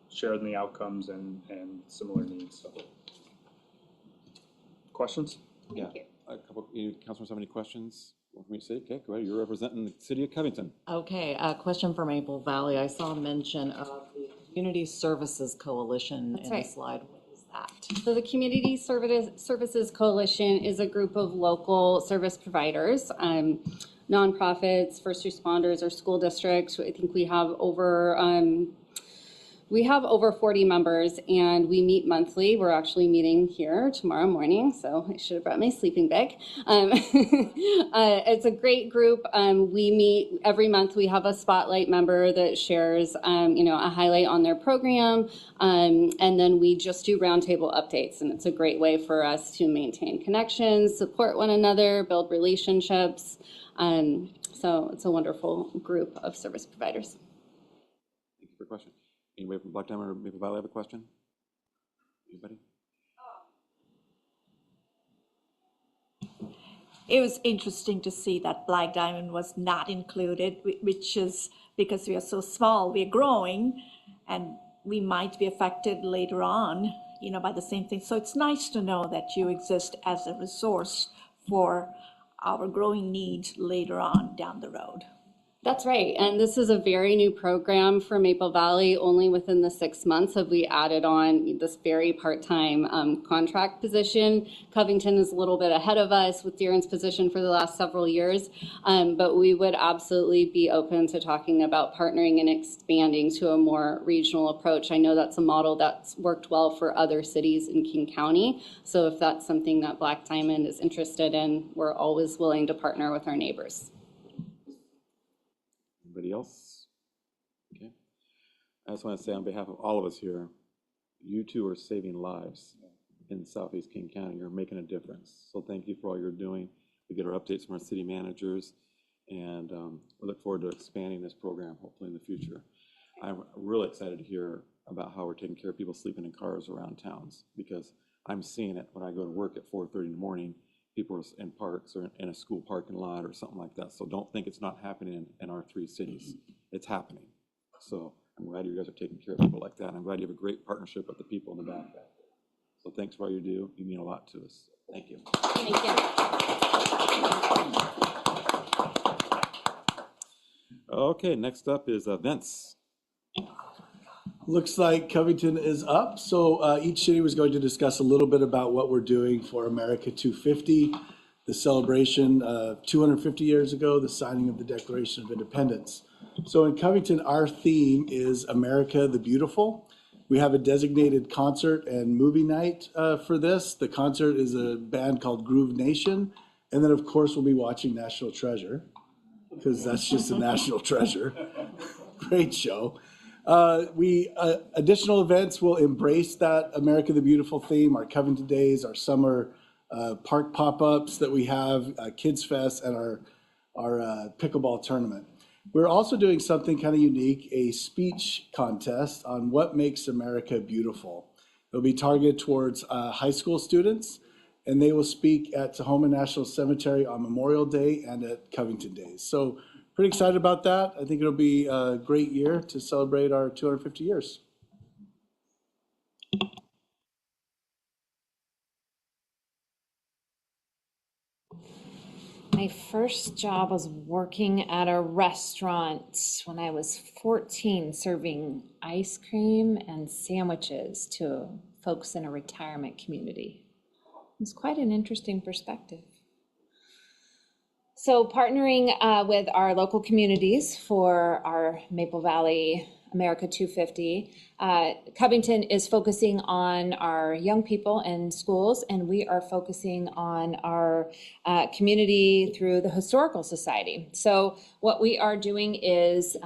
share in the outcomes and similar needs. So. Questions? Yeah, a couple. Councilors have any questions? Want me to say? Okay, go ahead. You're representing the city of Covington. Okay, a question for Maple Valley. I saw a mention of the Community Services Coalition in the slide. What is that? So the Community Services Coalition is a group of local service providers, nonprofits, first responders, or school districts. I think we have over We have over 40 members, and we meet monthly. We're actually meeting here tomorrow morning, so I should have brought my sleeping bag. It's a great group. We meet every month. We have a spotlight member that shares, a highlight on their program, and then we just do roundtable updates, and it's a great way for us to maintain connections, support one another, build relationships. So it's a wonderful group of service providers. Thank you for the question. Anybody from Black Diamond or Maple Valley have a question? Anybody? It was interesting to see that Black Diamond was not included, which is because we are so small, we're growing, and we might be affected later on, by the same thing. So it's nice to know that you exist as a resource for our growing needs later on down the road. That's right. And this is a very new program for Maple Valley. Only within the 6 months have we added on this very part-time contract position. Covington is a little bit ahead of us with Darren's position for the last several years, but we would absolutely be open to talking about partnering and expanding to a more regional approach. I know that's a model that's worked well for other cities in King County. So if that's something that Black Diamond is interested in, we're always willing to partner with our neighbors. Anybody else? Okay. I just want to say on behalf of all of us here, you two are saving lives in Southeast King County. You're making a difference. So thank you for all you're doing. We get our updates from our city managers, and we look forward to expanding this program hopefully in the future. I'm really excited to hear about how we're taking care of people sleeping in cars around towns, because I'm seeing it when I go to work at 4:30 in the morning. People are in parks or in a school parking lot or something like that. So don't think it's not happening in our 3 cities. It's happening. So I'm glad you guys are taking care of people like that. I'm glad you have a great partnership with the people in the back. So thanks for all you do. You mean a lot to us. Thank you. Thank you. Okay, next up is Vince. Looks like Covington is up. So each city was going to discuss a little bit about what we're doing for America 250, the celebration 250 years ago, the signing of the Declaration of Independence. So in Covington, our theme is America the Beautiful. We have a designated concert and movie night for this. The concert is a band called Groove Nation. And then, of course, we'll be watching National Treasure, because that's just a national treasure. Great show. Additional events will embrace that America the Beautiful theme, our Covington Days, our summer park pop-ups that we have, Kids Fest, and our pickleball tournament. We're also doing something kind of unique, a speech contest on what makes America beautiful. It'll be targeted towards high school students, and they will speak at Tahoma National Cemetery on Memorial Day and at Covington Days. So pretty excited about that. I think it'll be a great year to celebrate our 250 years. My first job was working at a restaurant when I was 14, serving ice cream and sandwiches to folks in a retirement community. It was quite an interesting perspective. So partnering with our local communities for our Maple Valley America 250, Covington is focusing on our young people in schools, and we are focusing on our community through the Historical Society. So what we are doing is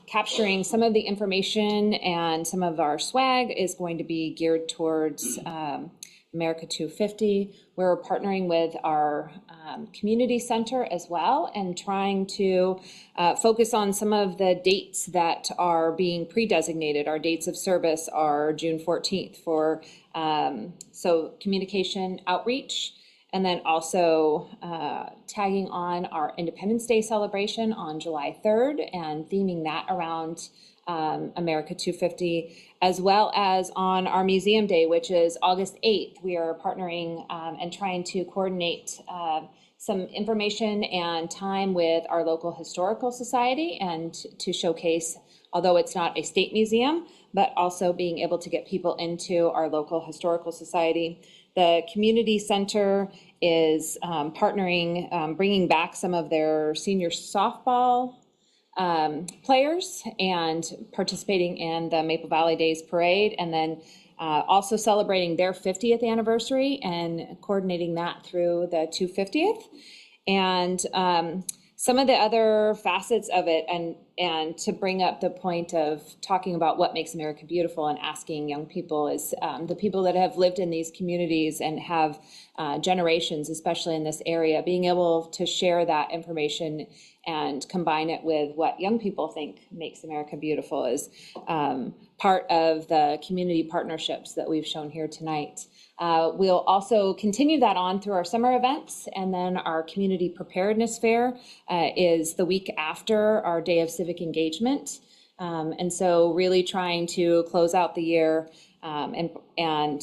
capturing some of the information, and some of our swag is going to be geared towards America 250. We're partnering with our community center as well, and trying to focus on some of the dates that are being pre-designated. Our dates of service are June 14th for so communication outreach, and then also tagging on our Independence Day celebration on July 3rd and theming that around America 250, as well as on our Museum Day, which is August 8th. We are partnering and trying to coordinate some information and time with our local historical society, and to showcase, although it's not a state museum, but also being able to get people into our local historical society. The community center is partnering, bringing back some of their senior softball players and participating in the Maple Valley Days Parade, and then also celebrating their 50th anniversary and coordinating that through the 250th. And some of the other facets of it, and to bring up the point of talking about what makes America beautiful and asking young people, is the people that have lived in these communities and have generations, especially in this area, being able to share that information and combine it with what young people think makes America beautiful is part of the community partnerships that we've shown here tonight. We'll also continue that on through our summer events, and then our community preparedness fair is the week after our day of civic engagement. And so really trying to close out the year and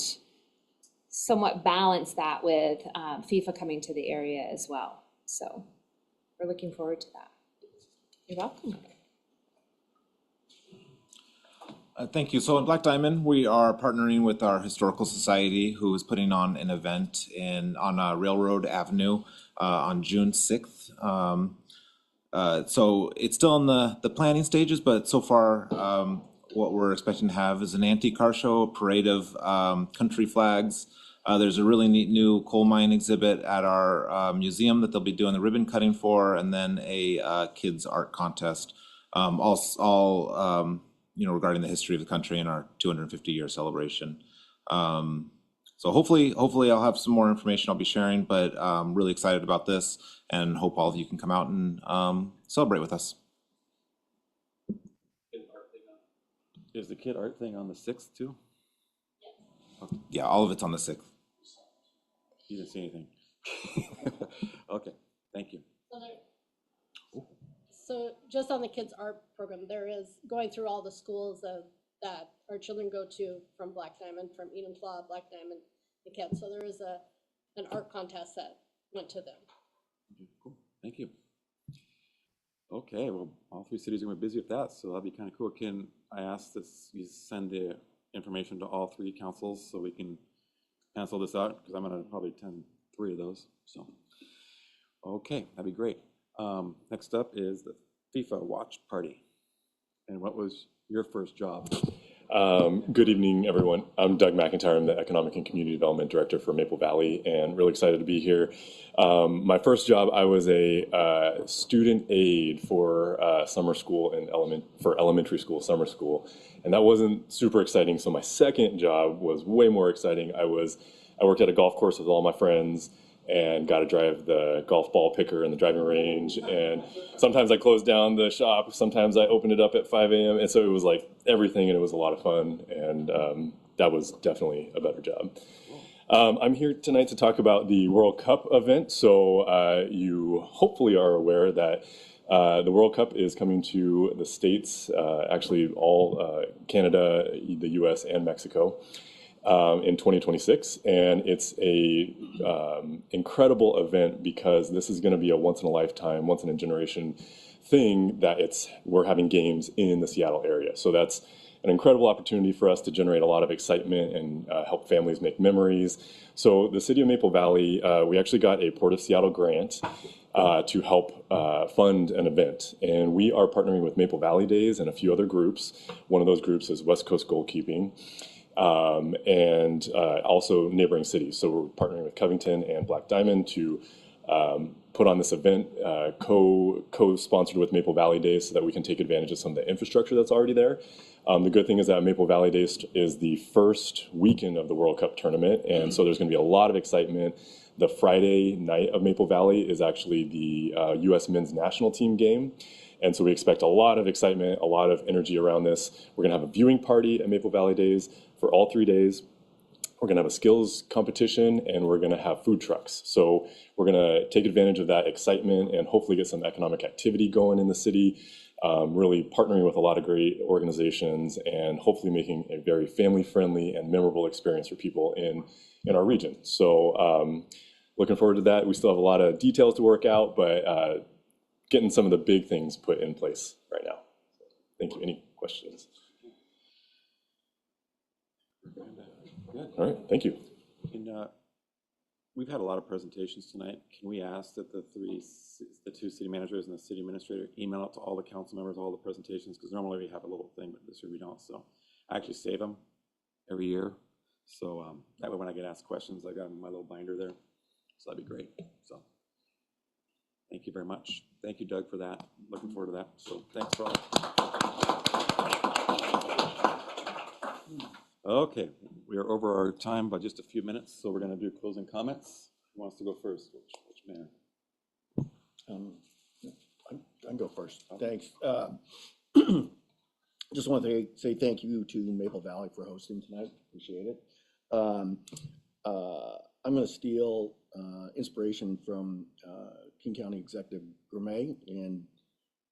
somewhat balance that with FIFA coming to the area as well. So we're looking forward to that. You're welcome. Thank you. So in Black Diamond, we are partnering with our Historical Society, who is putting on an event on Railroad Avenue on June 6th. So it's still in the planning stages, but so far what we're expecting to have is an antique car show, a parade of country flags. There's a really neat new coal mine exhibit at our museum that they'll be doing the ribbon cutting for, and then a kids art contest. All regarding the history of the country and our 250-year celebration. So hopefully I'll have some more information I'll be sharing, but I'm really excited about this and hope all of you can come out and celebrate with us. Is the kid art thing on the 6th too? Yeah, all of it's on the 6th. You didn't see anything. Okay, thank you. So just on the kids' art program, there is going through all the schools that our children go to from Black Diamond, from Enumclaw, Black Diamond, and Kent. So there is an art contest that went to them. Okay, cool, thank you. Okay, well, all three cities are going to be busy with that, so that'll be kind of cool. Can I ask this, you send the information to all three councils so we can cancel this out? Because I'm going to probably attend 3 of those, so. Okay, that'd be great. Next up is the FIFA watch party. And what was your first job? Good evening, everyone. I'm Doug McIntyre. I'm the Economic and Community Development Director for Maple Valley, and really excited to be here. My first job, I was a student aide for summer school for elementary school, summer school, and that wasn't super exciting. So my second job was way more exciting. I worked at a golf course with all my friends and got to drive the golf ball picker in the driving range. And sometimes I closed down the shop. Sometimes I opened it up at 5 a.m. And so it was like everything, and it was a lot of fun. And that was definitely a better job. I'm here tonight to talk about the World Cup event. So you hopefully are aware that the World Cup is coming to the States, actually all Canada, the US, and Mexico. In 2026, and it's a incredible event because this is going to be a once-in-a-lifetime, once-in-a-generation thing that we're having games in the Seattle area. So that's an incredible opportunity for us to generate a lot of excitement and help families make memories. So the City of Maple Valley, we actually got a Port of Seattle grant to help fund an event. And we are partnering with Maple Valley Days and a few other groups. One of those groups is West Coast Goalkeeping. And also neighboring cities. So we're partnering with Covington and Black Diamond to put on this event, co-sponsored with Maple Valley Days so that we can take advantage of some of the infrastructure that's already there. The good thing is that Maple Valley Days is the first weekend of the World Cup tournament, and so there's going to be a lot of excitement. The Friday night of Maple Valley is actually the U.S. men's national team game. And so we expect a lot of excitement, a lot of energy around this. We're going to have a viewing party at Maple Valley Days for all 3 days. We're going to have a skills competition, and we're going to have food trucks. So we're going to take advantage of that excitement and hopefully get some economic activity going in the city, really partnering with a lot of great organizations and hopefully making a very family-friendly and memorable experience for people in our region. So looking forward to that. We still have a lot of details to work out, but getting some of the big things put in place right now. Thank you. Any questions? Good. All right, thank you. And we've had a lot of presentations tonight. Can we ask that the two city managers and the city administrator email out to all the council members, all the presentations? Because normally we have a little thing, but this year we don't. So I actually save them every year. So that way when I get asked questions, I got them in my little binder there. So that'd be great. So thank you very much. Thank you, Doug, for that. Looking forward to that. So thanks for all. Okay, we are over our time by just a few minutes, so we're going to do closing comments. Who wants to go first? Which mayor? I can go first. Thanks. Just want to say thank you to Maple Valley for hosting tonight. Appreciate it. I'm going to steal inspiration from King County Executive Gourmet and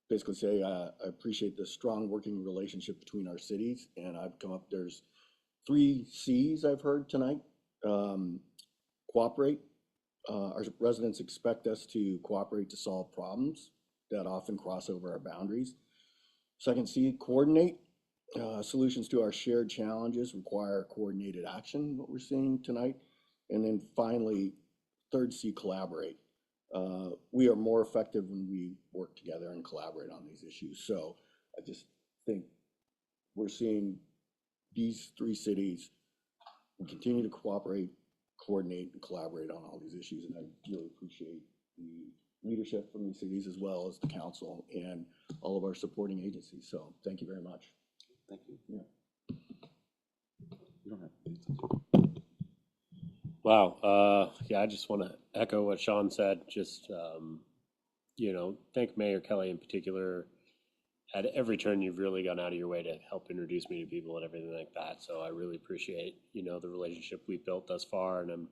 basically say I appreciate the strong working relationship between our cities. And I've come up, there's 3 C's I've heard tonight. Cooperate. Our residents expect us to cooperate to solve problems that often cross over our boundaries. Second C, coordinate. Solutions to our shared challenges require coordinated action, what we're seeing tonight. And then finally, third C, collaborate. We are more effective when we work together and collaborate on these issues. So I just think we're seeing these 3 cities, we continue to cooperate, coordinate, and collaborate on all these issues. And I really appreciate the leadership from these cities as well as the council and all of our supporting agencies. So thank you very much. Thank you. Yeah. You don't have to. Wow. Yeah, I just want to echo what Sean said. Just, thank Mayor Kelly in particular. At every turn, you've really gone out of your way to help introduce me to people and everything like that. So I really appreciate, the relationship we've built thus far. And I'm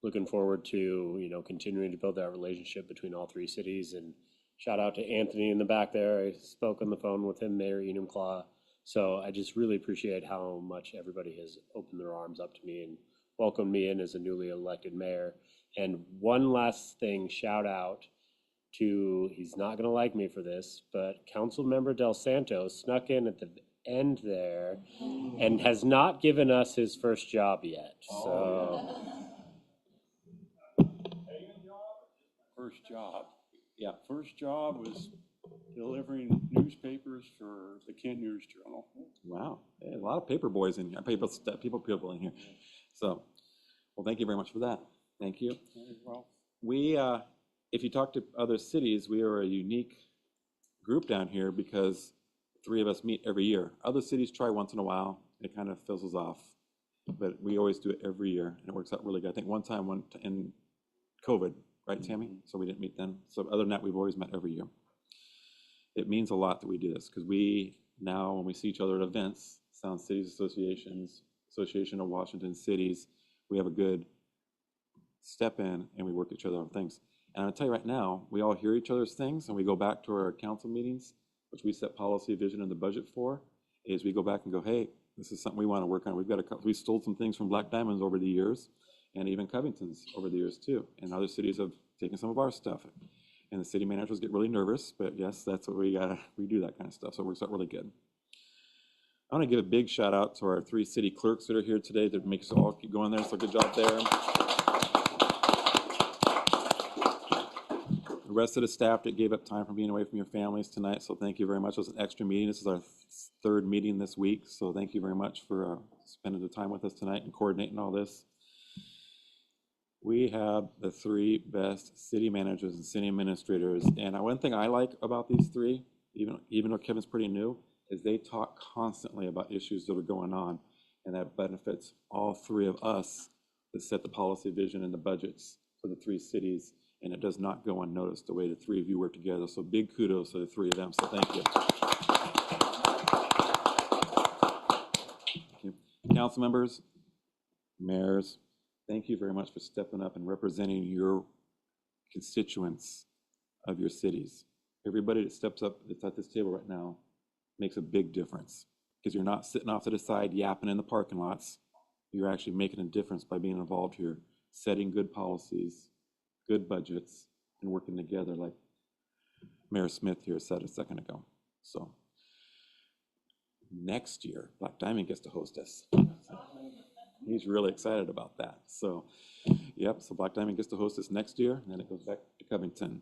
looking forward to, continuing to build that relationship between all 3 cities. And shout out to Anthony in the back there. I spoke on the phone with him, Mayor Enumclaw. So I just really appreciate how much everybody has opened their arms up to me and welcomed me in as a newly elected mayor. And one last thing, shout out to, he's not going to like me for this, but Councilmember Del Santos snuck in at the end there and has not given us his first job yet. So. First job. Yeah, first job was delivering newspapers for the Kent News Journal. Wow, a lot of paper boys in here, people in here. So, well, thank you very much for that. Thank you. Well, We, if you talk to other cities, we are a unique group down here because 3 of us meet every year. Other cities try once in a while, it kind of fizzles off, but we always do it every year, and it works out really good. I think one time in COVID, right, Tammy? So we didn't meet then. So other than that, we've always met every year. It means a lot that we do this because we now, when we see each other at events, Sound Cities Associations, Association of Washington Cities, we have a good step in and we work each other on things. And I'll tell you right now, we all hear each other's things and we go back to our council meetings, which we set policy, vision, and the budget for, is we go back and go, hey, this is something we want to work on. We stole some things from Black Diamonds over the years, and even Covington's over the years too. And other cities have taken some of our stuff. And the city managers get really nervous, but yes, that's what we do that kind of stuff. So it works out really good. I want to give a big shout out to our 3 city clerks that are here today that make us all keep going there. So good job there. The rest of the staff that gave up time from being away from your families tonight. So thank you very much. It was an extra meeting. This is our 3rd meeting this week. So thank you very much for spending the time with us tonight and coordinating all this. We have the 3 best city managers and city administrators. And one thing I like about these 3, even though Kevin's pretty new, is they talk constantly about issues that are going on. And that benefits all 3 of us that set the policy, vision, and the budgets for the 3 cities. And it does not go unnoticed the way the 3 of you work together. So big kudos to the 3 of them. So thank you. Thank you. Council members, mayors, thank you very much for stepping up and representing your constituents of your cities. Everybody that steps up that's at this table right now makes a big difference because you're not sitting off to the side yapping in the parking lots. You're actually making a difference by being involved here, setting good policies, good budgets, and working together like Mayor Smith here said a second ago. So next year, Black Diamond gets to host us. He's really excited about that. So Yep, so Black Diamond gets to host this next year, and then it goes back to Covington.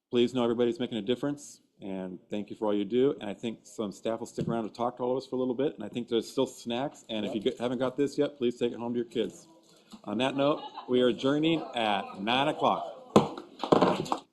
Please know everybody's making a difference, and thank you for all you do. And I think some staff will stick around to talk to all of us for a little bit, and I think there's still snacks, and if you haven't got this yet, please take it home to your kids. On that note, we are adjourning at 9 o'clock.